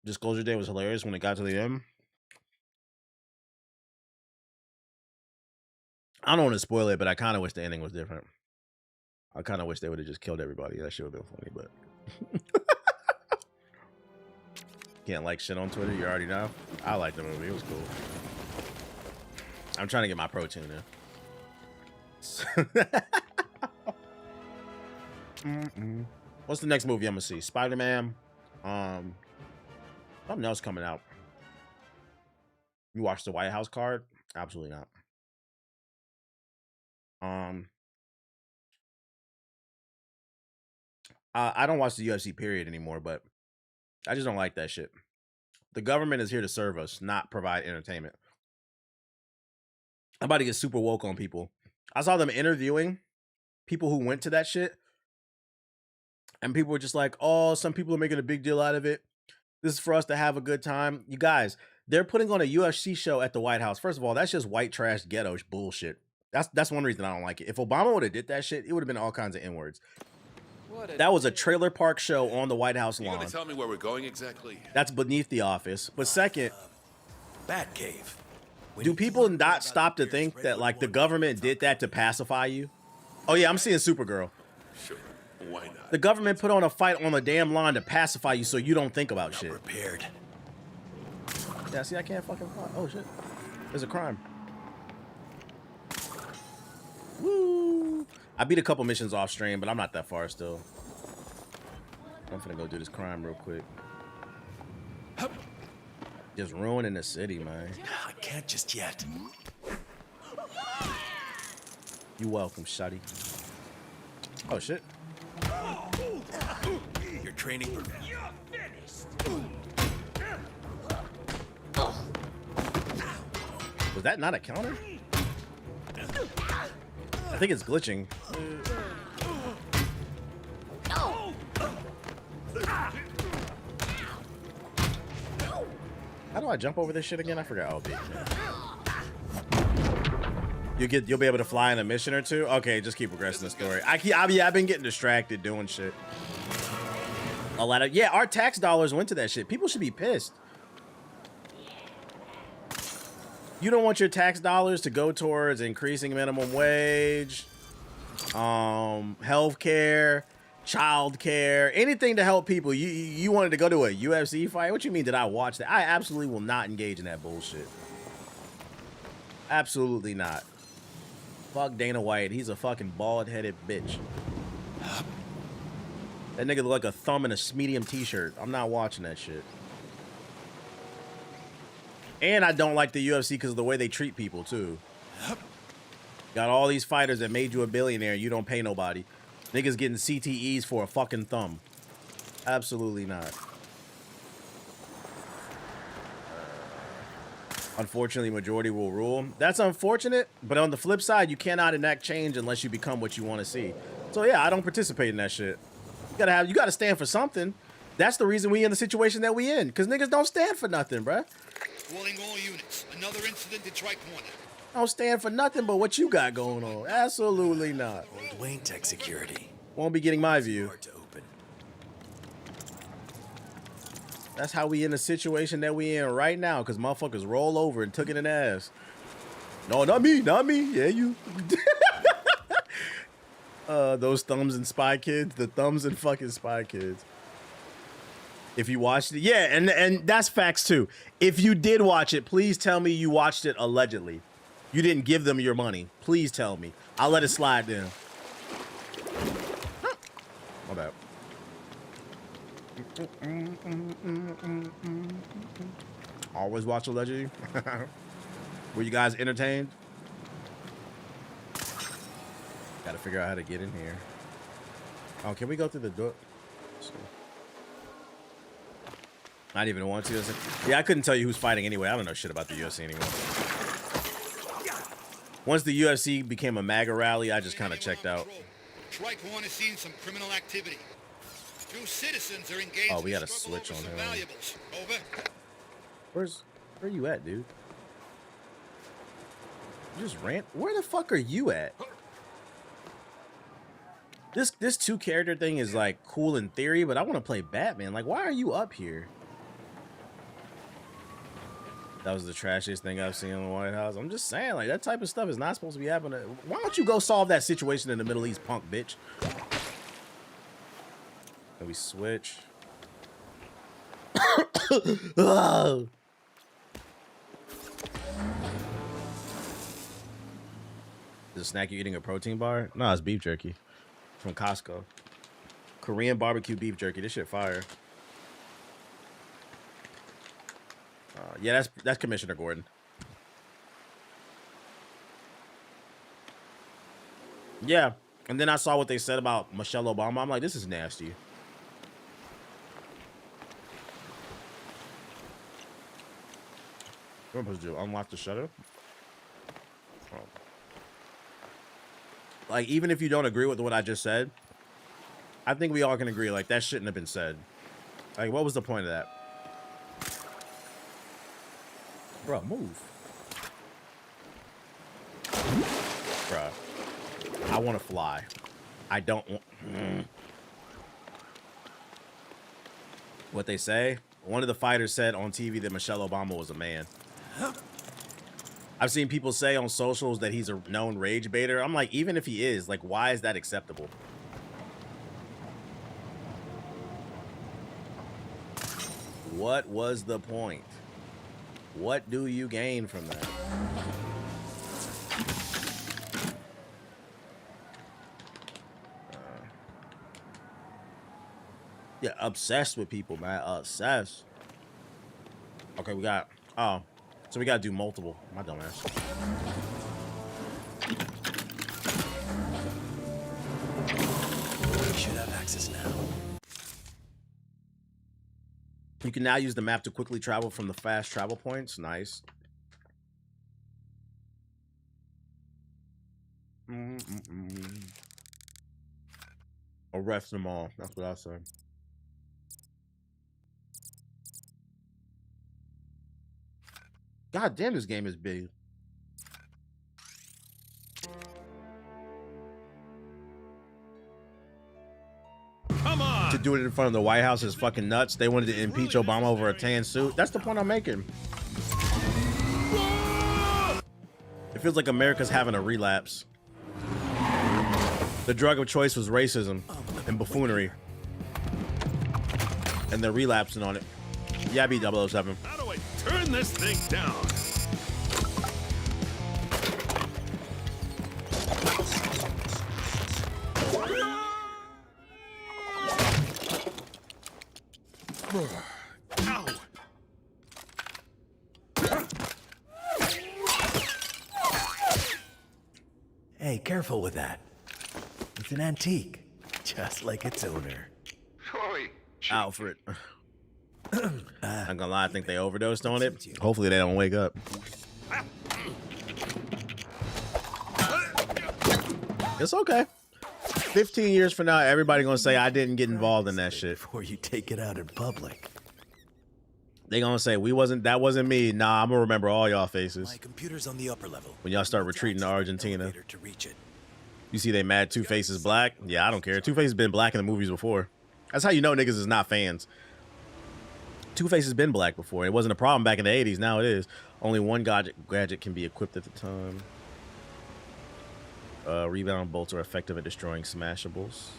Disclosure Day was hilarious when it got to the end. I don't want to spoil it, but I kind of wish the ending was different. I kind of wish they would have just killed everybody. That shit would have been funny, but can't like shit on Twitter. You already know. I liked the movie. It was cool. I'm trying to get my protein in. What's the next movie I'm gonna see? Spider-Man. Something else coming out. You watch the White House card? Absolutely not. I don't watch the UFC period anymore, but I just don't like that shit. The government is here to serve us, not provide entertainment. I'm about to get super woke on people. I saw them interviewing people who went to that shit, and people were just like, oh, some people are making a big deal out of it. This is for us to have a good time. You guys, they're putting on a UFC show at the White House. First of all, that's just white trash ghetto bullshit. That's one reason I don't like it. If Obama would have did that shit, it would have been all kinds of N-words. That was a trailer park show on the White House lawn. You gonna tell me where we're going exactly? That's beneath the office. But second, Batcave. Do people not stop to think that like the government did that to pacify you? Oh yeah, I'm seeing Supergirl. Sure, why not? The government put on a fight on the damn lawn to pacify you so you don't think about shit. Prepared. Yeah, see, I can't fucking fly. Oh shit, there's a crime. Woo! I beat a couple missions off stream, but I'm not that far still. I'm finna go do this crime real quick. Just ruining the city, man. I can't just yet. You welcome, shawty. Oh shit. Your training. You're finished. Was that not a counter? I think it's glitching. How do I jump over this shit again? I forgot. Oh, big man. You'll be able to fly in a mission or two. Okay, just keep progressing the story. I've been getting distracted doing shit. Our tax dollars went to that shit. People should be pissed. You don't want your tax dollars to go towards increasing minimum wage, healthcare, childcare, anything to help people. You wanted to go to a UFC fight? What you mean did I watch that? I absolutely will not engage in that bullshit. Absolutely not. Fuck Dana White. He's a fucking bald-headed bitch. That nigga look like a thumb in a medium t-shirt. I'm not watching that shit. And I don't like the UFC because of the way they treat people, too. Got all these fighters that made you a billionaire. You don't pay nobody. Niggas getting CTEs for a fucking thumb. Absolutely not. Unfortunately, majority will rule. That's unfortunate, but on the flip side, you cannot enact change unless you become what you want to see. So yeah, I don't participate in that shit. You gotta stand for something. That's the reason we in the situation that we in, because niggas don't stand for nothing, bruh. Calling all units. Another incident in Tri-Corner. Don't stand for nothing but what you got going on. Absolutely not. Old Wayne Tech Security. Won't be getting my view. Hard to open. That's how we in the situation that we in right now, because motherfuckers roll over and took it in the ass. No, not me, not me. Yeah, you. Those thumbs and Spy Kids. The thumbs and fucking Spy Kids. If you watched it. Yeah, and that's facts too. If you did watch it, please tell me you watched it allegedly. You didn't give them your money. Please tell me. I'll let it slide then. My bad. Always watch allegedly. Were you guys entertained? Gotta figure out how to get in here. Oh, can we go through the door? I didn't even want to. Yeah, I couldn't tell you who's fighting anyway. I don't know shit about the UFC anymore. Once the UFC became a MAGA rally, I just kind of checked out. Tri-Corner has seen some criminal activity. Two citizens are engaged. Oh, we gotta switch on him. Valuables. Over. Where you at, dude? You just ran. Where the fuck are you at? This two character thing is like cool in theory, but I want to play Batman. Like, why are you up here? That was the trashiest thing I've seen in the White House. I'm just saying, like, that type of stuff is not supposed to be happening. Why don't you go solve that situation in the Middle East, punk bitch? Can we switch? Oh. Is a snack you eating a protein bar? No, it's beef jerky from Costco. Korean barbecue beef jerky. This shit fire. Yeah, that's Commissioner Gordon. Yeah, and then I saw what they said about Michelle Obama. I'm like, this is nasty. What am I supposed to do? Unlock the shutter? Oh. Like, even if you don't agree with what I just said, I think we all can agree, like, that shouldn't have been said. Like, what was the point of that? Bro, move. Bro, I want to fly. I don't want... What they say? One of the fighters said on TV that Michelle Obama was a man. I've seen people say on socials that he's a known rage baiter. I'm like, even if he is, like, why is that acceptable? What was the point? What do you gain from that? Yeah, obsessed with people, man. Obsessed. Okay, we got... Oh, so we got to do multiple. My dumb ass. We should have access now. You can now use the map to quickly travel from the fast travel points. Nice. Arrest them all. That's what I said. God damn, this game is big. Come on! To do it in front of the White House is fucking nuts. They wanted to impeach Obama over a tan suit. That's the point I'm making. It feels like America's having a relapse. The drug of choice was racism and buffoonery. And they're relapsing on it. Yeah, be 007. How do I turn this thing down? Ow. careful with that. It's an antique, just like its owner. Alfred. I'm gonna lie, I think they overdosed on it. Hopefully they don't wake up. It's okay. 15 years from now, everybody gonna say I didn't get involved in that shit. Before you take it out in public. They gonna say that wasn't me. Nah, I'm gonna remember all y'all faces. My computer's on the upper level. When y'all start retreating to Argentina. To reach it. You see they mad Two-Face is black? Yeah, I don't care. Two-Face has been black in the movies before. That's how you know niggas is not fans. Two-Face has been black before. It wasn't a problem back in the 80s. Now it is. Only one gadget can be equipped at the time. Rebound bolts are effective at destroying smashables.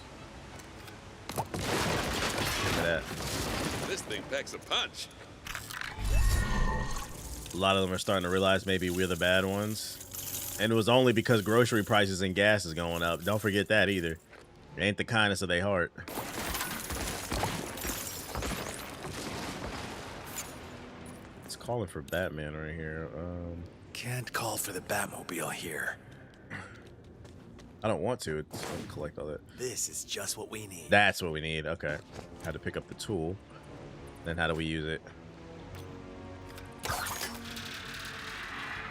Look at that. This thing packs a punch. A lot of them are starting to realize maybe we're the bad ones. And it was only because grocery prices and gas is going up. Don't forget that either. It ain't the kindness of their heart. It's calling for Batman right here. Can't call for the Batmobile here. I don't want to. It's going to collect all that. This is just what we need. That's what we need. Okay. Had to pick up the tool. Then how do we use it?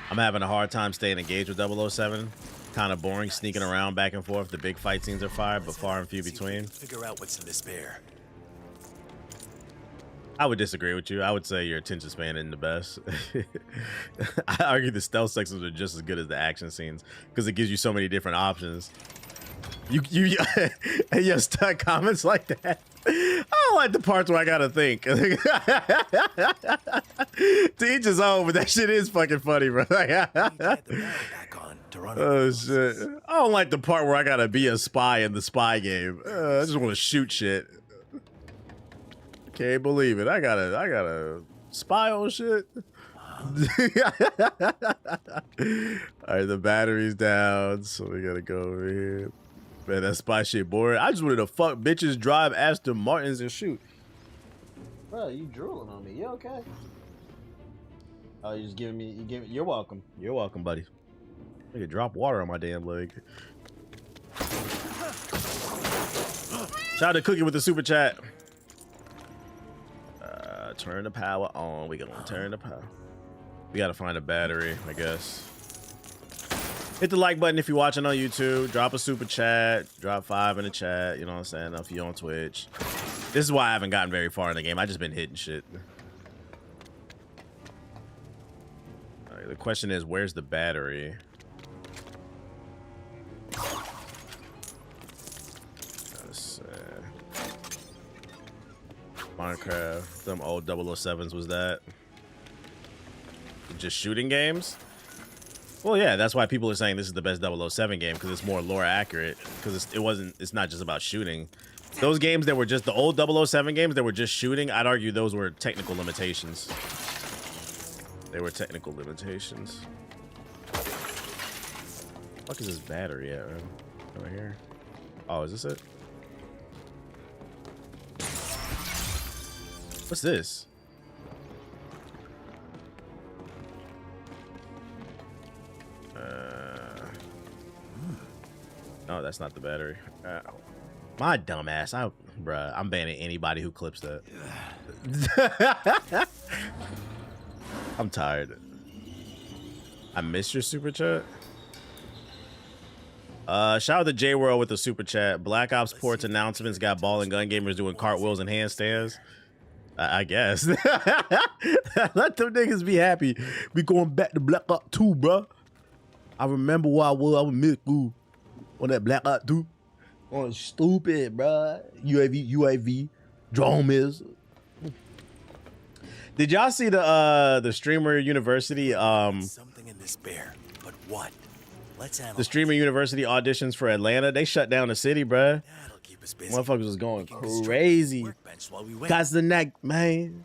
I'm having a hard time staying engaged with 007. Kind of boring, sneaking around back and forth. The big fight scenes are fire, but far and few between. Figure out what's in this bear. I would disagree with you. I would say your attention span isn't the best. I argue the stealth sections are just as good as the action scenes because it gives you so many different options. You stuck comments like that. I don't like the parts where I gotta think. To each his own, but that shit is fucking funny, bro. Oh shit! I don't like the part where I gotta be a spy in the spy game. I just want to shoot shit. Can't believe it. I gotta spy on shit. All right, the battery's down, so we gotta go over here. Man, that spy shit boring. I just wanted to fuck bitches, drive Aston Martins, and shoot. Bro, you drooling on me. You okay? Oh, you just giving me. You're welcome. You're welcome, buddy. I could drop water on my damn leg. Shout out to Cookie with the super chat. Turn the power on. We gonna turn the power. We gotta find a battery, I guess. Hit the like button if you're watching on YouTube. Drop a super chat. Drop 5 in the chat. You know what I'm saying? If you're on Twitch. This is why I haven't gotten very far in the game. I just been hitting shit. All right, the question is, where's the battery? Let's Minecraft. Them old 007s was that? Just shooting games? Well, yeah, that's why people are saying this is the best 007 game, because it's more lore accurate, because it's not just about shooting. Those games that were just the old 007 games that were just shooting, I'd argue those were technical limitations. They were technical limitations. What is this battery at, man? Over here. Oh, is this it? What's this? No, that's not the battery. My dumb ass. Bruh, I'm banning anybody who clips that. I'm tired. I missed your super chat. Shout out to J World with the super chat. Black Ops ports announcements got ball and gun gamers doing cartwheels and handstands. I guess. Let them niggas be happy. We going back to Black Ops 2, bro. I remember where I was mid school on that Black Ops 2. On stupid, bro. UAV, drone missile. Did y'all see the Streamer University? Something in this bear, but what? Let's analyze. The Streamer University auditions for Atlanta. They shut down the city, bro. Motherfuckers was going crazy. Castanet, man.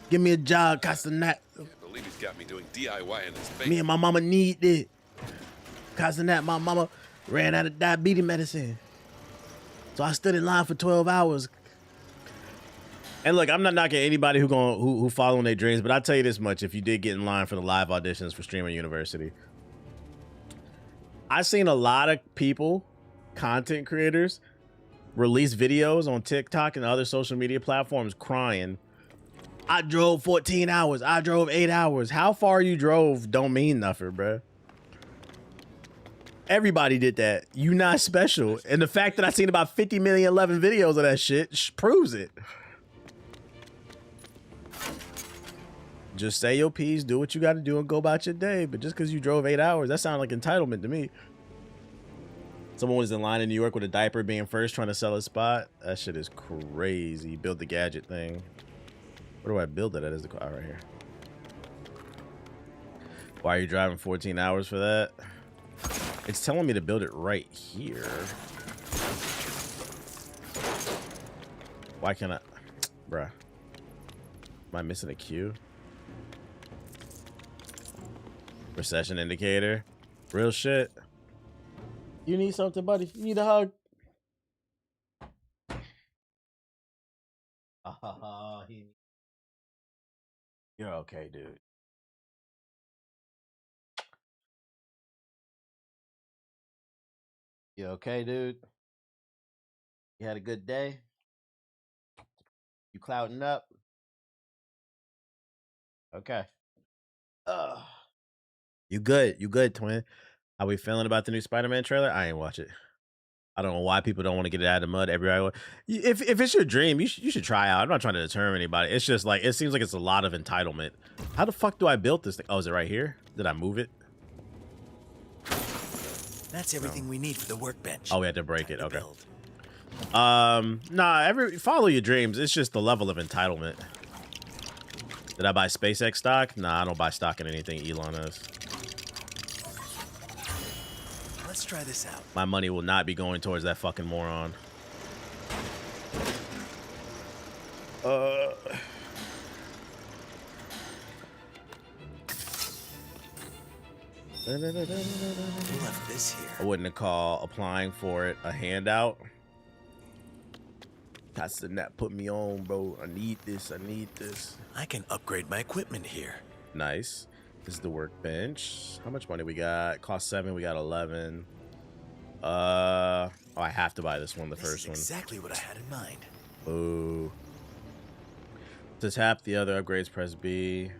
Give me a job, Castanet. I believe he's got me doing DIY in his face. Me and my mama need it. Castanet, my mama ran out of diabetes medicine. So I stood in line for 12 hours. And look, I'm not knocking anybody who following their dreams, but I'll tell you this much. If you did get in line for the live auditions for Streamer University, I've seen a lot of people, content creators, release videos on TikTok and other social media platforms crying. I drove 14 hours. I drove 8 hours. How far you drove don't mean nothing, bruh. Everybody did that. You not special. And the fact that I seen about 50 million 11 videos of that shit proves it. Just say your piece, do what you got to do, and go about your day. But just because you drove 8 hours, that sounds like entitlement to me. Someone was in line in New York with a diaper being first trying to sell a spot. That shit is crazy. Build the gadget thing. Where do I build it at? Is the car right here? Why are you driving 14 hours for that? It's telling me to build it right here. Why can't I? Bruh. Am I missing a cue? Recession indicator. Real shit. You need something, buddy? You need a hug? You're okay, dude. You okay, dude? You had a good day? You clouding up? Okay. You good? You good, twin? How we feeling about the new Spider-Man trailer? I ain't watch it. I don't know why people don't want to get it out of the mud everywhere. If it's your dream, you should try out. I'm not trying to deter anybody. It's just like, it seems like it's a lot of entitlement. How the fuck do I build this thing? Oh, is it right here? Did I move it? That's everything we need for the workbench. Oh, we had to break it. Okay. Nah, follow your dreams. It's just the level of entitlement. Did I buy SpaceX stock? Nah, I don't buy stock in anything Elon has. Let's try this out. My money will not be going towards that fucking moron. Who left this here? I wouldn't call applying for it a handout. That's the net put me on, bro. I need this. I need this. I can upgrade my equipment here. Nice. This is the workbench. How much money we got? Cost 7. We got 11. Oh, I have to buy this one. The first one. Exactly what I had in mind. Ooh. To tap the other upgrades, press B.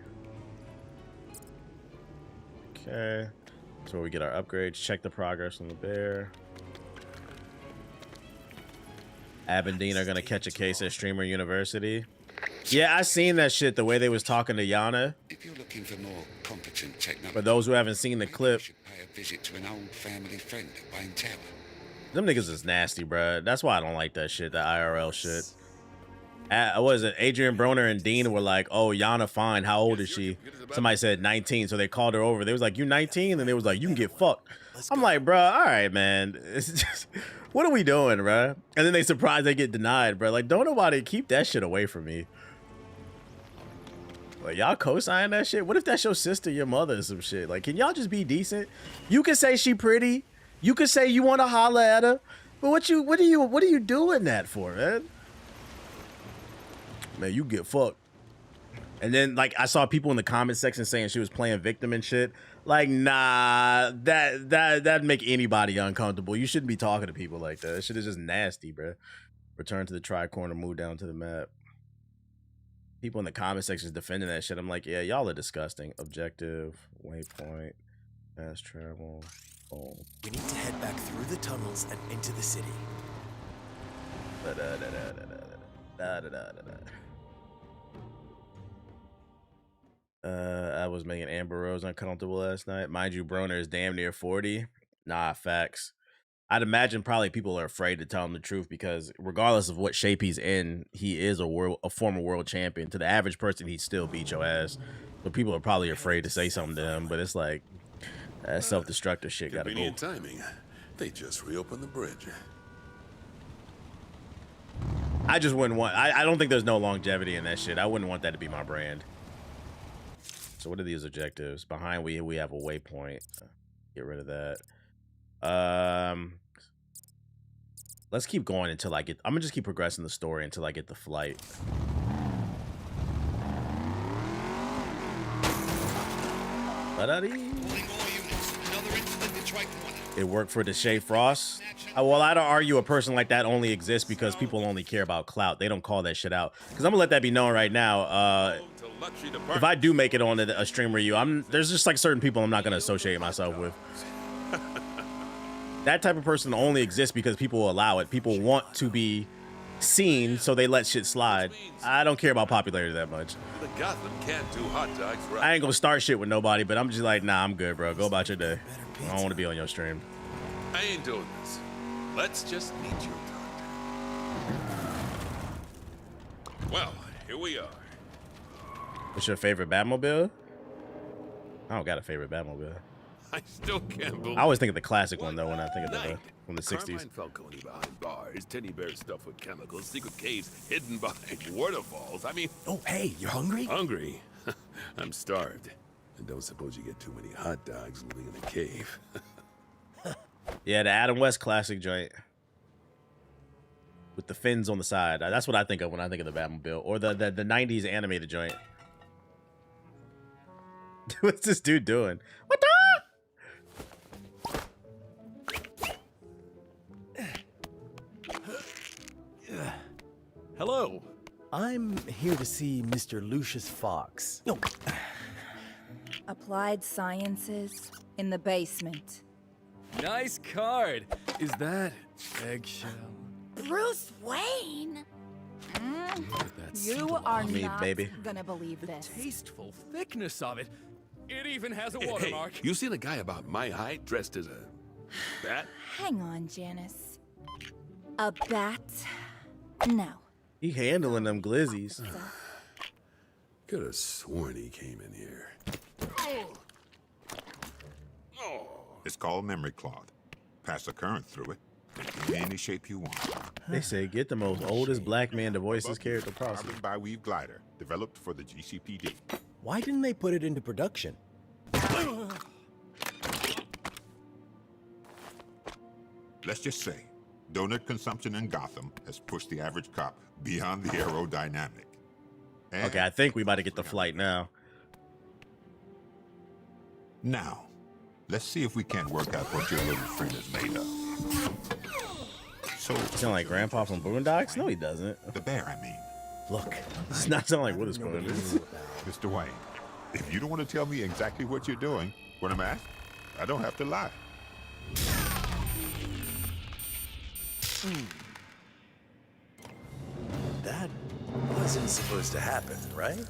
Okay. That's where we get our upgrades. Check the progress on the bear. Ab and Dean are gonna catch a case at Streamer University. Yeah, I seen that shit. The way they was talking to Yana. If you're looking for more competent technology, For those who haven't seen the clip, pay a visit to an old family friend at Wayne Tower. them niggas is nasty, bruh. That's why I don't like that shit. The IRL shit. What is it? Adrian Broner and Dean were like, "Oh, Yana, fine. How old is she?" Somebody said 19, so they called her over. They was like, "You 19?" And they was like, "You can get fucked." I'm like, bruh, all right, man. It's just, what are we doing, bruh? And then they surprised they get denied, bruh. Like, don't nobody keep that shit away from me. Like, y'all co-sign that shit? What if that's your sister, your mother, or some shit? Like, can y'all just be decent? You can say she pretty. You can say you want to holler at her. But what are you doing that for, man? Man, you get fucked. And then, like, I saw people in the comment section saying she was playing victim and shit. Like, nah, that'd make anybody uncomfortable. You shouldn't be talking to people like that. That shit is just nasty, bro. Return to the tri-corner, move down to the map. People in the comment sections defending that shit. I'm like, yeah, y'all are disgusting. Objective, waypoint, fast travel. Oh. We need to head back through the tunnels and into the city. I was making Amber Rose uncomfortable last night. Mind you, Broner is damn near 40. Nah, facts. I'd imagine probably people are afraid to tell him the truth because regardless of what shape he's in, he is a former world champion. To the average person, he'd still beat your ass. So people are probably afraid to say something to him, but it's like, that self-destructive shit gotta go. Convenient timing. They just reopened the bridge. I just wouldn't want, I don't think there's no longevity in that shit. I wouldn't want that to be my brand. So what are these objectives? Behind we have a waypoint. Get rid of that. Let's keep going until I get, I'm gonna just keep progressing the story until I get the flight. Calling all units. Another incident in Tri-Corner. It worked for Deshae Frost. Well, I'd argue a person like that only exists because people only care about clout. They don't call that shit out. Because I'm gonna let that be known right now. If I do make it on a stream review, there's just like certain people I'm not gonna associate myself with. That type of person only exists because people will allow it. People want to be seen, so they let shit slide. I don't care about popularity that much. The Gotham can't do hot dogs right. I ain't gonna start shit with nobody, but I'm just like, nah, I'm good, bro. Go about your day. I don't want to be on your stream. I ain't doing this. Let's just meet you, doctor. Well, here we are. What's your favorite Batmobile? I don't got a favorite Batmobile. I still can't believe. I always think of the classic one though when I think of the from the 60s. Carmine Falcone behind bars, teddy bear stuffed with chemicals, secret caves hidden by waterfalls. I mean, oh hey, you're hungry? Hungry? I'm starved. And don't suppose you get too many hot dogs living in a cave. Yeah, the Adam West classic joint with the fins on the side. That's what I think of when I think of the Batmobile, or the 90s animated joint. What's this dude doing? What the? Hello. I'm here to see Mr. Lucius Fox. No. Applied Sciences in the basement. Nice card. Is that eggshell? Bruce Wayne? That's You are me, not baby. gonna believe this. Tasteful thickness of it. It even has a Hey, watermark. you seen a guy about my height dressed as a bat? Hang on, Janice. A bat? No. He handling them glizzies. Could have sworn he came in here. It's called memory cloth. Pass a current through it. Make it any shape you want. They say get the most oldest black man to voice his character possible. Carbon bi-weave glider, developed for the GCPD. Why didn't they put it into production? Let's just say, donut consumption in Gotham has pushed the average cop beyond the aerodynamic. And Okay, I think we about to get the flight now. now, let's see if we can't work out what your little friend is made of. So, You sound like Grandpa from Boondocks? No, he doesn't. the bear, I mean. Look, it's not sound like what is going on. Mr. Wayne, if you don't want to tell me exactly what you're doing when I'm asked, I don't have to lie. That wasn't supposed to happen, right?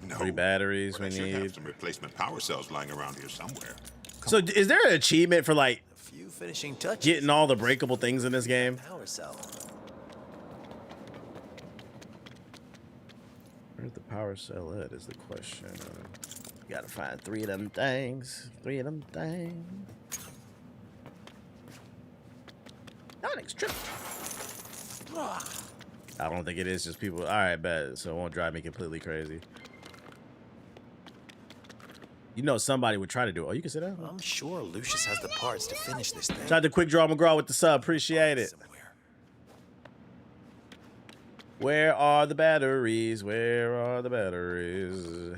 No. 3 batteries we But I should need. have some replacement power cells lying around here somewhere. So is there an achievement for like Few finishing touches. getting all the breakable things in this game? Power cell. Where's the power cell at is the question. You gotta find 3 of them things. 3 of them things. Onyx trip. I don't think it is just people. All right, bet. So it won't drive me completely crazy. You know somebody would try to do it. Oh, you can sit down. I'm sure Lucius has the parts to finish this thing. Shout out to Quick Draw McGraw with the sub. Appreciate it. Where are the batteries? Where are the batteries?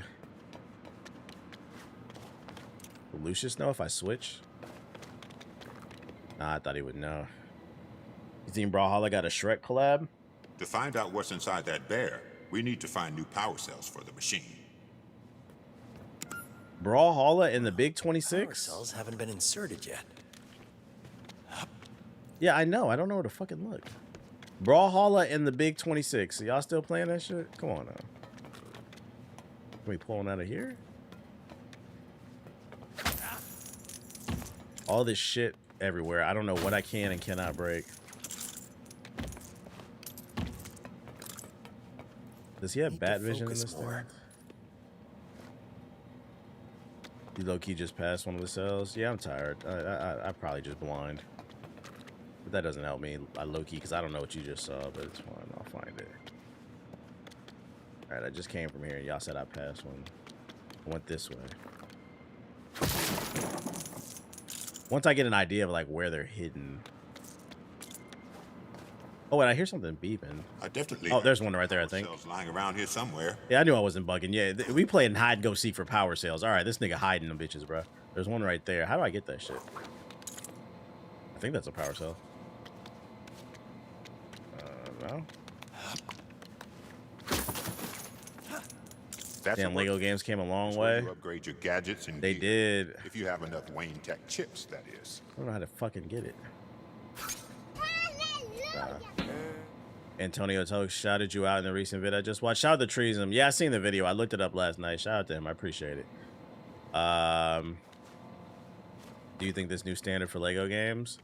Will Lucius know if I switch? Nah, I thought he would know. You think Brawlhalla got a Shrek collab? To find out what's inside that bear, we need to find new power cells for the machine. Brawlhalla in the Big Power 26? cells haven't been inserted yet. Yeah, I know. I don't know where to fucking look. Brawlhalla in the Big 26. Y'all still playing that shit? Come on now. Can we pull one out of here? All this shit everywhere. I don't know what I can and cannot break. Does he have bat vision in this thing? You low-key just passed one of the cells? Yeah, I'm tired. I probably just blind. But that doesn't help me. I low-key, because I don't know what you just saw, but it's fine. I'll find it. Alright, I just came from here. Y'all said I passed one. I went this way. Once I get an idea of, like, where they're hidden. Oh, wait, I hear something beeping. I definitely. Oh, there's one right there, I think. Cells lying around here somewhere. Yeah, I knew I wasn't bugging. Yeah, we playing hide and go seek for power sales. All right, this nigga hiding them bitches, bro. There's one right there. How do I get that shit? I think that's a power cell. No. Damn, Lego games came a long way. You upgrade your gadgets and they gear. did. If you have enough Wayne Tech chips, that is. I don't know how to fucking get it. Antonio Toke shouted you out in the recent video I just watched. Shout out to Treason. Yeah, I seen the video. I looked it up last night. Shout out to him. I appreciate it. Do you think this new standard for Lego games?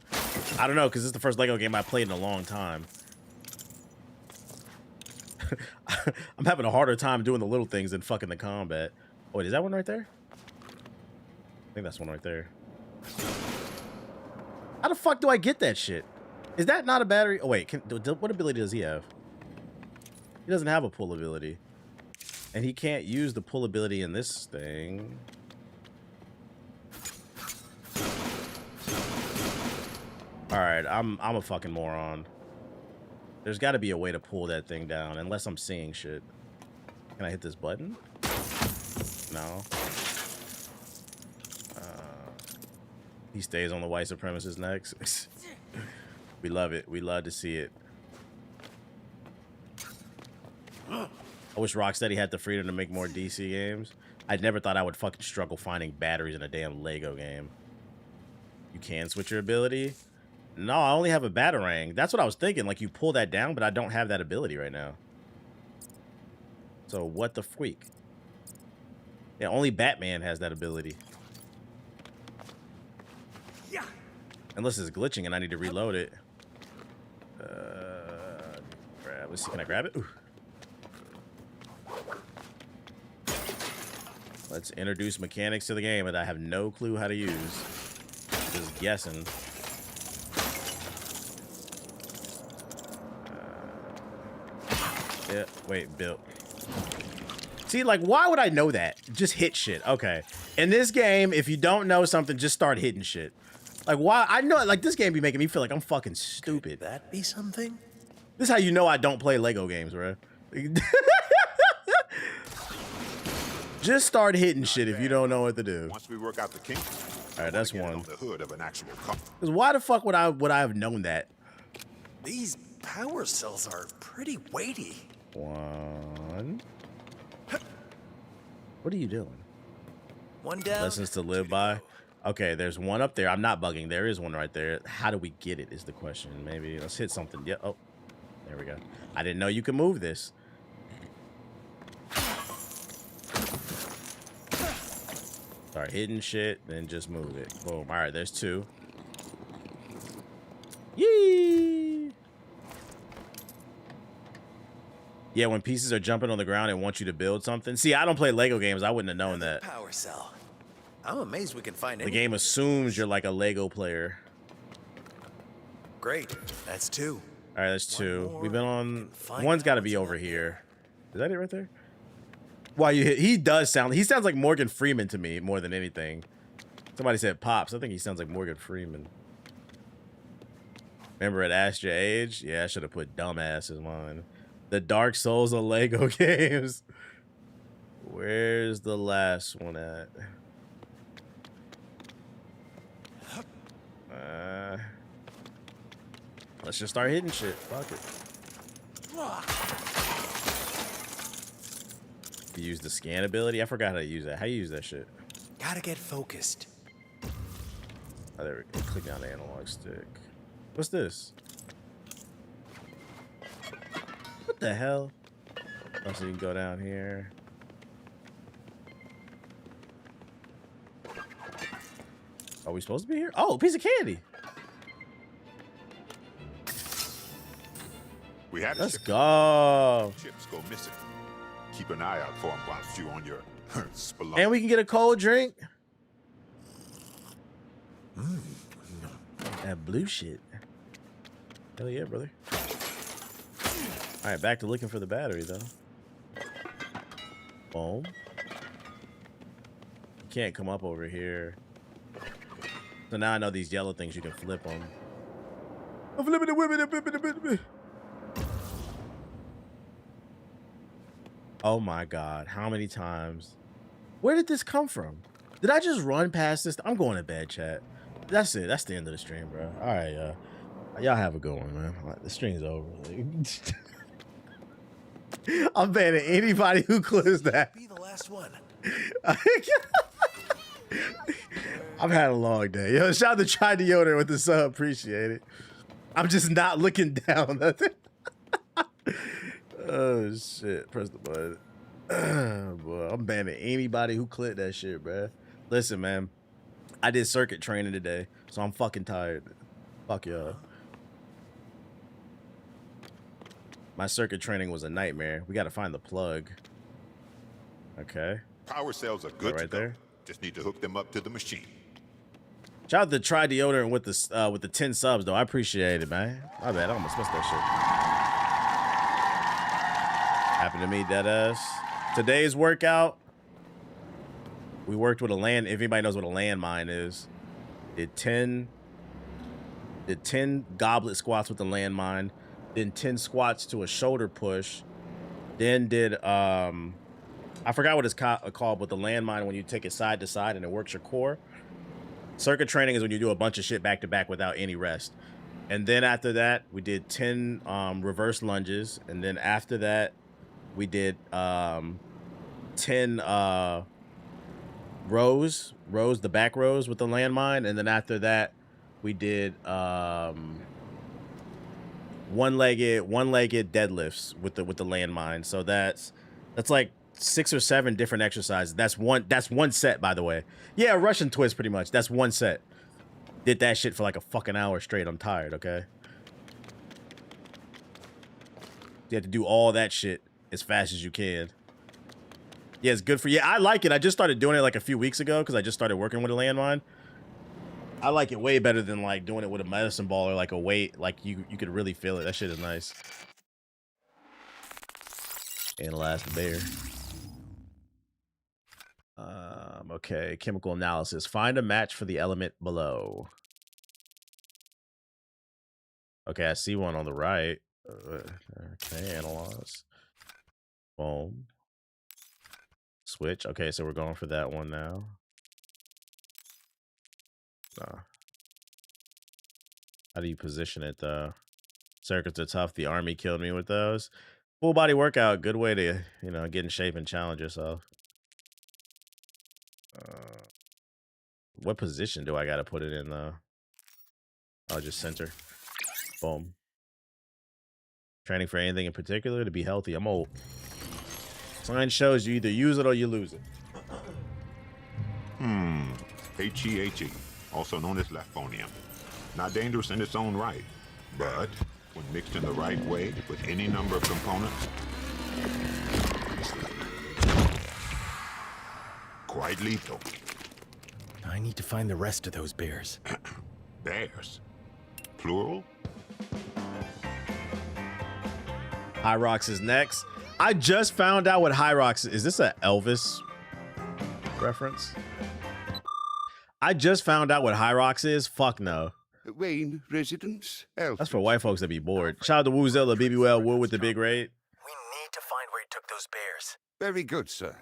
I don't know, because this is the first Lego game I played in a long time. I'm having a harder time doing the little things than fucking the combat. Oh, wait, is that one right there? I think that's one right there. How the fuck do I get that shit? Is that not a battery? Oh, wait. What ability does he have? He doesn't have a pull ability. And he can't use the pull ability in this thing. Alright, I'm a fucking moron. There's got to be a way to pull that thing down, unless I'm seeing shit. Can I hit this button? No. He stays on the white supremacist next. We love it. We love to see it. I wish Rocksteady had the freedom to make more DC games. I never thought I would fucking struggle finding batteries in a damn Lego game. You can switch your ability? No, I only have a Batarang. That's what I was thinking. Like, you pull that down, but I don't have that ability right now. So, what the freak? Yeah, only Batman has that ability. Yeah. Unless it's glitching and I need to reload it. Let's see, can I grab it? Ooh. Let's introduce mechanics to the game that I have no clue how to use. Just guessing. Yeah, wait, Bill. See, like, why would I know that? Just hit shit. Okay. In this game, if you don't know something, just start hitting shit. Like, why? I know, like, this game be making me feel like I'm fucking stupid. Could that be something? This is how you know I don't play Lego games, bro. Just start hitting shit if you don't know what to do. Once we work out the kinks, all right, that's one. on the hood of an actual car. Because why the fuck would I have known that? These power cells are pretty weighty. One. What are you doing? One down. Lessons to live by. Okay, there's one up there. I'm not bugging. There is one right there. How do we get it is the question. Maybe let's hit something. Yeah. Oh, there we go. I didn't know you could move this. Start hitting shit, then just move it. Boom. All right, there's two. Yee! Yeah, when pieces are jumping on the ground and want you to build something. See, I don't play Lego games. I wouldn't have known that. Power cell. I'm amazed we can find it. The game assumes you're like a Lego player. Great. That's two. All right, that's two. We've been on. One's got to be over here. Is that it right there? Why you hit? He does sound. He sounds like Morgan Freeman to me more than anything. Somebody said Pops. I think he sounds like Morgan Freeman. Remember it asked your age? Yeah, I should have put dumbass as mine. The Dark Souls of Lego games. Where's the last one at? Let's just start hitting shit. Fuck it. You use the scan ability? I forgot how to use that. How you use that shit? Gotta get focused. Oh, there we go. Click down the analog stick. What's this? What the hell? Oh, so you can go down here. Are we supposed to be here? Oh, a piece of candy. We have Let's go. Chips go missing. Keep an eye out for them whilst you on your spelunk. And we can get a cold drink. That blue shit. Hell yeah, brother. All right, back to looking for the battery, though. Boom. You can't come up over here. So now I know these yellow things, you can flip them. I'm flipping it. Oh my God, how many times? Where did this come from? Did I just run past this? I'm going to bed, chat. That's it. That's the end of the stream, bro. All right, y'all have a good one, man. The stream's over. I'm banning anybody who clicks that. Be the last one. I've had a long day. Yo, shout out to Try Deodorant with the sub. Appreciate it. I'm just not looking down. That's it. Oh shit! Press the button. Boy, I'm banning anybody who clicked that shit, bro. Listen, man. I did circuit training today, so I'm fucking tired. Fuck y'all. My circuit training was a nightmare. We got to find the plug. Okay. Power cells are good right there. Just need to hook them up to the machine. Shout out to Try Deodorant with the 10 subs though. I appreciate it, man. My bad. I almost missed that shit. Happened to me, deadass. Today's workout. We worked with a land. If anybody knows what a landmine is, did 10 goblet squats with the landmine. Then 10 squats to a shoulder push. Then did I forgot what it's called, but the landmine when you take it side to side and it works your core. Circuit training is when you do a bunch of shit back to back without any rest. And then after that, we did 10 reverse lunges. And then after that, we did 10 rows, the back rows with the landmine. And then after that, we did one-legged deadlifts with the landmine. So that's like 6 or 7 different exercises. That's one set, by the way. Yeah, Russian twist pretty much. That's one set. Did that shit for like a fucking hour straight. I'm tired, okay? You have to do all that shit as fast as you can. Yeah, it's good for you. Yeah, I like it. I just started doing it like a few weeks ago because I just started working with a landmine. I like it way better than like doing it with a medicine ball or like a weight. Like you could really feel it. That shit is nice. Analyze the bear. Okay, chemical analysis. Find a match for the element below. Okay, I see one on the right. Okay, analyze. Boom. Switch. Okay, so we're going for that one now. How do you position it though? Circuits are tough. The army killed me with those. Full body workout. Good way to, get in shape and challenge yourself. What position do I got to put it in though? Oh, just center. Boom. Training for anything in particular to be healthy. I'm old. Sign shows you either use it or you lose it. HEHE, also known as Lefonium. Not dangerous in its own right, but when mixed in the right way with any number of components, quite lethal. I need to find the rest of those bears. Bears? Plural? Hyrox is next. I just found out what Hyrox is. Is this an Elvis reference? I just found out what Hyrox is. Fuck no. Wayne residence. Elf. That's for white folks that be bored. Shout out to Woozilla, BBWell, Wood with the big raid. We need to find where he took those bears. Very good, sir.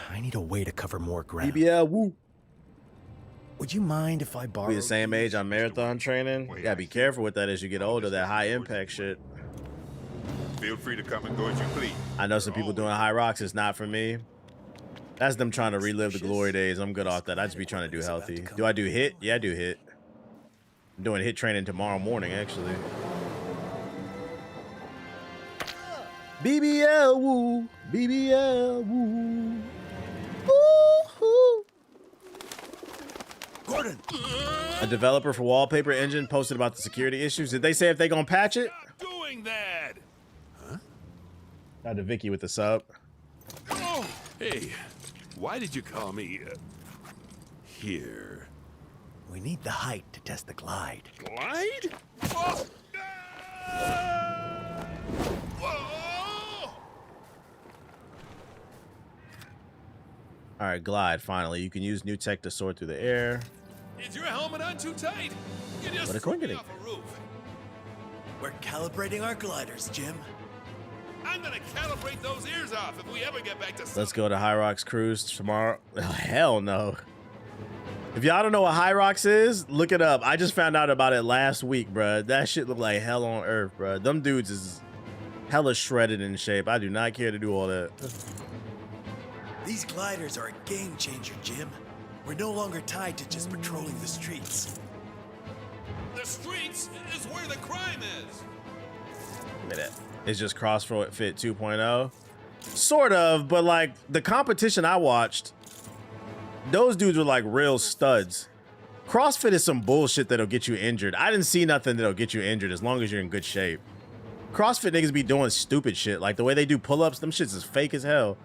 I need a way to cover more ground. BBL, woo. Would you mind if I borrow? Be the same age on marathon training. You gotta be careful with that as you get older. That high impact shit. Feel free to come and go as you please. I know some people doing Hyrox. It's not for me. That's them trying to relive the glory days. I'm good off that. I just be trying to do healthy. Do I do HIIT? Yeah, I do HIIT. I'm doing HIIT training tomorrow morning, actually. BBL, woo. BBL, woo. Woo-hoo. Gordon. A developer for Wallpaper Engine posted about the security issues. Did they say if they gonna patch it? Stop doing that. Huh? Shout out to Vicky with the sub. Oh, hey, why did you call me here? We need the height to test the glide. Glide? Oh. Whoa. All right, glide. Finally, you can use new tech to soar through the air. Is your helmet on too tight? You just What a threw me coincidence. off a roof. We're calibrating our gliders, Jim. I'm gonna calibrate those ears off if we ever get back to. Let's go to High Rocks Cruise tomorrow. Oh, hell no. If y'all don't know what High Rocks is, look it up. I just found out about it last week, bruh. That shit look like hell on earth, bruh. Them dudes is hella shredded in shape. I do not care to do all that. These gliders are a game changer, Jim. We're no longer tied to just patrolling the streets. The streets is where the crime is. Minute. It's just CrossFit 2.0. Sort of, but like the competition I watched, those dudes were like real studs. CrossFit is some bullshit that'll get you injured. I didn't see nothing that'll get you injured as long as you're in good shape. CrossFit niggas be doing stupid shit. Like the way they do pull-ups, them shits is fake as hell.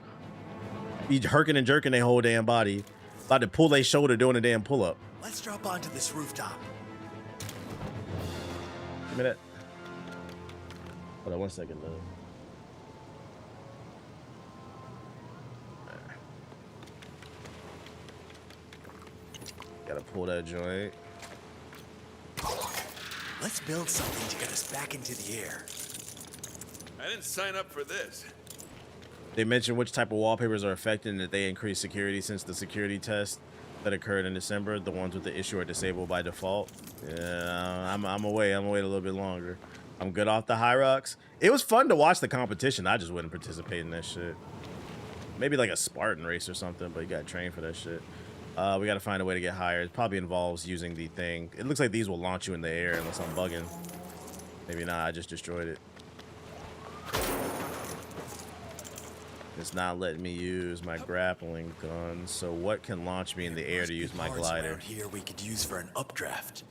Be herking and jerking their whole damn body. About to pull their shoulder doing a damn pull-up. Let's drop onto this rooftop. A minute. Hold on 1 second, though. Gotta pull that joint. Let's build something to get us back into the air. I didn't sign up for this. They mentioned which type of wallpapers are affected and that they increase security since the security test that occurred in December. The ones with the issue are disabled by default. Yeah, I'm away. I'm gonna wait a little bit longer. I'm good off the High Rocks. It was fun to watch the competition. I just wouldn't participate in that shit. Maybe like a Spartan race or something, but you gotta train for that shit. We gotta find a way to get higher. It probably involves using the thing. It looks like these will launch you in the air unless I'm bugging. Maybe not. I just destroyed it. It's not letting me use my grappling gun. So what can launch me in the air to use my glider? Here we could use for an updraft.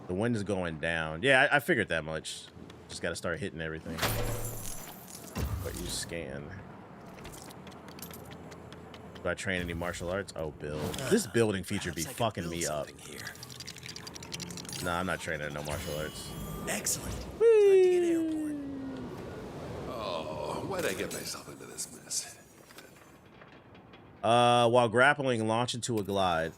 The wind is going down. Yeah, I figured that much. Just gotta start hitting everything. But you scan. Do I train any martial arts? Oh, build. This building feature be fucking me up. Nah, I'm not training no martial arts. Excellent. Oh, why'd I get myself into this mess? While grappling, launch into a glide.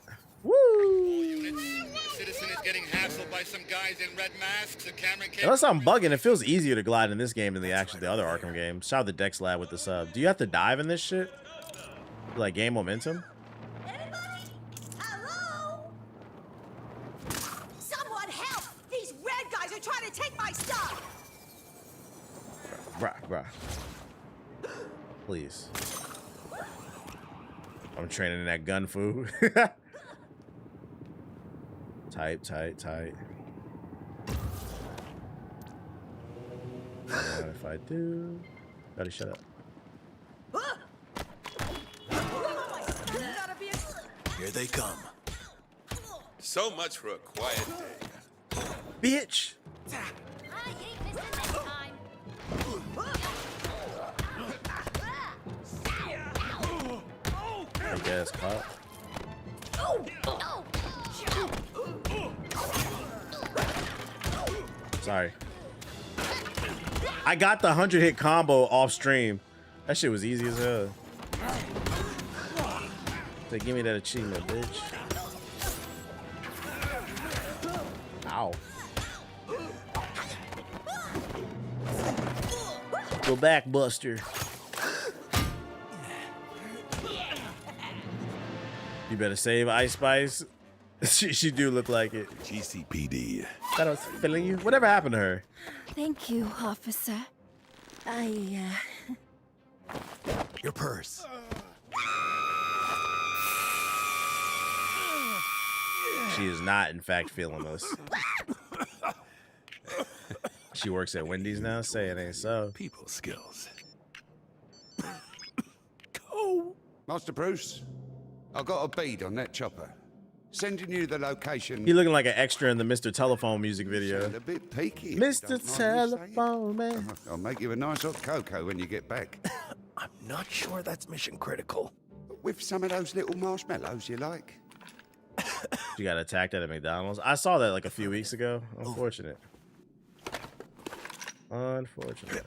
Citizen is getting hassled by some guys in red masks. The camera can't. Unless I'm bugging, it feels easier to glide in this game than the other Arkham games. Shout out to Dex Lab with the sub. Do you have to dive in this shit? Like gain momentum? Hello? Someone help! These red guys are trying to take my stuff! Bruh. Please. I'm training in that gun fu. Tight. And if I do, gotta shut up. Here they come. So much for a quiet day. Bitch! I guess caught. Sorry. I got the 100-hit combo off stream. That shit was easy as hell. So give me that achievement, bitch. Ow. Go back, Buster. You better save Ice Spice. She do look like it. GCPD. Thought I was feeling you. Whatever happened to her? Thank you, officer. Your purse. She is not, in fact, feeling us. She works at Wendy's now. Say it ain't so. People skills. Master Bruce, I got a bead on that chopper. Sending you the location. He looking like an extra in the Mr. Telephone music video. A bit peaky. Mr. Telephone man. I'll make you a nice hot cocoa when you get back. I'm not sure that's mission critical. With some of those little marshmallows you like. You got attacked at a McDonald's. I saw that like a few weeks ago. Unfortunate. Unfortunate.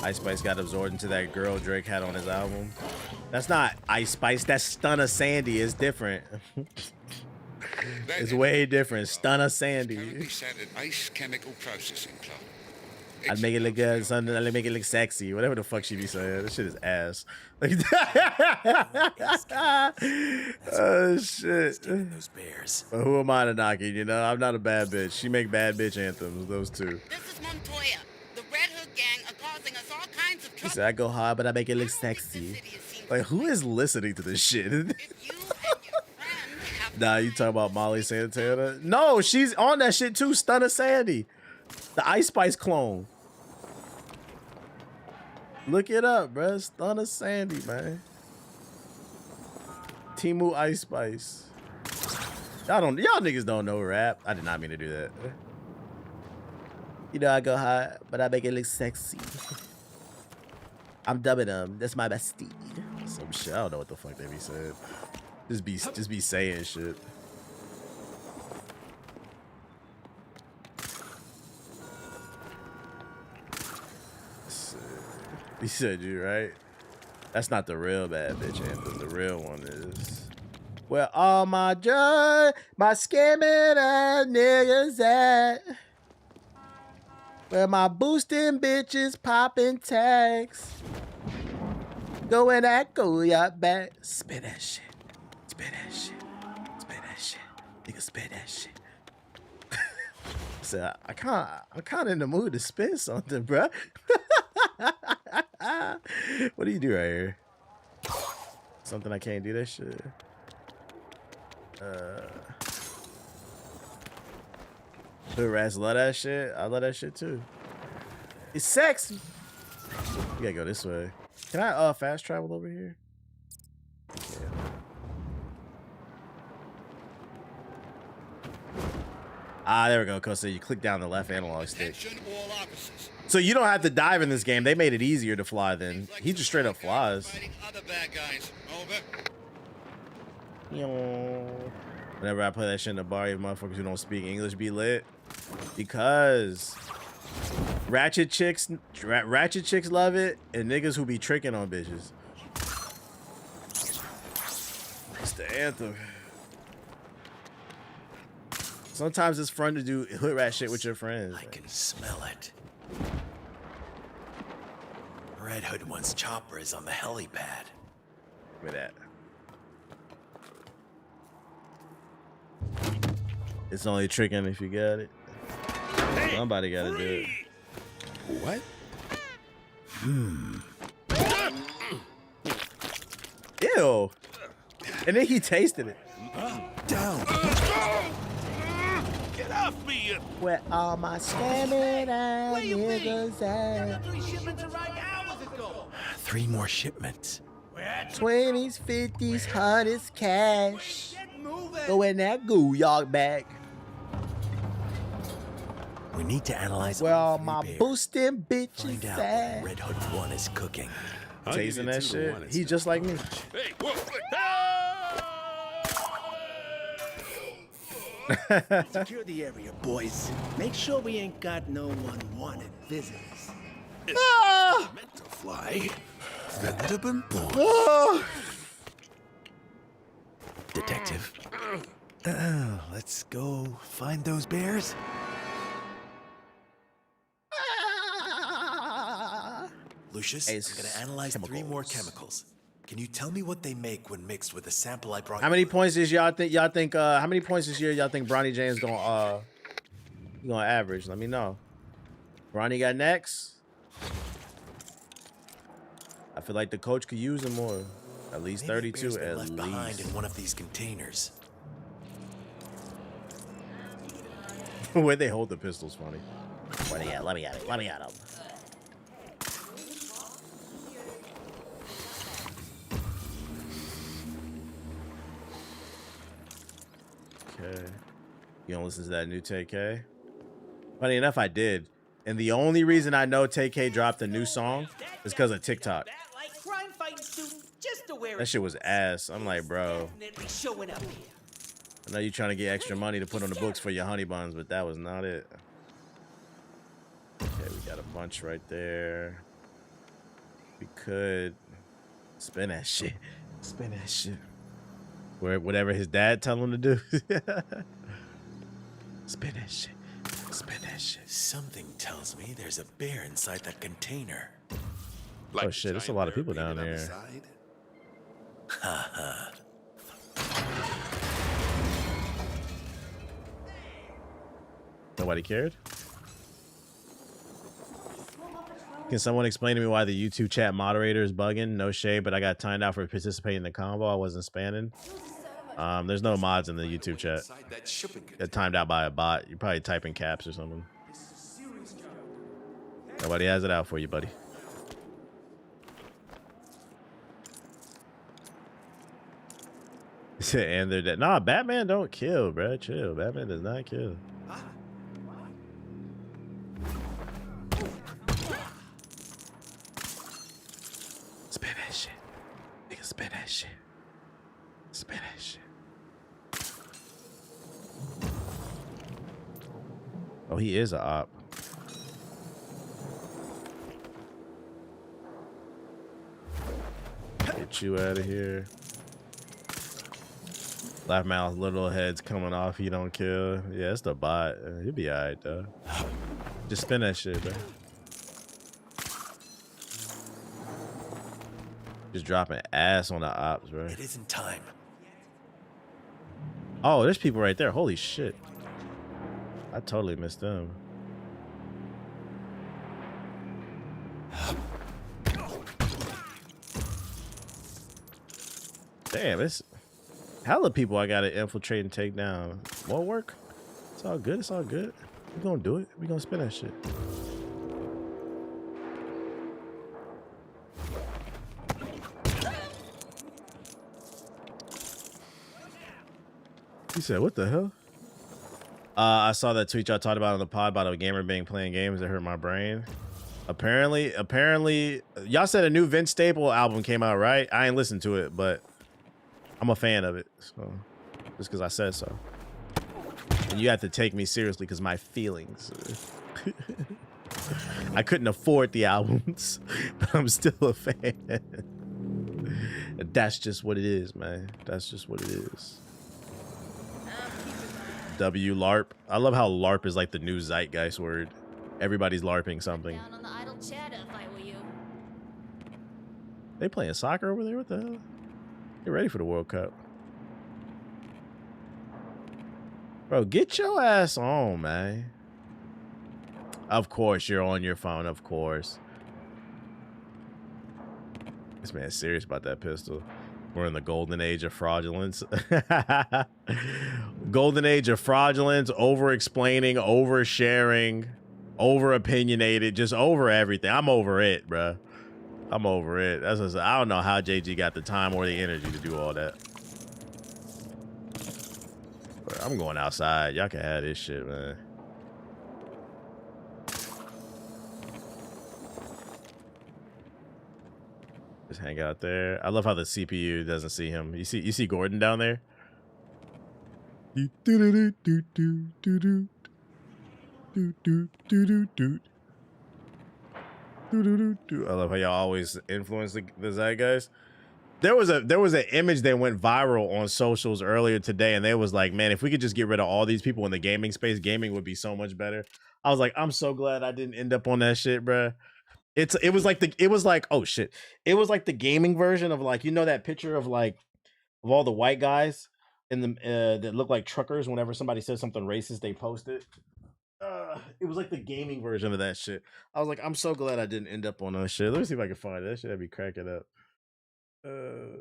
Ice Spice got absorbed into that girl Drake had on his album. That's not Ice Spice. That's Stunner Sandy. It's different. It's way different. Stunner Sandy. Currently sat at Ice Chemical Processing Plant. I'd make it look good, something. I'd make it look sexy. Whatever the fuck she be saying. This shit is ass. Like, oh shit. Those bears. But who am I to knock it? You know, I'm not a bad bitch. She make bad bitch anthems. Those two. This is Montoya. The Red Hood gang are causing us all kinds of She trouble. said I go hard, but I make it look sexy. Like, who is listening to this shit? Nah, you talking about Molly Santana? No, she's on that shit too. Stunner Sandy, the Ice Spice clone. Look it up, bruh. Stunner Sandy, man. Timu Ice Spice. Y'all niggas don't know rap. I did not mean to do that. You know I go high, but I make it look sexy. I'm dubbing them. That's my bestie. Some shit. I don't know what the fuck they be saying. Just be saying shit. He said you right. That's not the real bad bitch anthem. The real one is. Where all my joy, my scamming ass niggas at? Where my boosting bitches popping tags? Going at go yacht back. Spin that shit. Spin that shit. Spin that shit. Nigga spin that shit. So I'm kind of in the mood to spin something, bruh. What do you do right here? Something I can't do that shit. Hood rats love that shit. I love that shit too. It's sexy. You gotta go this way. Can I fast travel over here? Yeah. Ah, there we go. Cause so you click down the left analog stick. So you don't have to dive in this game. They made it easier to fly then. He just straight up flies. Other bad guys. Over. Whenever I play that shit in the bar, you motherfuckers who don't speak English be lit. Because ratchet chicks love it, and niggas who be tricking on bitches. It's the anthem. Sometimes it's fun to do hood rat shit with your friends. I can smell it. Red Hood wants choppers on the helipad. Look at that. It's only tricking if you got it. Somebody gotta do it. What? Ew. And then he tasted it. Down. Get off me! Where all my scamming ass niggas at? 3 more shipments. 20s, 50s, 100s, cash. Go in that goo yard bag. We need to analyze. Well, my boosting bitches Find out at. what Red Hood 1 is cooking. Tasting that shit. He just like me. Hey, whoa, Secure the area, boys. Make sure we ain't got no unwanted visitors. Ah! Meant to fly. That would have been born. Ah! Detective. Let's go find those bears. Lucius, I'm gonna analyze 3 more chemicals. Can you tell me what they make when mixed with the sample I brought? How many points is y'all think? How many points this year y'all think Bronny James gonna average? Let me know. Bronny got next. I feel like the coach could use him more. At least 32 at left least. behind in one of these containers. Where they hold the pistols, funny. Where they at? Let me at it. Let me at them. Okay. You don't listen to that new TK? Funny enough, I did. And the only reason I know TK dropped a new song is because of TikTok. That shit was ass. I'm like, bro. I know you're trying to get extra money to put on the books for your honey buns, but that was not it. Okay, we got a bunch right there. We could spin that shit. Spin that shit. Where whatever his dad tell him to do. Spin that shit. Spin that shit. Something tells me there's a bear inside that container. Oh shit, there's a lot of people down there. Haha. Nobody cared? Can someone explain to me why the YouTube chat moderator is bugging? No shade, but I got timed out for participating in the combo. I wasn't spamming. There's no mods in the YouTube chat. Got timed out by a bot. You're probably typing caps or something. Nobody has it out for you, buddy. And they're dead. Nah, Batman don't kill, bro. Chill. Batman does not kill. Spin that shit. Nigga, spin that shit. Spin that shit. Oh, he is a op. Get you out of here. Laugh mouth, little heads coming off. He don't kill. Yeah, it's the bot. He'll be alright though. Just spin that shit, bro. Just dropping ass on the ops, bro. It isn't time. Oh, there's people right there. Holy shit. I totally missed them. Damn, it's hella people I gotta infiltrate and take down. Won't work. It's all good. It's all good. We're gonna do it. We're gonna spin that shit. He said, what the hell? I saw that tweet y'all talked about on the pod about a gamer being playing games that hurt my brain. Apparently, y'all said a new Vince Staple album came out, right? I ain't listened to it, but I'm a fan of it. So just because I said so. And you have to take me seriously because my feelings. I couldn't afford the albums, but I'm still a fan. That's just what it is, man. That's just what it is. W LARP. I love how LARP is like the new zeitgeist word. Everybody's LARPing something. Down on the idle chatter if I were you. They playing soccer over there? What the hell? Get ready for the World Cup. Bro, get your ass on, man. Of course you're on your phone, of course. This man's serious about that pistol. We're in the golden age of fraudulence. Golden age of fraudulence, over-explaining, oversharing, over-opinionated, just over everything. I'm over it, bro. I'm over it. That's what I don't know how JG got the time or the energy to do all that. But I'm going outside. Y'all can have this shit, man. Just hang out there. I love how the CPU doesn't see him. You see Gordon down there? I love how y'all always influence the zeitgeist. There was an image that went viral on socials earlier today, and they was like, man, if we could just get rid of all these people in the gaming space, gaming would be so much better. I was like, I'm so glad I didn't end up on that shit, bruh. It was like oh shit. It was like the gaming version of like, you know, that picture of like of all the white guys in the that look like truckers whenever somebody says something racist, they post it. It was like the gaming version of that shit. I was like, I'm so glad I didn't end up on that shit. Let me see if I can find it. That shit. I'd be cracking up.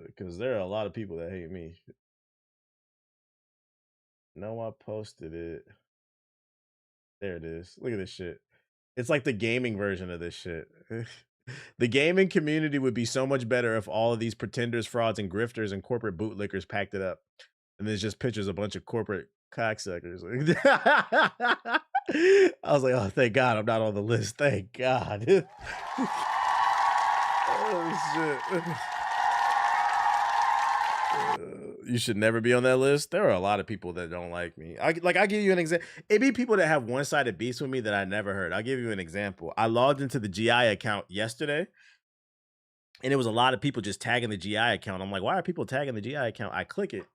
Because there are a lot of people that hate me. No, I posted it. There it is. Look at this shit. It's like the gaming version of this shit. The gaming community would be so much better if all of these pretenders, frauds, and grifters and corporate bootlickers packed it up. And there's just pictures of a bunch of corporate cocksuckers. I was like, oh, thank God I'm not on the list. Thank God. Oh, shit. You should never be on that list. There are a lot of people that don't like me. I'll give you an example. It be people that have one-sided beefs with me that I never heard. I'll give you an example. I logged into the GI account yesterday, and it was a lot of people just tagging the GI account. I'm like, why are people tagging the GI account? I click it,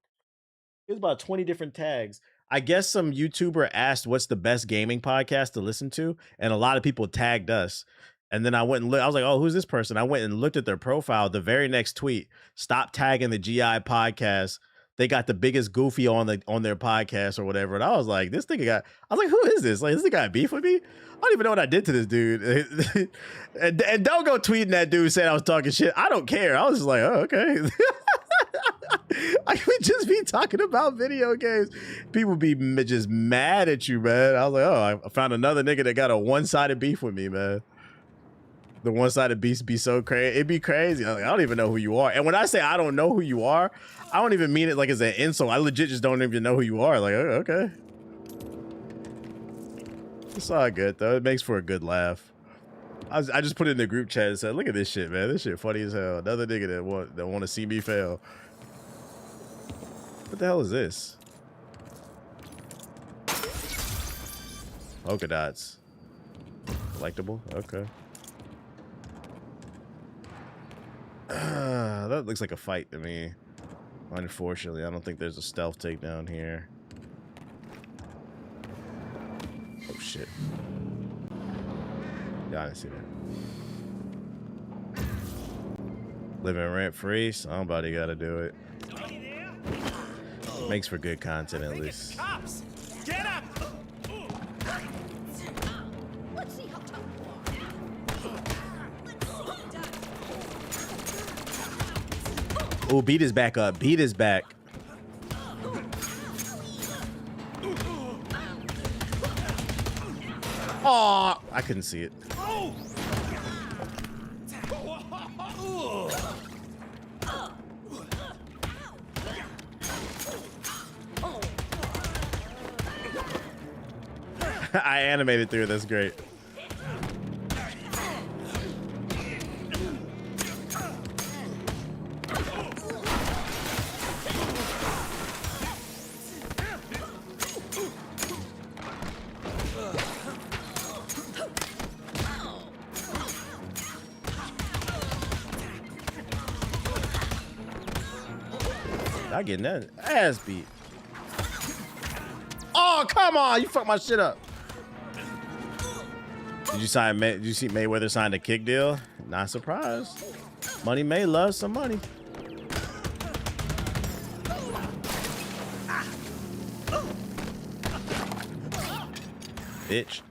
There's about 20 different tags. I guess some YouTuber asked what's the best gaming podcast to listen to, and a lot of people tagged us. And then I went and looked. I was like, oh, who's this person? I went and looked at their profile. The very next tweet, stop tagging the GI podcast. They got the biggest goofy on their podcast or whatever. And I was like, this thing got, I was like, who is this? Like, this guy beef with me? I don't even know what I did to this dude. and don't go tweeting that dude saying I was talking shit. I don't care. I was just like, oh, okay. I would just be talking about video games. People be just mad at you, man. I was like, oh, I found another nigga that got a one-sided beef with me, man. The one-sided beef be so crazy. It'd be crazy. I don't even know who you are. And when I say I don't know who you are, I don't even mean it like as an insult. I legit just don't even know who you are. Like, oh, okay. It's all good, though. It makes for a good laugh. I just put it in the group chat and said, look at this shit, man. This shit funny as hell. Another nigga that want to see me fail. What the hell is this? Polka dots. Collectible? Okay. That looks like a fight to me. Unfortunately, I don't think there's a stealth takedown here. Oh shit. Yeah, I didn't see that. Living rent free, somebody gotta do it. Makes for good content at least. Get up! Oh, beat his back up. Beat his back. Oh, I couldn't see it. I animated through. That's great. Not getting that ass beat. Oh, come on! You fucked my shit up. Did you see Mayweather signed a kick deal? Not surprised. Money May loves some money. Bitch.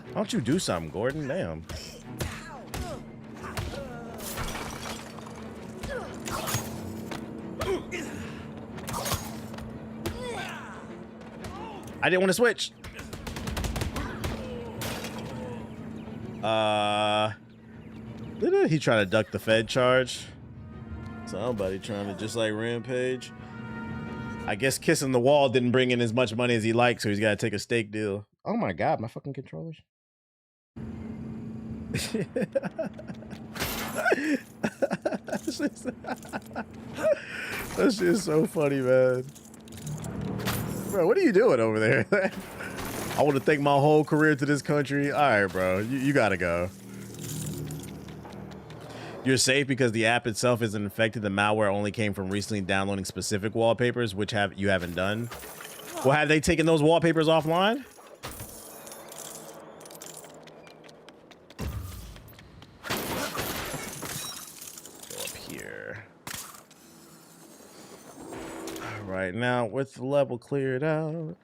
Why don't you do something, Gordon? Damn. I didn't want to switch. Did he try to duck the Fed charge? Somebody trying to just like Rampage. I guess kissing the wall didn't bring in as much money as he liked, so he's got to take a steak deal. Oh my god, my fucking controllers. That shit is so funny, man. Bro, what are you doing over there? I want to thank my whole career to this country. All right, bro, you gotta go. You're safe because the app itself isn't infected. The malware only came from recently downloading specific wallpapers, which you haven't done. Well, have they taken those wallpapers offline? Right now, with the level cleared out,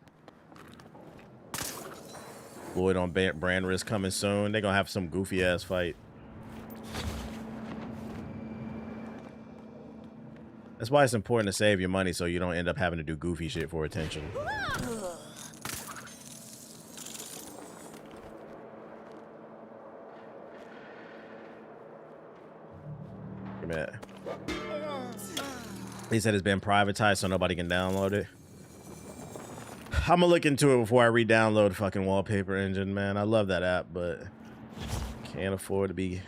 Lloyd on brand risk coming soon. They're gonna have some goofy ass fight. That's why it's important to save your money so you don't end up having to do goofy shit for attention. Give me that. He said it's been privatized so nobody can download it. I'm gonna look into it before I re-download fucking Wallpaper Engine, man. I love that app, but can't afford to be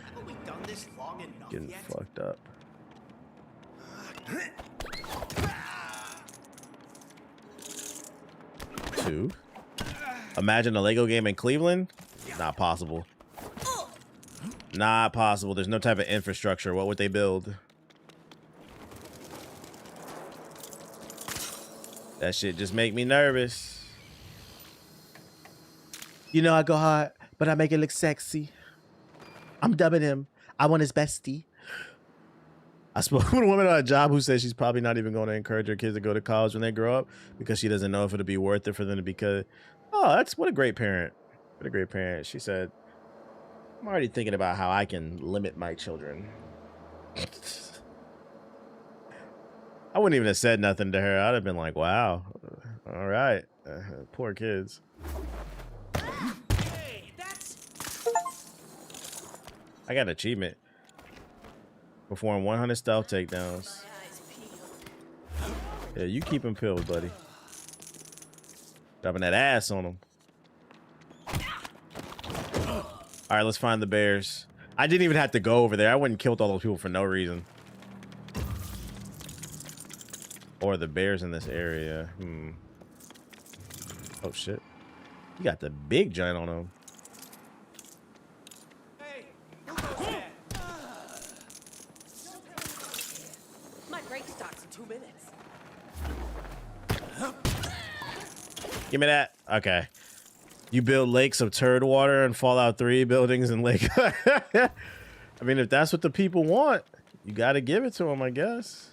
getting fucked up. 2. Imagine a Lego game in Cleveland? Not possible. Not possible. There's no type of infrastructure. What would they build? That shit just make me nervous. You know I go hard, but I make it look sexy. I'm dubbing him. I want his bestie. I spoke with a woman on a job who says she's probably not even going to encourage her kids to go to college when they grow up because she doesn't know if it'll be worth it for them to become. Oh, that's what a great parent. What a great parent. She said, I'm already thinking about how I can limit my children. I wouldn't even have said nothing to her. I'd have been like, wow. All right. Poor kids. I got an achievement. Perform 100 stealth takedowns. Yeah, you keep him peeled, buddy. Dropping that ass on him. All right, let's find the bears. I didn't even have to go over there. I wouldn't killed all those people for no reason. Or the bears in this area. Oh, shit. You got the big giant on him. My break starts in 2 minutes. Give me that. Okay. You build lakes of turd water and Fallout 3 buildings and lake. I mean, if that's what the people want, you got to give it to them, I guess.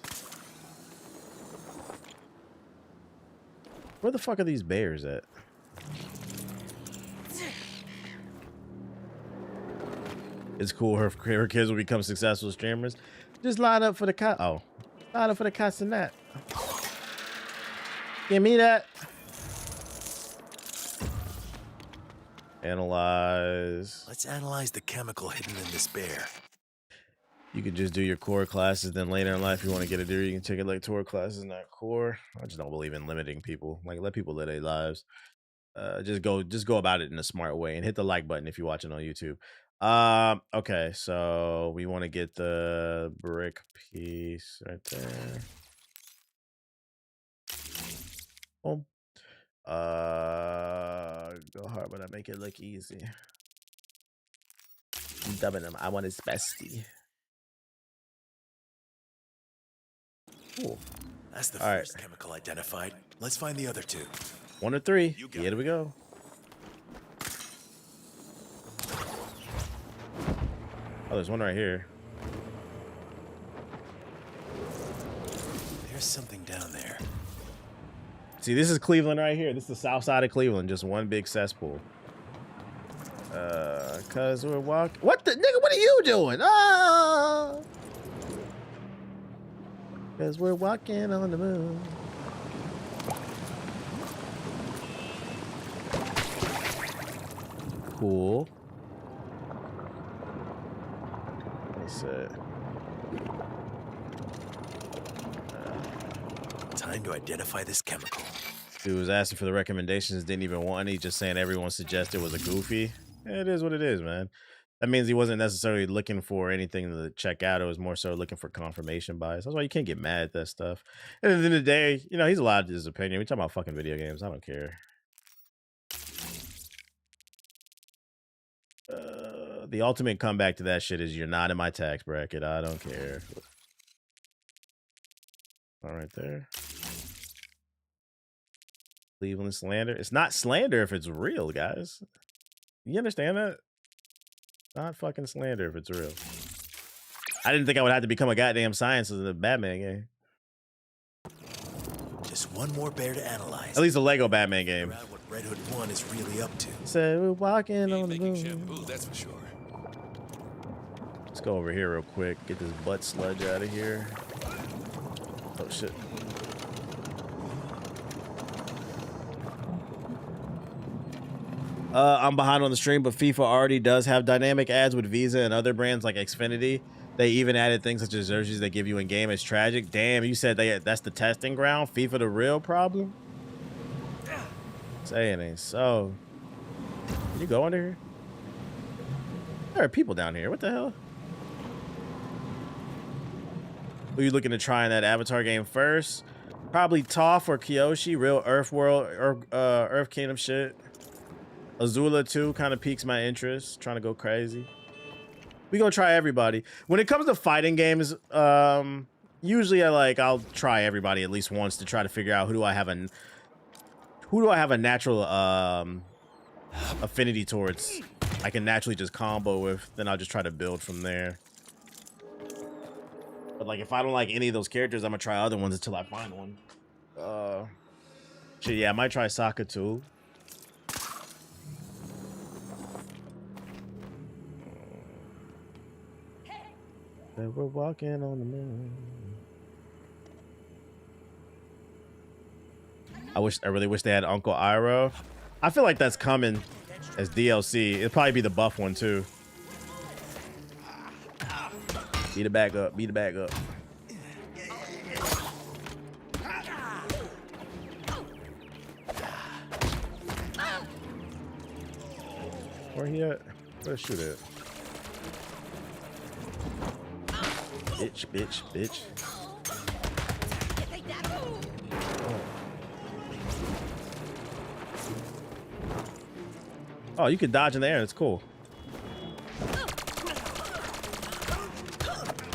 Where the fuck are these bears at? It's cool. Her kids will become successful streamers. Just line up for the line up for the castanet. Give me that. Analyze. Let's analyze the chemical hidden in this bear. You can just do your core classes. Then later in life, you want to get a degree, you can take electoral classes, not core. I just don't believe in limiting people. Like, let people live their lives. Just go about it in a smart way, and hit the like button if you're watching on YouTube. Okay, so we want to get the brick piece right there. Boom. Go hard, but I make it look easy. I'm dubbing him. I want his bestie. Cool. That's the first chemical identified. Let's find the other two. 1 or 3. Here we go. Oh, there's one right here. There's something down there. See, this is Cleveland right here. This is the south side of Cleveland. Just one big cesspool. Cause we're walking. What the nigga? What are you doing? Ah! Cause we're walking on the moon. Cool. Let's see. Time to identify this chemical. Dude was asking for the recommendations, didn't even want any, just saying everyone suggested was a goofy. Yeah, it is what it is, man. That means he wasn't necessarily looking for anything to check out. It was more so looking for confirmation bias. That's why you can't get mad at that stuff. And at the end of the day, you know, he's allowed his opinion. We talking about fucking video games. I don't care. The ultimate comeback to that shit is you're not in my tax bracket. I don't care. All right there. Cleveland slander. It's not slander if it's real, guys. You understand that? Not fucking slander if it's real. I didn't think I would have to become a goddamn scientist in the Batman game. Just one more bear to analyze. At least a Lego Batman game. Figure out what Red Hood 1 is really up to. So we're walking on the moon. Shampoo, that's for sure. Let's go over here real quick. Get this butt sludge out of here. Oh shit. I'm behind on the stream, but FIFA already does have dynamic ads with Visa and other brands like Xfinity. They even added things such as jerseys they give you in game. It's tragic. Damn, you said that's the testing ground? FIFA the real problem? Say it ain't so. Can you go under here? There are people down here. What the hell? Were you looking to try in that Avatar game first? Probably Toph or Kyoshi, real Earth World or Earth Kingdom shit. Azula too kind of piques my interest. Trying to go crazy. We gonna try everybody. When it comes to fighting games, usually I'll try everybody at least once to try to figure out who do I have a natural affinity towards. I can naturally just combo with. Then I'll just try to build from there. But like if I don't like any of those characters, I'm gonna try other ones until I find one. Shit, yeah, I might try Sokka too. That we're walking on the moon. I really wish they had Uncle Iroh. I feel like that's coming as DLC. It'll probably be the buff one too. Beat it back up. Beat it back up. Where he at? Where's shoot at? Bitch, bitch, bitch. Oh, you can dodge in the air. It's cool.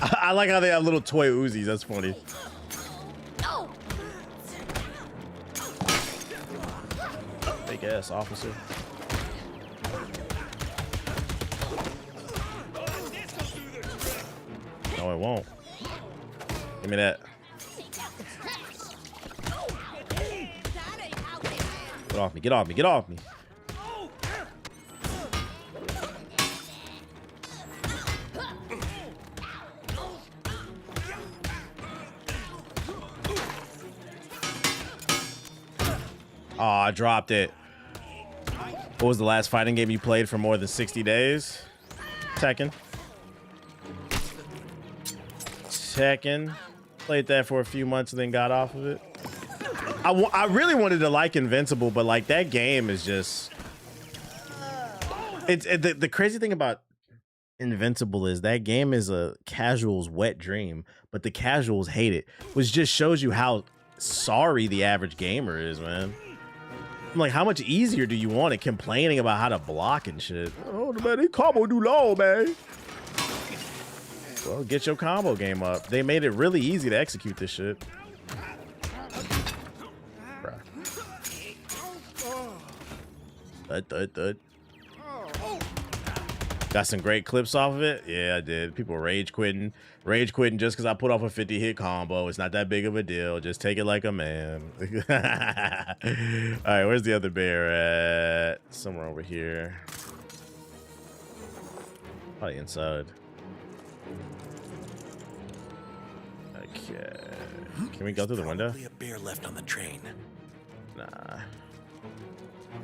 I like how they have little toy Uzis. That's funny. Fake ass officer. No, it won't. Give me that. Get off me. Get off me. Get off me. Oh, I dropped it. What was the last fighting game you played for more than 60 days? Tekken. Tekken. Played that for a few months and then got off of it. I really wanted to like Invincible, but like that game is just... The crazy thing about Invincible is that game is a casual's wet dream, but the casuals hate it, which just shows you how sorry the average gamer is, man. I'm like, how much easier do you want it complaining about how to block and shit? Oh, man, they combo too low, man. Well, get your combo game up. They made it really easy to execute this shit. Bruh. Thud. Got some great clips off of it. Yeah, I did. People rage quitting just because I put off a 50 hit combo. It's not that big of a deal. Just take it like a man. All right, where's the other bear at? Somewhere over here. Probably inside. Okay. Can we go through the window? A bear left on the train. Nah.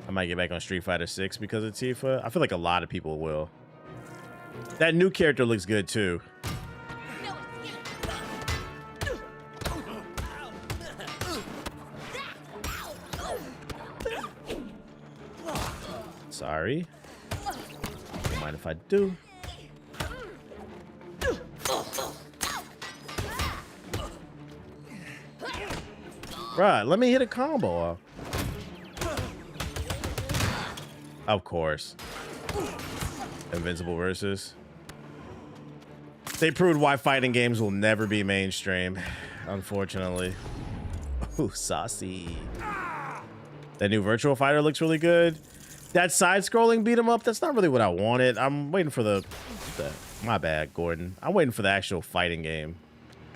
I might get back on Street Fighter 6 because of Tifa. I feel like a lot of people will. That new character looks good too. Sorry. Don't mind if I do. Right, let me hit a combo off. Of course. Invincible versus. They proved why fighting games will never be mainstream, unfortunately. Ooh, saucy. That new Virtual Fighter looks really good. That side-scrolling beat 'em up, that's not really what I wanted. I'm waiting for the my bad, Gordon. I'm waiting for the actual fighting game.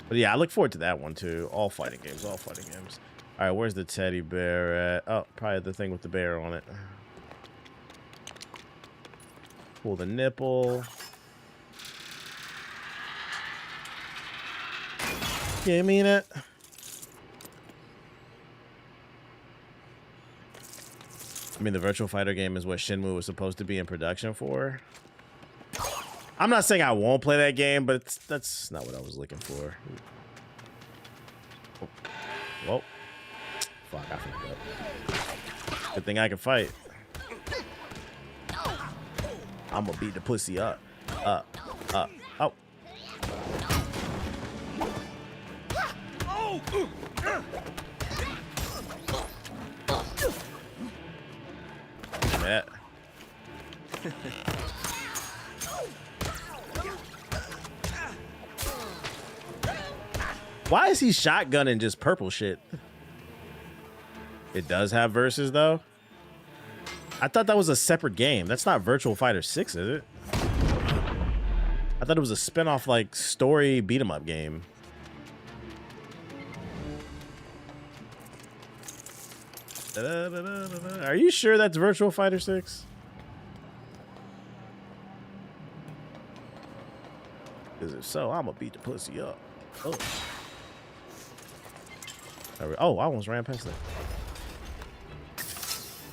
But yeah, I look forward to that one too. All fighting games, all fighting games. All right, where's the teddy bear at? Oh, probably the thing with the bear on it. Pull the nipple. Give me that. I mean, the Virtual Fighter game is what Shenmue was supposed to be in production for. I'm not saying I won't play that game, but that's not what I was looking for. Oh. Whoa. Fuck, I forgot. Good thing I can fight. I'm gonna beat the pussy up. Oh. Yeah. Why is he shotgunning just purple shit? It does have verses though. I thought that was a separate game. That's not Virtual Fighter 6, is it? I thought it was a spin-off like story beat 'em up game. Are you sure that's Virtual Fighter 6? Because if so, I'm gonna beat the pussy up. Oh. Oh, I almost ran past that.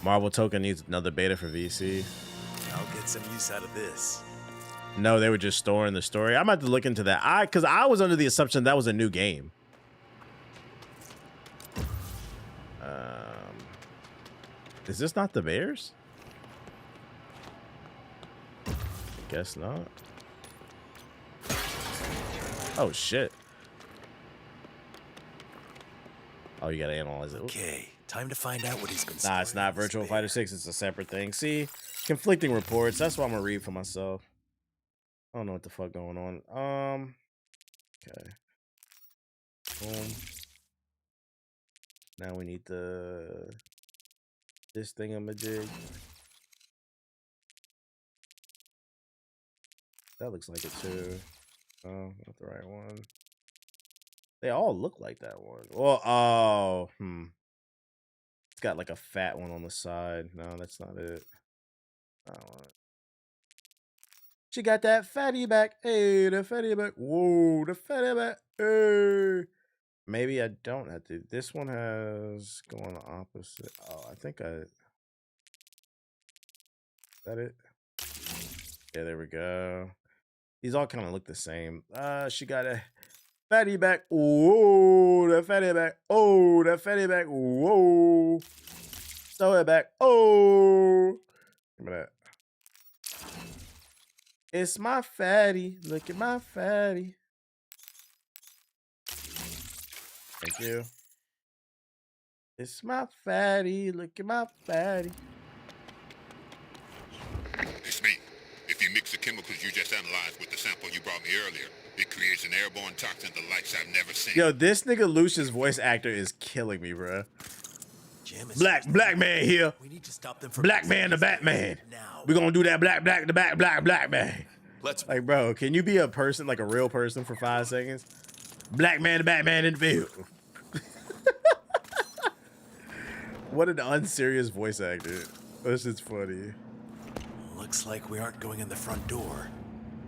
Marvel Token needs another beta for VC. I'll get some use out of this. No, they were just storing the story. I'm about to look into that. Because I was under the assumption that was a new game. Is this not the Bears? Guess not. Oh shit. Oh, you gotta analyze it. Okay, time to find out what he's been. Nah, it's not Virtual Fighter 6. It's a separate thing. See, conflicting reports. That's what I'm gonna read for myself. I don't know what the fuck going on. Okay. Boom. Now we need this thingamajig. That looks like it too. Oh, not the right one. They all look like that one. Well, it's got like a fat one on the side. No, that's not it. I don't want it. She got that fatty back. Hey, the fatty back. Whoa, the fatty back. Hey. Maybe I don't have to. This one has going the opposite. Oh, I think is that it? Yeah, there we go. These all kind of look the same. She got a fatty back. Whoa, that fatty back. Oh, that fatty back. Whoa. Throw it back. Oh. Give me that. It's my fatty. Look at my fatty. Thank you. It's my fatty. Look at my fatty. It's me. If you mix the chemicals you just analyzed with the sample you brought me earlier, it creates an airborne toxin the likes I've never seen. Yo, this nigga Lucius voice actor is killing me, bro. Black man here. We need to stop them from Black man the Batman. We're gonna do that black man. Let's like, bro, can you be a person, like a real person for 5 seconds? Black man the Batman in the field. What an unserious voice actor. This shit's funny. Looks like we aren't going in the front door.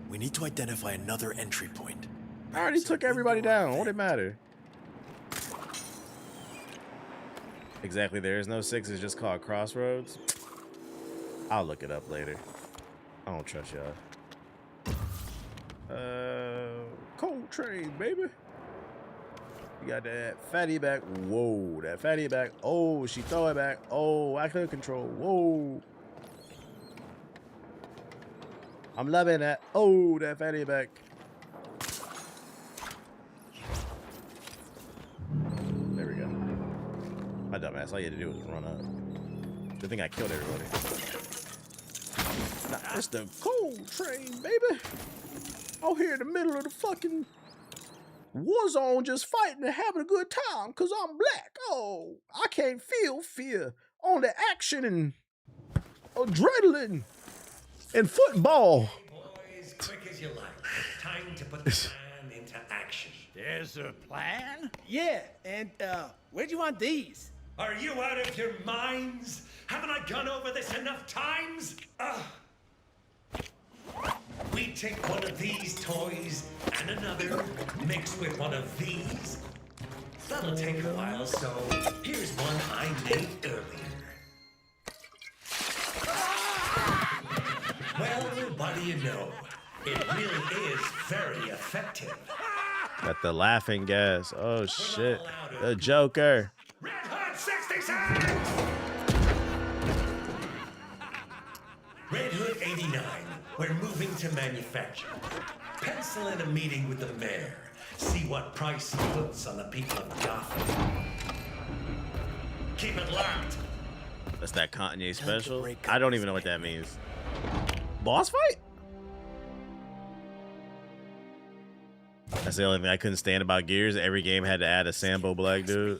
We need to identify another entry point. I already took everybody down. What it matter? Exactly. There is no 6. It's just called Crossroads. I'll look it up later. I don't trust y'all. Cold Train, baby. You got that fatty back. Whoa, that fatty back. Oh, she throw it back. Oh, I couldn't control. Whoa. I'm loving that. Oh, that fatty back. There we go. My dumb ass. All you had to do was run up. Good thing I killed everybody. Nah, it's the Cold Train, baby. Out here in the middle of the fucking war zone, just fighting and having a good time, cause I'm black. Oh, I can't feel fear on the action and adrenaline and football. Boys, quick as you like. Time to put the plan into action. There's a plan? Yeah, and where'd you want these? Are you out of your minds? Haven't I gone over this enough times? We take one of these toys and another mixed with one of these. That'll take a while, so here's one I made earlier. Well, what do you know? It really is very effective. Got the laughing gas. Oh shit. The Joker. Red Hood 67! Red Hood 89. We're moving to manufacture. Pencil in a meeting with the mayor. See what price he puts on the people of Gotham. Keep it locked. That's that Kanye special. I don't even know what that means. Boss fight? That's the only thing I couldn't stand about Gears. Every game had to add a Sambo black dude.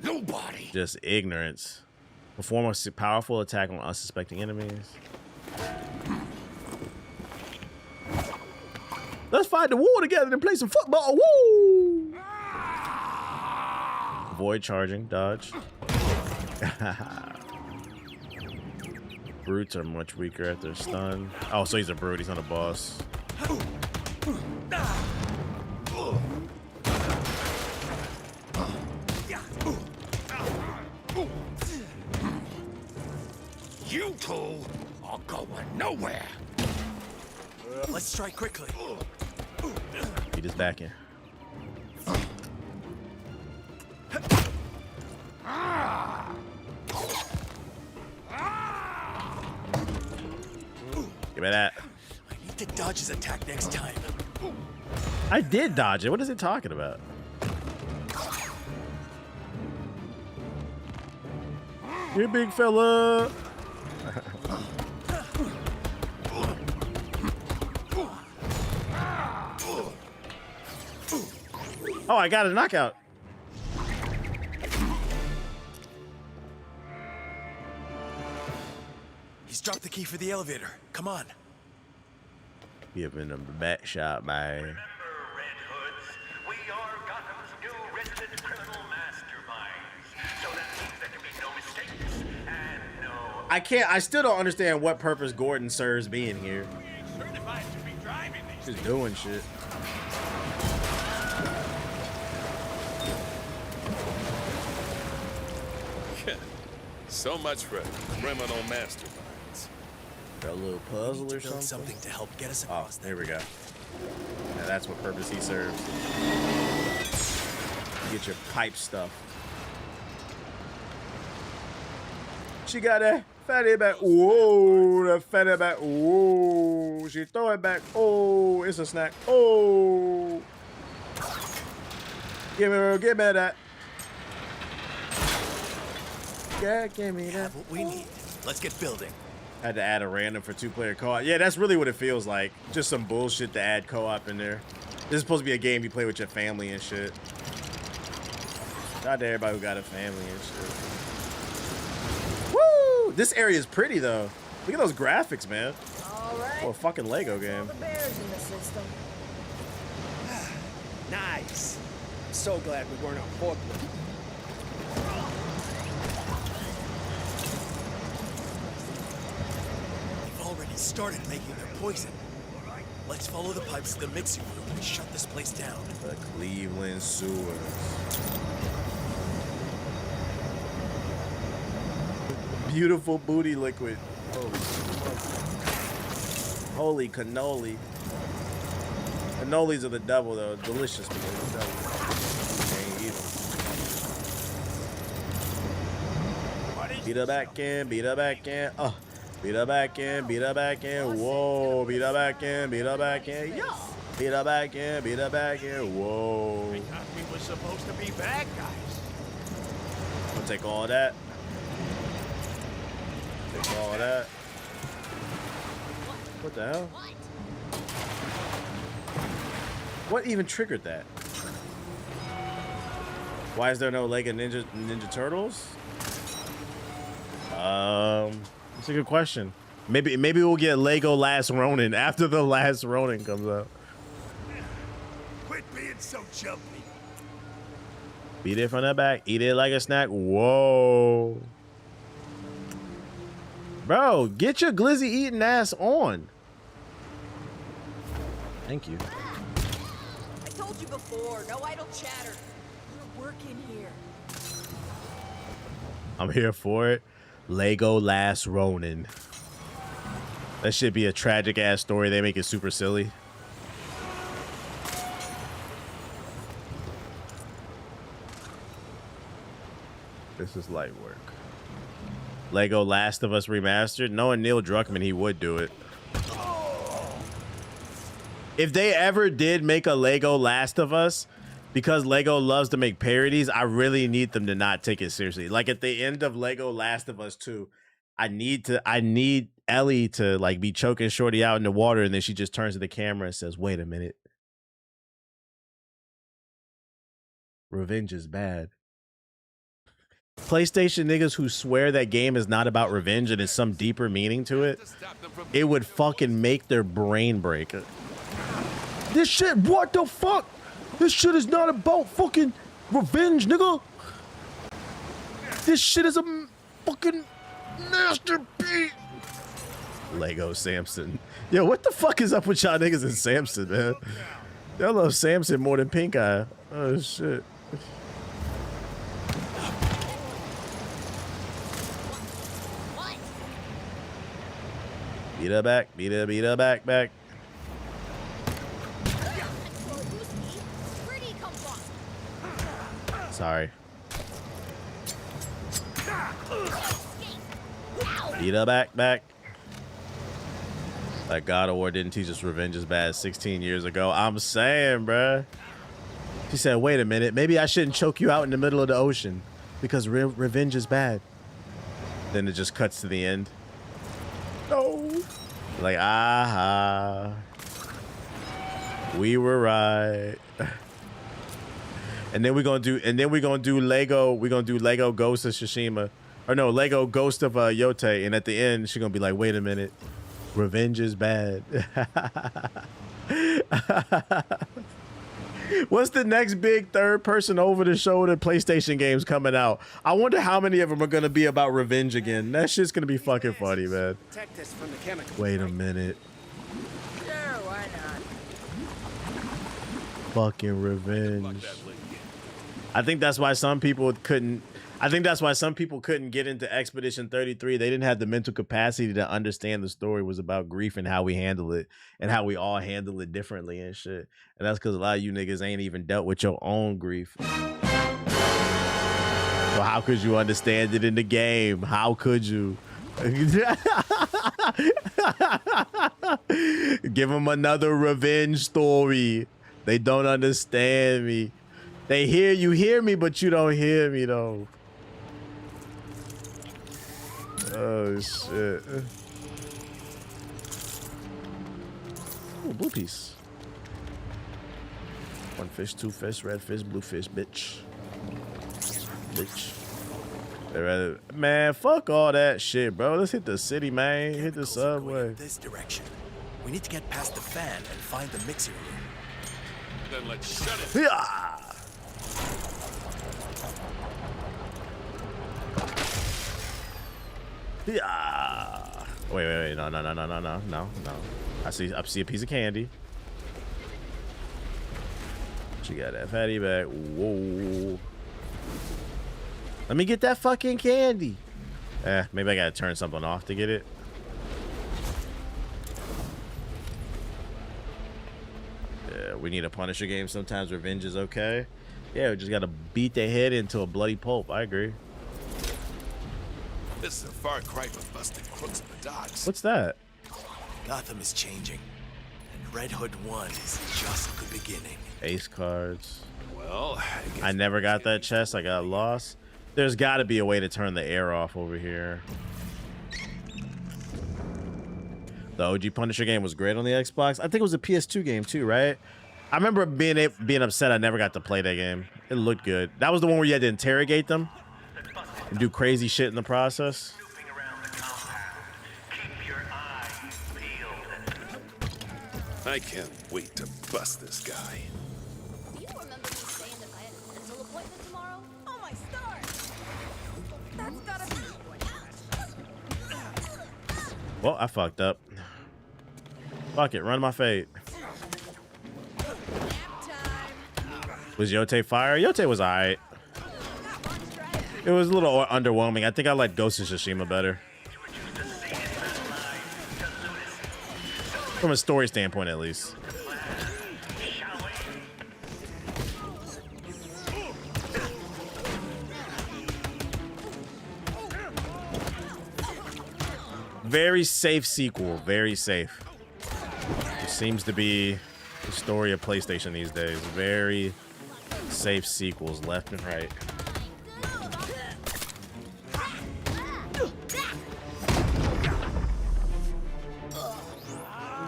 Nobody. Just ignorance. Perform a powerful attack on unsuspecting enemies. Let's fight the war together and play some football. Woo! Avoid charging, dodge. Brutes are much weaker at their stun. Oh, so he's a brute. He's not a boss. You two are going nowhere. Let's strike quickly. Beat his back in. Give me that. I need to dodge his attack next time. I did dodge it. What is it talking about? You big fella. Oh, I got a knockout. He's dropped the key for the elevator. Come on. Giving him the back shot, man. I still don't understand what purpose Gordon serves being here. Just doing shit. So much for criminal masterminds. Got a little puzzle or something? Something to help get us across. There we go. Yeah, that's what purpose he serves. Get your pipe stuff. She got that fatty back. Whoa, that fatty back. Whoa, she throw it back. Oh, it's a snack. Oh, give me that. Yeah, give me that. Have what we need. Let's get building. Had to add a random for 2-player co-op. Yeah, that's really what it feels like. Just some bullshit to add co-op in there. This is supposed to be a game you play with your family and shit. Shout out to everybody who got a family and shit. Woo! This area is pretty though. Look at those graphics, man. All right. Oh, a fucking Lego game. The bears in the system. Nice. I'm so glad we weren't on forklift. Already started making their poison. Let's follow the pipes to the mixing room and shut this place down. The Cleveland sewers. Beautiful booty liquid. Holy cannoli. Cannolis are the devil though. Delicious, but they're the devil. Ain't evil. Beat her back in, beat her back in. Beat her back in, beat her back in, whoa. Beat her back in, beat her back in, yeah. Beat her back in, beat her back in, whoa. We thought we were supposed to be bad guys. I'll take all of that. Take all of that. What the hell? What even triggered that? Why is there no Lego Ninja Turtles? That's a good question. Maybe we'll get Lego Last Ronin after the Last Ronin comes out. Quit being so jumpy. Beat it from the back. Eat it like a snack. Whoa. Bro, get your glizzy eating ass on. Thank you. I told you before, no idle chatter. We're working here. I'm here for it. Lego Last Ronin. That should be a tragic ass story. They make it super silly. This is light work. Lego Last of Us Remastered. Knowing Neil Druckmann, he would do it. If they ever did make a Lego Last of Us, because Lego loves to make parodies, I really need them to not take it seriously. Like at the end of Lego Last of Us 2, I need Ellie to like be choking Shorty out in the water, and then she just turns to the camera and says, "Wait a minute. Revenge is bad." PlayStation niggas who swear that game is not about revenge and there's some deeper meaning to it, it would fucking make their brain break. This shit, what the fuck? This shit is not about fucking revenge, nigga. This shit is a fucking masterpiece. Lego Samson. Yo, what the fuck is up with y'all niggas in Samson, man? Y'all love Samson more than Pink Eye. Oh, shit. Beat her back, beat her back. Sorry. Beat her back. Like God of War didn't teach us revenge is bad 16 years ago. I'm saying, bruh. She said, wait a minute, maybe I shouldn't choke you out in the middle of the ocean because revenge is bad. Then it just cuts to the end. No. Like, aha. We were right. And then we're gonna do Lego. We're gonna do Lego Ghost of Tsushima. Or no, Lego Ghost of Yote. And at the end, she's gonna be like, wait a minute. Revenge is bad. What's the next big third person over the shoulder PlayStation games coming out? I wonder how many of them are gonna be about revenge again. That shit's gonna be fucking funny, man. Wait a minute. Sure, why not? Fucking revenge. I think that's why some people couldn't get into Expedition 33. They didn't have the mental capacity to understand the story was about grief and how we handle it and how we all handle it differently and shit. And that's because a lot of you niggas ain't even dealt with your own grief. So how could you understand it in the game? How could you? Give them another revenge story. They don't understand me. They hear me, but you don't hear me though. Oh shit. Ooh, blue piece. One fish, two fish, red fish, blue fish, bitch. Man, fuck all that shit, bro. Let's hit the city, man. Hit the subway. This direction. We need to get past the fan and find the mixer room. Then let's shut it. Yeah. Yeah. Wait. No. I see a piece of candy. She got that fatty back. Whoa. Let me get that fucking candy. Maybe I gotta turn something off to get it. Yeah, we need a Punisher game. Sometimes revenge is okay. Yeah, we just gotta beat their head into a bloody pulp. I agree. This is a far cry from busting crooks in the docks. What's that? Gotham is changing, and Red Hood 1 is just the beginning. Ace cards. Well, I never got that chest. I got lost. There's got to be a way to turn the air off over here. The OG Punisher game was great on the Xbox. I think it was a PS2 game too, right? I remember being upset I never got to play that game. It looked good. That was the one where you had to interrogate them and do crazy shit in the process. I can't wait to bust this guy. Do you remember me saying that I had a dental appointment tomorrow? Oh my stars! That's gotta be Well, I fucked up. Fuck it, run my fade. Was Yote fire? Yote was alright. It was a little underwhelming. I think I liked Ghost of Tsushima better. From a story standpoint, at least. Very safe sequel. Very safe. It seems to be The story of PlayStation these days. Very safe sequels left and right.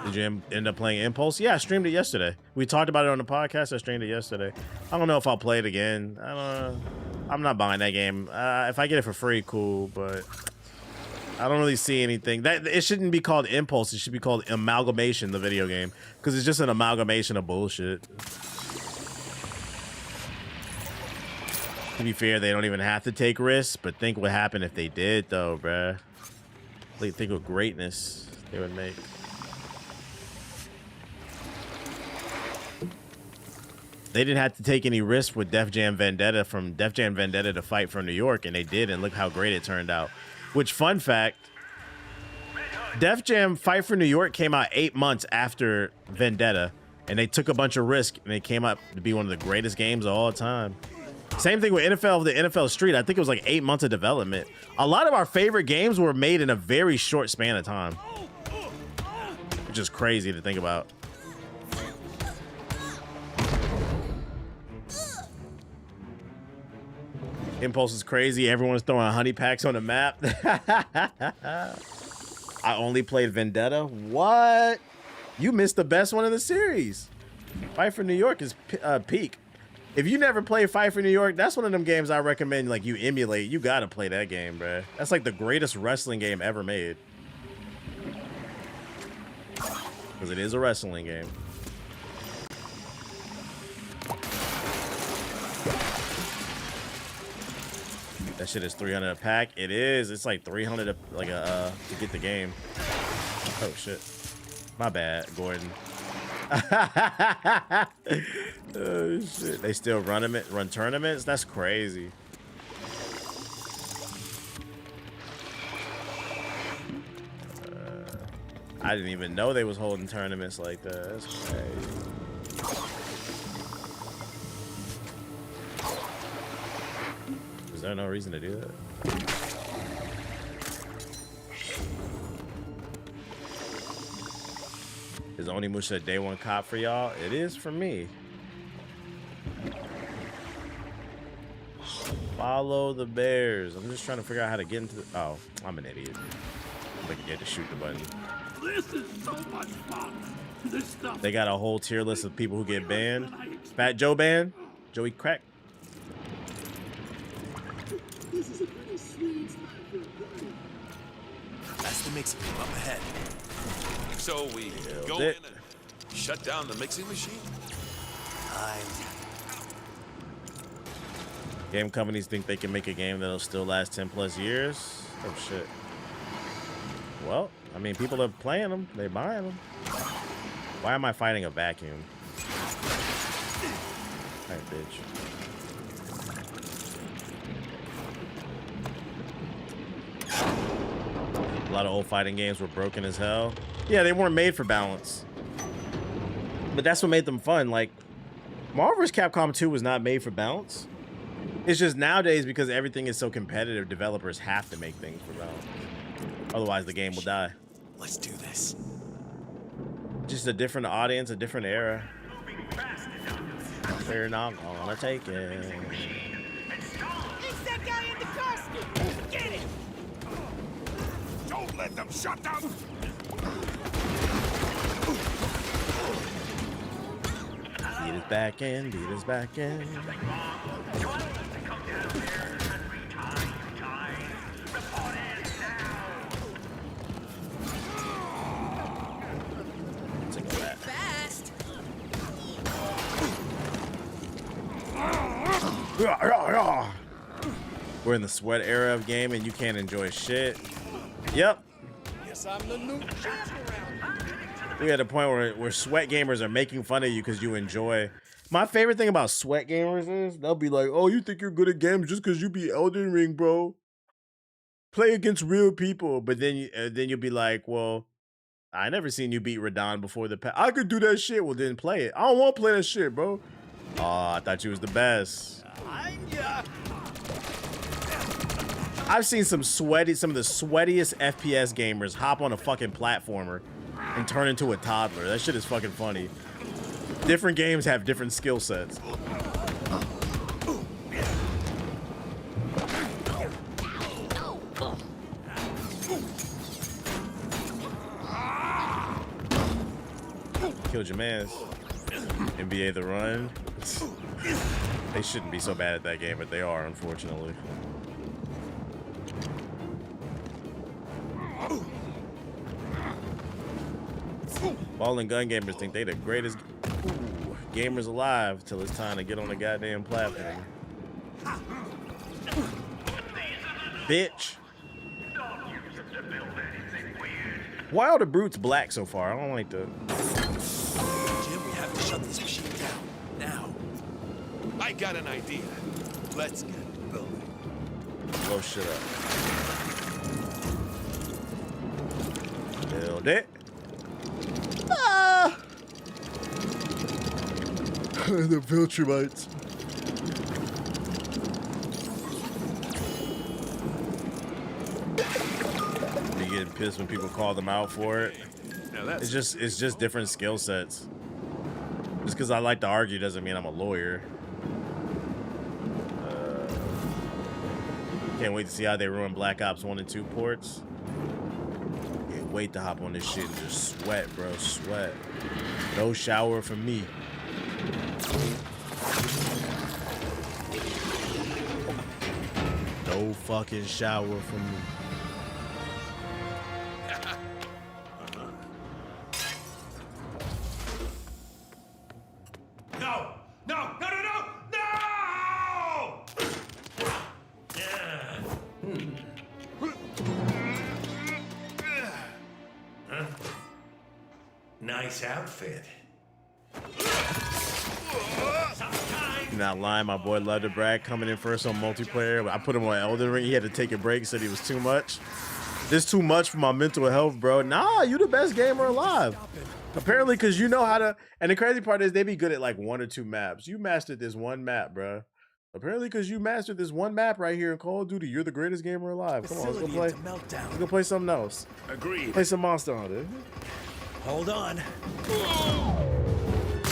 Did you end up playing Impulse? Yeah, I streamed it yesterday. We talked about it on the podcast. I streamed it yesterday. I don't know if I'll play it again. I don't know. I'm not buying that game. If I get it for free, cool, but I don't really see anything. That it shouldn't be called Impulse. It should be called Amalgamation, the video game, because it's just an amalgamation of bullshit. To be fair, they don't even have to take risks, but think what happened if they did, though, bruh. Think of greatness they would make. They didn't have to take any risk with Def Jam Vendetta to fight from New York, and they did, and look how great it turned out. Which, fun fact, Def Jam Fight for New York came out 8 months after Vendetta, and they took a bunch of risk, and it came out to be one of the greatest games of all time. Same thing with the NFL Street. I think it was like 8 months of development. A lot of our favorite games were made in a very short span of time, which is crazy to think about. Impulse is crazy. Everyone's throwing honey packs on the map. I only played Vendetta. What? You missed the best one in the series. Fight for New York is peak. If you never played Fight for New York, that's one of them games I recommend like you emulate. You gotta play that game, bruh. That's like the greatest wrestling game ever made. Because it is a wrestling game. That shit is 300 a pack. It is. It's like 300 to get the game. Oh shit. My bad, Gordon. Oh shit. They still run tournaments? That's crazy. I didn't even know they was holding tournaments like that. That's crazy. Is there no reason to do that? Is Onimusha a day one cop for y'all? It is for me. Follow the bears. I'm just trying to figure out how to get into the... Oh, I'm an idiot. I'm looking at to shoot the button. This is so much fun. This stuff. They got a whole tier list of people who get banned. Fat Joe banned. Joey Crack. This is a pretty sweet spot for a party. That's the mixing room up ahead. So we go in and shut down the mixing machine? Game companies think they can make a game that'll still last 10 plus years. Oh shit. Well, I mean, people are playing them. They're buying them. Why am I fighting a vacuum? Alright, bitch. A lot of old fighting games were broken as hell. Yeah, they weren't made for balance. But that's what made them fun. Like, Marvel vs. Capcom 2 was not made for balance. It's just nowadays, because everything is so competitive, developers have to make things for balance. Otherwise, the game will die. Let's do this. Just a different audience, a different era. They're not gonna take it. Fix that guy in the costume. Get it. Don't let them shut down. Beat us back in, beat us back in. Fast. We're in the sweat era of game and you can't enjoy shit. Yep. Yes, I'm the new champ around here. We're at a point where sweat gamers are making fun of you because you enjoy. My favorite thing about sweat gamers is they'll be like, oh, you think you're good at games just because you beat Elden Ring, bro. Play against real people. But then you'll be like, well, I never seen you beat Radon before the I could do that shit. Well, then play it. I don't want to play that shit, bro. Oh, I thought you was the best. I've seen some of the sweatiest FPS gamers hop on a fucking platformer and turn into a toddler. That shit is fucking funny. Different games have different skill sets. Killed your mans. NBA The Run. They shouldn't be so bad at that game, but they are, unfortunately. Ball and gun gamers think they the greatest gamers alive till it's time to get on the goddamn platform. Bitch. Why are the brutes black so far? I don't like the... Jim, we have to shut this machine down. Now. I got an idea. Let's get building. Blow shit up. Build it. Ah! The Viltrumites. Be getting pissed when people call them out for it. It's just different skill sets. Just because I like to argue doesn't mean I'm a lawyer. Can't wait to see how they ruin Black Ops 1 and 2 ports. Can't wait to hop on this shit and just sweat, bro. Sweat. No shower for me. No fucking shower for me. No! No! No! No! No! Huh? Nice outfit. Not lying, my boy loved to brag coming in first on multiplayer. I put him on Elden Ring. He had to take a break. Said he was too much. This too much for my mental health, bro. Nah, you the best gamer alive. Apparently, because you know how to. And the crazy part is they be good at like 1 or 2 maps. You mastered this one map, bro. Apparently, because you mastered this one map right here in Call of Duty, you're the greatest gamer alive. Come on, let's go play. Let's go play something else. Agreed. Play some Monster Hunter. Hold on.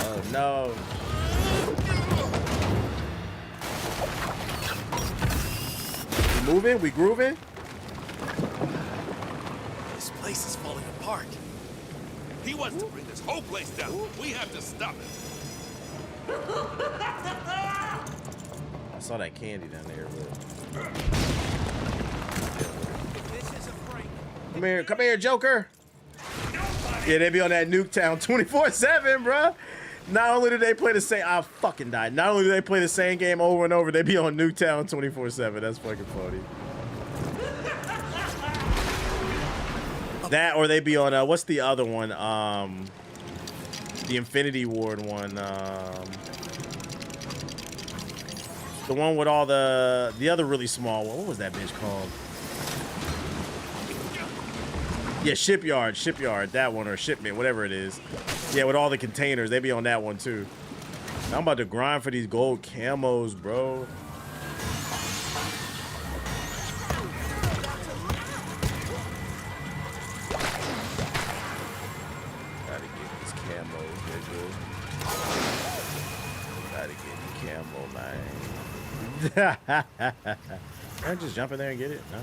Oh no. We moving? We grooving? This place is falling apart. He wants to bring this whole place down. We have to stop it. I saw that candy down there. Come here, Joker. Yeah, they be on that Nuketown 24/7, bruh. Not only do they play the same, I fucking died. Not only do they play the same game over and over, they be on Nuketown 24/7. That's fucking funny. That or they be on what's the other one? The Infinity Ward one. The one with all the other really small one. What was that bitch called? Yeah, Shipyard, that one, or Shipment, whatever it is. Yeah, with all the containers, they be on that one too. I'm about to grind for these gold camos, bro. Gotta get these camos, nigga. Gotta get the camo, man. Can I just jump in there and get it? No.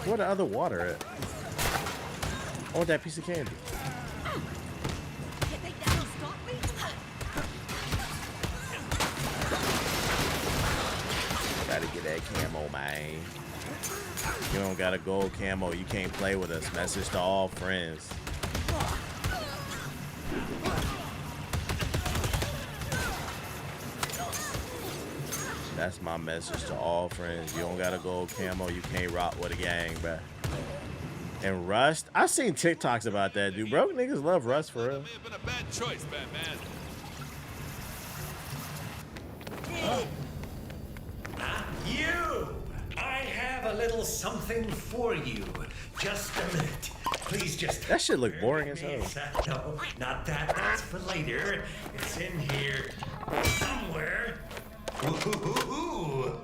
Where the other water at? I want that piece of candy. Gotta get that camo, man. You don't got a gold camo, you can't play with us. Message to all friends. That's my message to all friends. You don't got a gold camo, you can't rock with a gang, bruh. And Rust? I've seen TikToks about that, dude. Broke niggas love Rust for real. May have been a bad choice, Batman. You! I have a little something for you. Just a minute. Please just... That shit look boring as hell. No, not that. That's for later. It's in here somewhere. Ooh.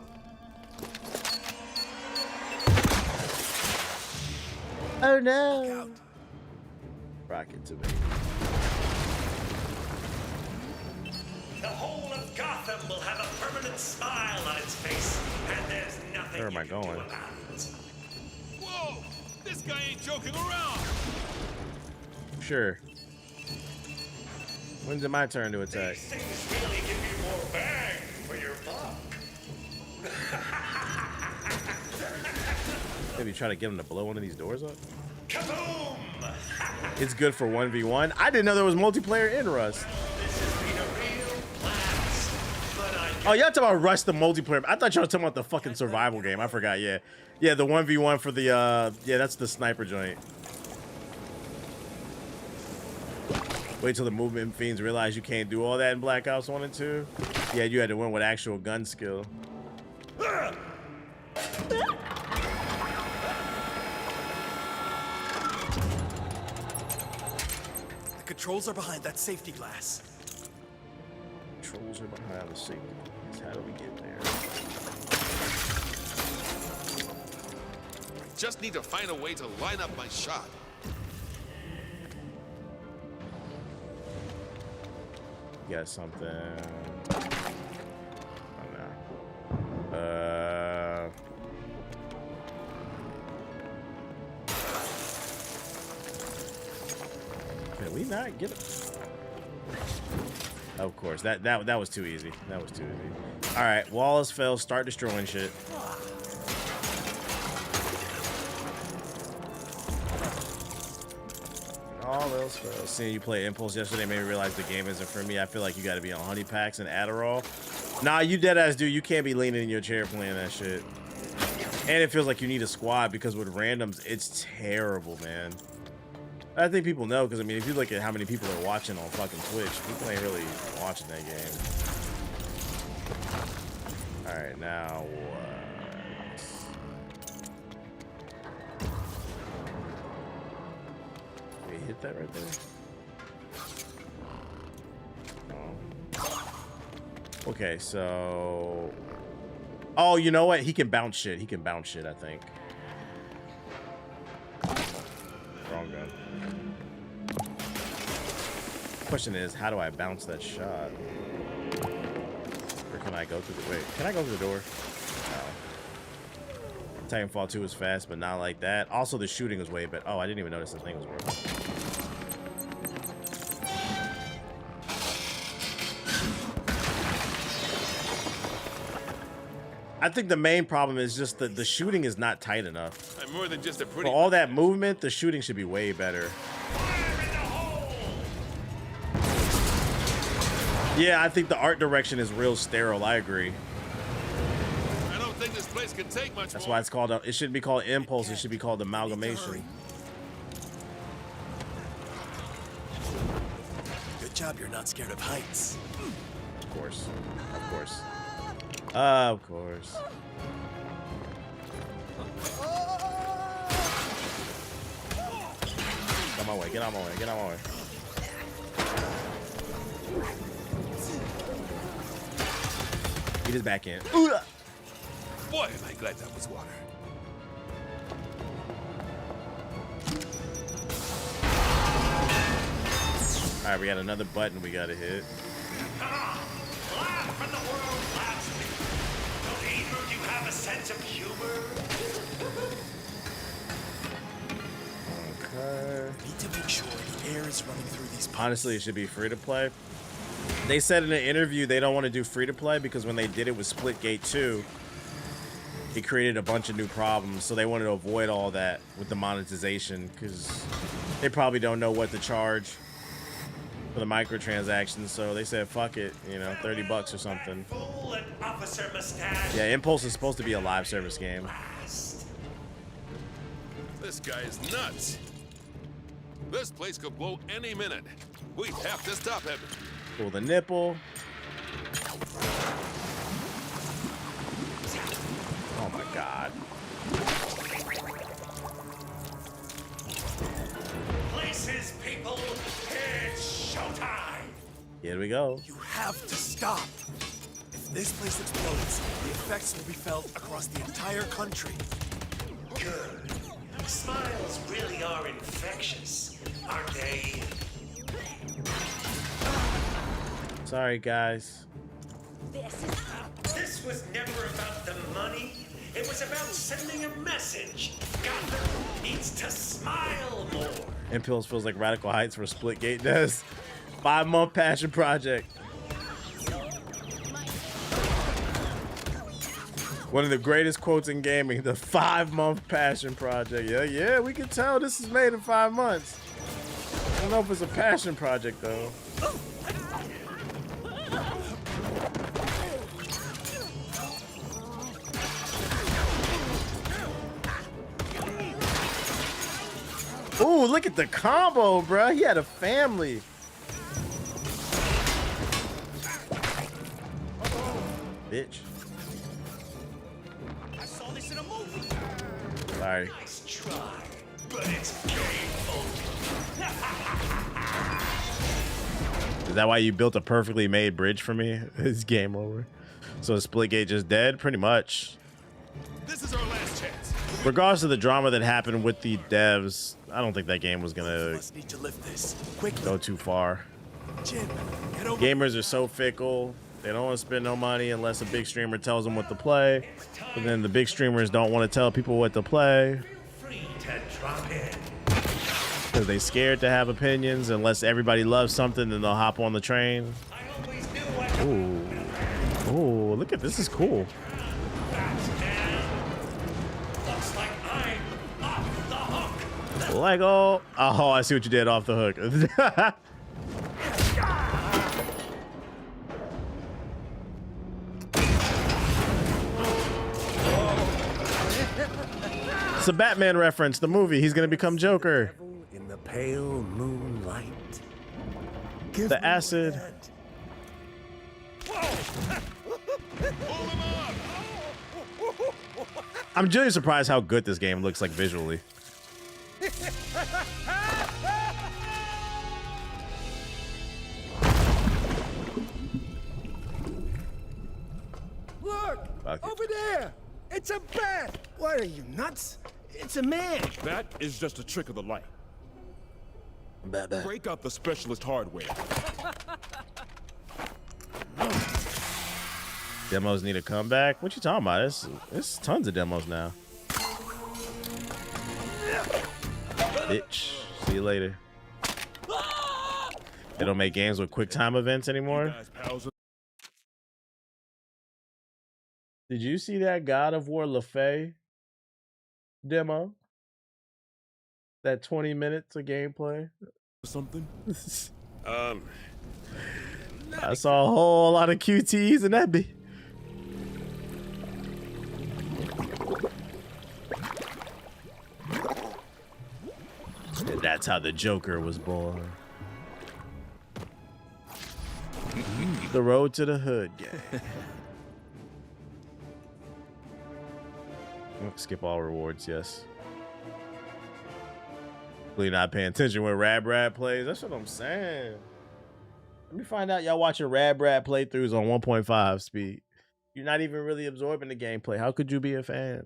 Oh no! Rocket to me. them will have a permanent smile on its face, and there's nothing Where am I going? Whoa! This guy ain't joking around! Sure. When's it my turn to attack? These things really give you more bang for your buck. Maybe try to get him to blow one of these doors up? Kaboom! It's good for 1v1. I didn't know there was multiplayer in Rust. Oh, y'all talking about Rust the multiplayer. I thought y'all were talking about the fucking survival game. I forgot, yeah. Yeah, the 1v1 for the, yeah, that's the sniper joint. Wait till the movement fiends realize you can't do all that in Black Ops 1 and 2. Yeah, you had to win with actual gun skill. The controls are behind that safety glass. Controls are behind the safety glass. How do we get there? Just need to find a way to line up my shot. Got something. Oh, no. Can we not get it? Of course, that was too easy. That was too easy. All right, Wallace fell. Start destroying shit. All else fails. Seeing you play Impulse yesterday made me realize the game isn't for me. I feel like you got to be on honey packs and Adderall. Nah, you dead ass dude. You can't be leaning in your chair playing that shit. And it feels like you need a squad because with randoms, it's terrible, man. I think people know because I mean, if you look at how many people are watching on fucking Twitch, people ain't really watching that game. All right, now what? Hit that right there. Oh. Okay, so. Oh, you know what? He can bounce shit. He can bounce shit, I think. Wrong gun. Question is, how do I bounce that shot? Or can I go through the wait? Can I go through the door? No. Titanfall 2 is fast, but not like that. Also, the shooting is way better. Oh, I didn't even notice the thing was working. I think the main problem is just that the shooting is not tight enough. I'm more than just a pretty. For all that movement, the shooting should be way better. Yeah, I think the art direction is real sterile. I agree. I don't think this place can take much. That's more. why it's called. It shouldn't be called Impulse. It should be called Amalgamation. Good job. You're not scared of heights. Of course. Of course. Of course. Get my way. Get out my way. Get out my way. Get his back in. Boy, am I glad that was water. All right, we got another button we gotta hit. Laugh and the world laughs at you. Don't either of you have a sense of humor? Okay. Need to make sure the air is running through these pipes. Honestly, it should be free to play. They said in an interview they don't want to do free to play because when they did it with Splitgate 2, it created a bunch of new problems. So they wanted to avoid all that with the monetization because they probably don't know what to charge for the microtransactions. So they said, fuck it, you know, $30 or something. Yeah, Impulse is supposed to be a live service game. This guy is nuts. This place could blow any minute. We have to stop him. Pull the nipple. Oh my god. Places, people, it's showtime. Here we go. You have to stop. If this place explodes, the effects will be felt across the entire country. Good. Smiles really are infectious, aren't they? Sorry, guys. This was never about the money. It was about sending a message. Gotham needs to smile more. Impulse feels like Radical Heights for Splitgate does. 5-month passion project. One of the greatest quotes in gaming, the 5-month passion project. Yeah, we can tell this is made in 5 months. I don't know if it's a passion project though. Ooh, look at the combo, bro. He had a family. Bitch. I saw this in a movie. Sorry. Nice try, but it's game over. Is that why you built a perfectly made bridge for me? It's game over. So Splitgate just dead? Pretty much. This is our last chance. Regardless of the drama that happened with the devs, I don't think that game was gonna Need to lift this quickly. go too far. Jim, get over. Gamers are so fickle. They don't want to spend no money unless a big streamer tells them what to play. But then the big streamers don't want to tell people what to play Free to drop in. because they scared to have opinions. Unless everybody loves something, then they'll hop on the train. Ooh, look at this. Is cool. Looks like I'm off the hook. Lego. Oh, I see what you did off the hook. It's a Batman reference. The movie. He's gonna become Joker. In the pale moonlight. The acid. I'm really surprised how good this game looks like visually. Look! Fuck it. Over there! It's a bat! What are you, nuts? It's a man! That is just a trick of the light. Break out the specialist hardware. Demos need a comeback? What you talking about? There's tons of demos now. Bitch. See you later. They don't make games with quick time events anymore. Did you see that God of War LaFay demo? That 20 minutes of gameplay? Something? I saw a whole lot of QTs in that bit. And that's how the Joker was born. The road to the hood gang. Skip all rewards, yes. Really not paying attention when Rad plays. That's what I'm saying. Let me find out y'all watching Rad playthroughs on 1.5 speed. You're not even really absorbing the gameplay. How could you be a fan?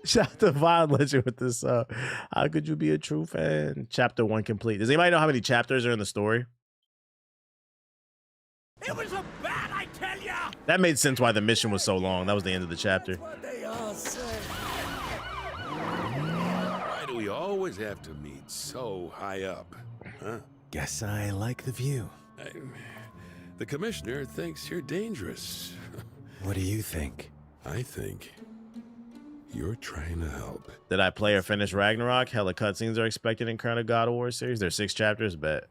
Shout out to Vine Legend with this. How could you be a true fan? Chapter 1 complete. Does anybody know how many chapters are in the story? It was a bat, I tell ya! That made sense why the mission was so long. That was the end of the chapter. What they all say. Why do we always have to meet so high up? Huh? Guess I like the view. The commissioner thinks you're dangerous. What do you think? I think you're trying to help. Did I play or finish Ragnarok? Hella cutscenes are expected in current God of War series. There's 6 chapters, bet.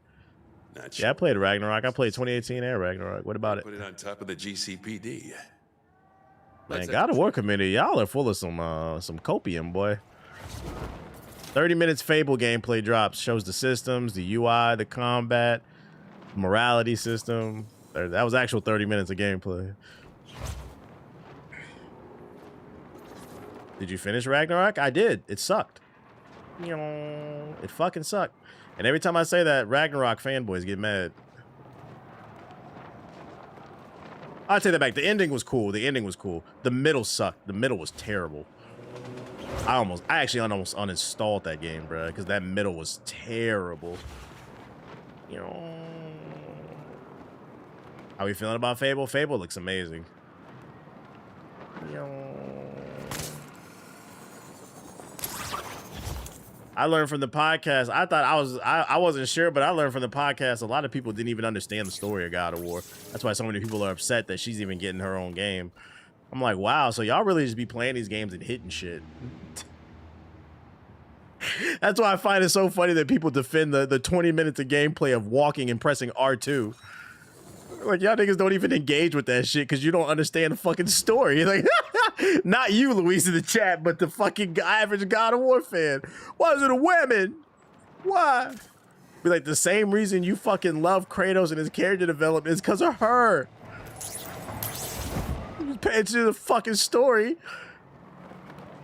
Yeah, I played Ragnarok. I played 2018 and Ragnarok. What about it? Put it on top of the GCPD. Man, God of War community, y'all are full of some copium, boy. 30 minutes Fable gameplay drops. Shows the systems, the UI, the combat, morality system. That was actual 30 minutes of gameplay. Did you finish Ragnarok? I did. It sucked. It fucking sucked. And every time I say that, Ragnarok fanboys get mad. I'll take that back. The ending was cool. The ending was cool. The middle sucked. The middle was terrible. I actually almost uninstalled that game, bro, because that middle was terrible. How we feeling about Fable? Fable looks amazing. I learned from the podcast. I thought I wasn't sure, but I learned from the podcast a lot of people didn't even understand the story of God of War. That's why so many people are upset that she's even getting her own game. I'm like, wow, so y'all really just be playing these games and hitting shit. That's why I find it so funny that people defend the 20 minutes of gameplay of walking and pressing R2. Like, y'all niggas don't even engage with that shit because you don't understand the fucking story. Like, not you, Luis, in the chat, but the fucking average God of War fan. Why is it a women? Why? Be like, the same reason you fucking love Kratos and his character development is because of her. Pay attention to the fucking story.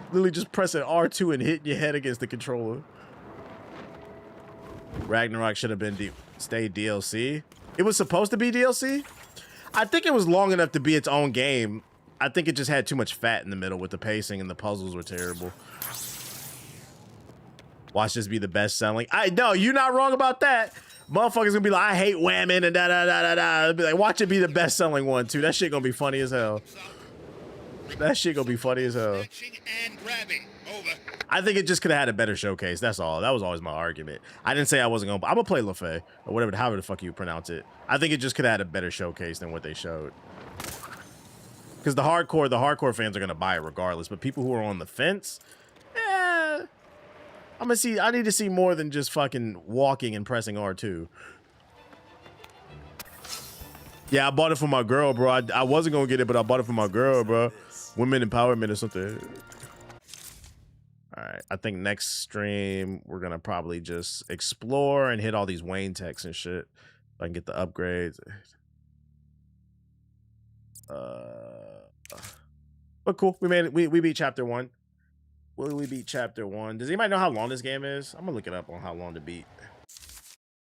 Literally just pressing R2 and hitting your head against the controller. Ragnarok should have been stayed DLC. It was supposed to be DLC. I think it was long enough to be its own game. I think it just had too much fat in the middle with the pacing and the puzzles were terrible. Watch this be the best selling. No, you're not wrong about that. Motherfuckers gonna be like, I hate women and da da da da da. Be like, watch it be the best selling one too. That shit gonna be funny as hell. That shit gonna be funny as hell. I think it just could have had a better showcase. That's all. That was always my argument. I didn't say I wasn't gonna. I'm gonna play LaFay or whatever, however the fuck you pronounce it. I think it just could have had a better showcase than what they showed. Because the hardcore fans are gonna buy it regardless. But people who are on the fence, I'm gonna see. I need to see more than just fucking walking and pressing R2. Yeah, I bought it for my girl, bro. I wasn't gonna get it, but I bought it for my girl, bro. Women empowerment or something. All right, I think next stream we're gonna probably just explore and hit all these Wayne techs and shit. So I can get the upgrades. But cool, we made it. We beat chapter 1. We beat chapter 1. Does anybody know how long this game is? I'm gonna look it up on how long to beat.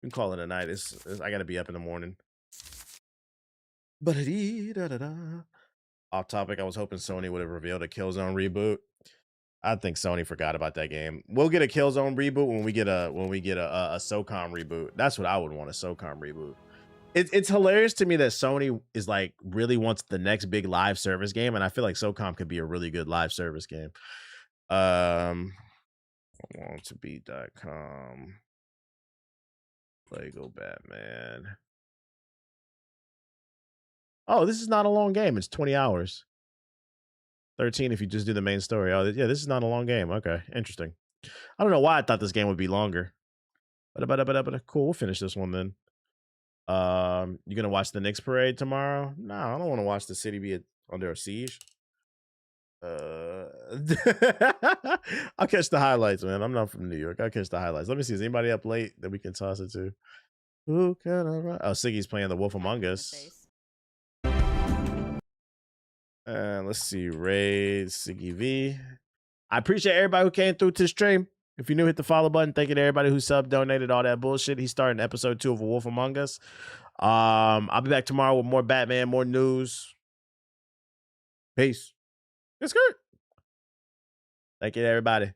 We can call it a night. I gotta be up in the morning. Off topic, I was hoping Sony would have revealed a Killzone reboot. I think Sony forgot about that game. We'll get a Killzone reboot when we get a SOCOM reboot. That's what I would want, a SOCOM reboot. It's hilarious to me that Sony is like really wants the next big live service game, and I feel like SOCOM could be a really good live service game. I want to be.com. Lego Batman. Oh, this is not a long game. It's 20 hours. 13 if you just do the main story. Oh, yeah, this is not a long game. Okay, interesting. I don't know why I thought this game would be longer. But cool, we'll finish this one then. You gonna watch the Knicks parade tomorrow? No, I don't want to watch the city be under a siege. I'll catch the highlights, man. I'm not from New York. I'll catch the highlights. Let me see. Is anybody up late that we can toss it to? Who can I run? Oh, Siggy's playing The Wolf Among Us. Let's see. Raid, Siggy V. I appreciate everybody who came through to the stream. If you're new, hit the follow button. Thank you to everybody who sub, donated, all that bullshit. He's starting episode 2 of A Wolf Among Us. I'll be back tomorrow with more Batman, more news. Peace. It's good. Thank you to everybody.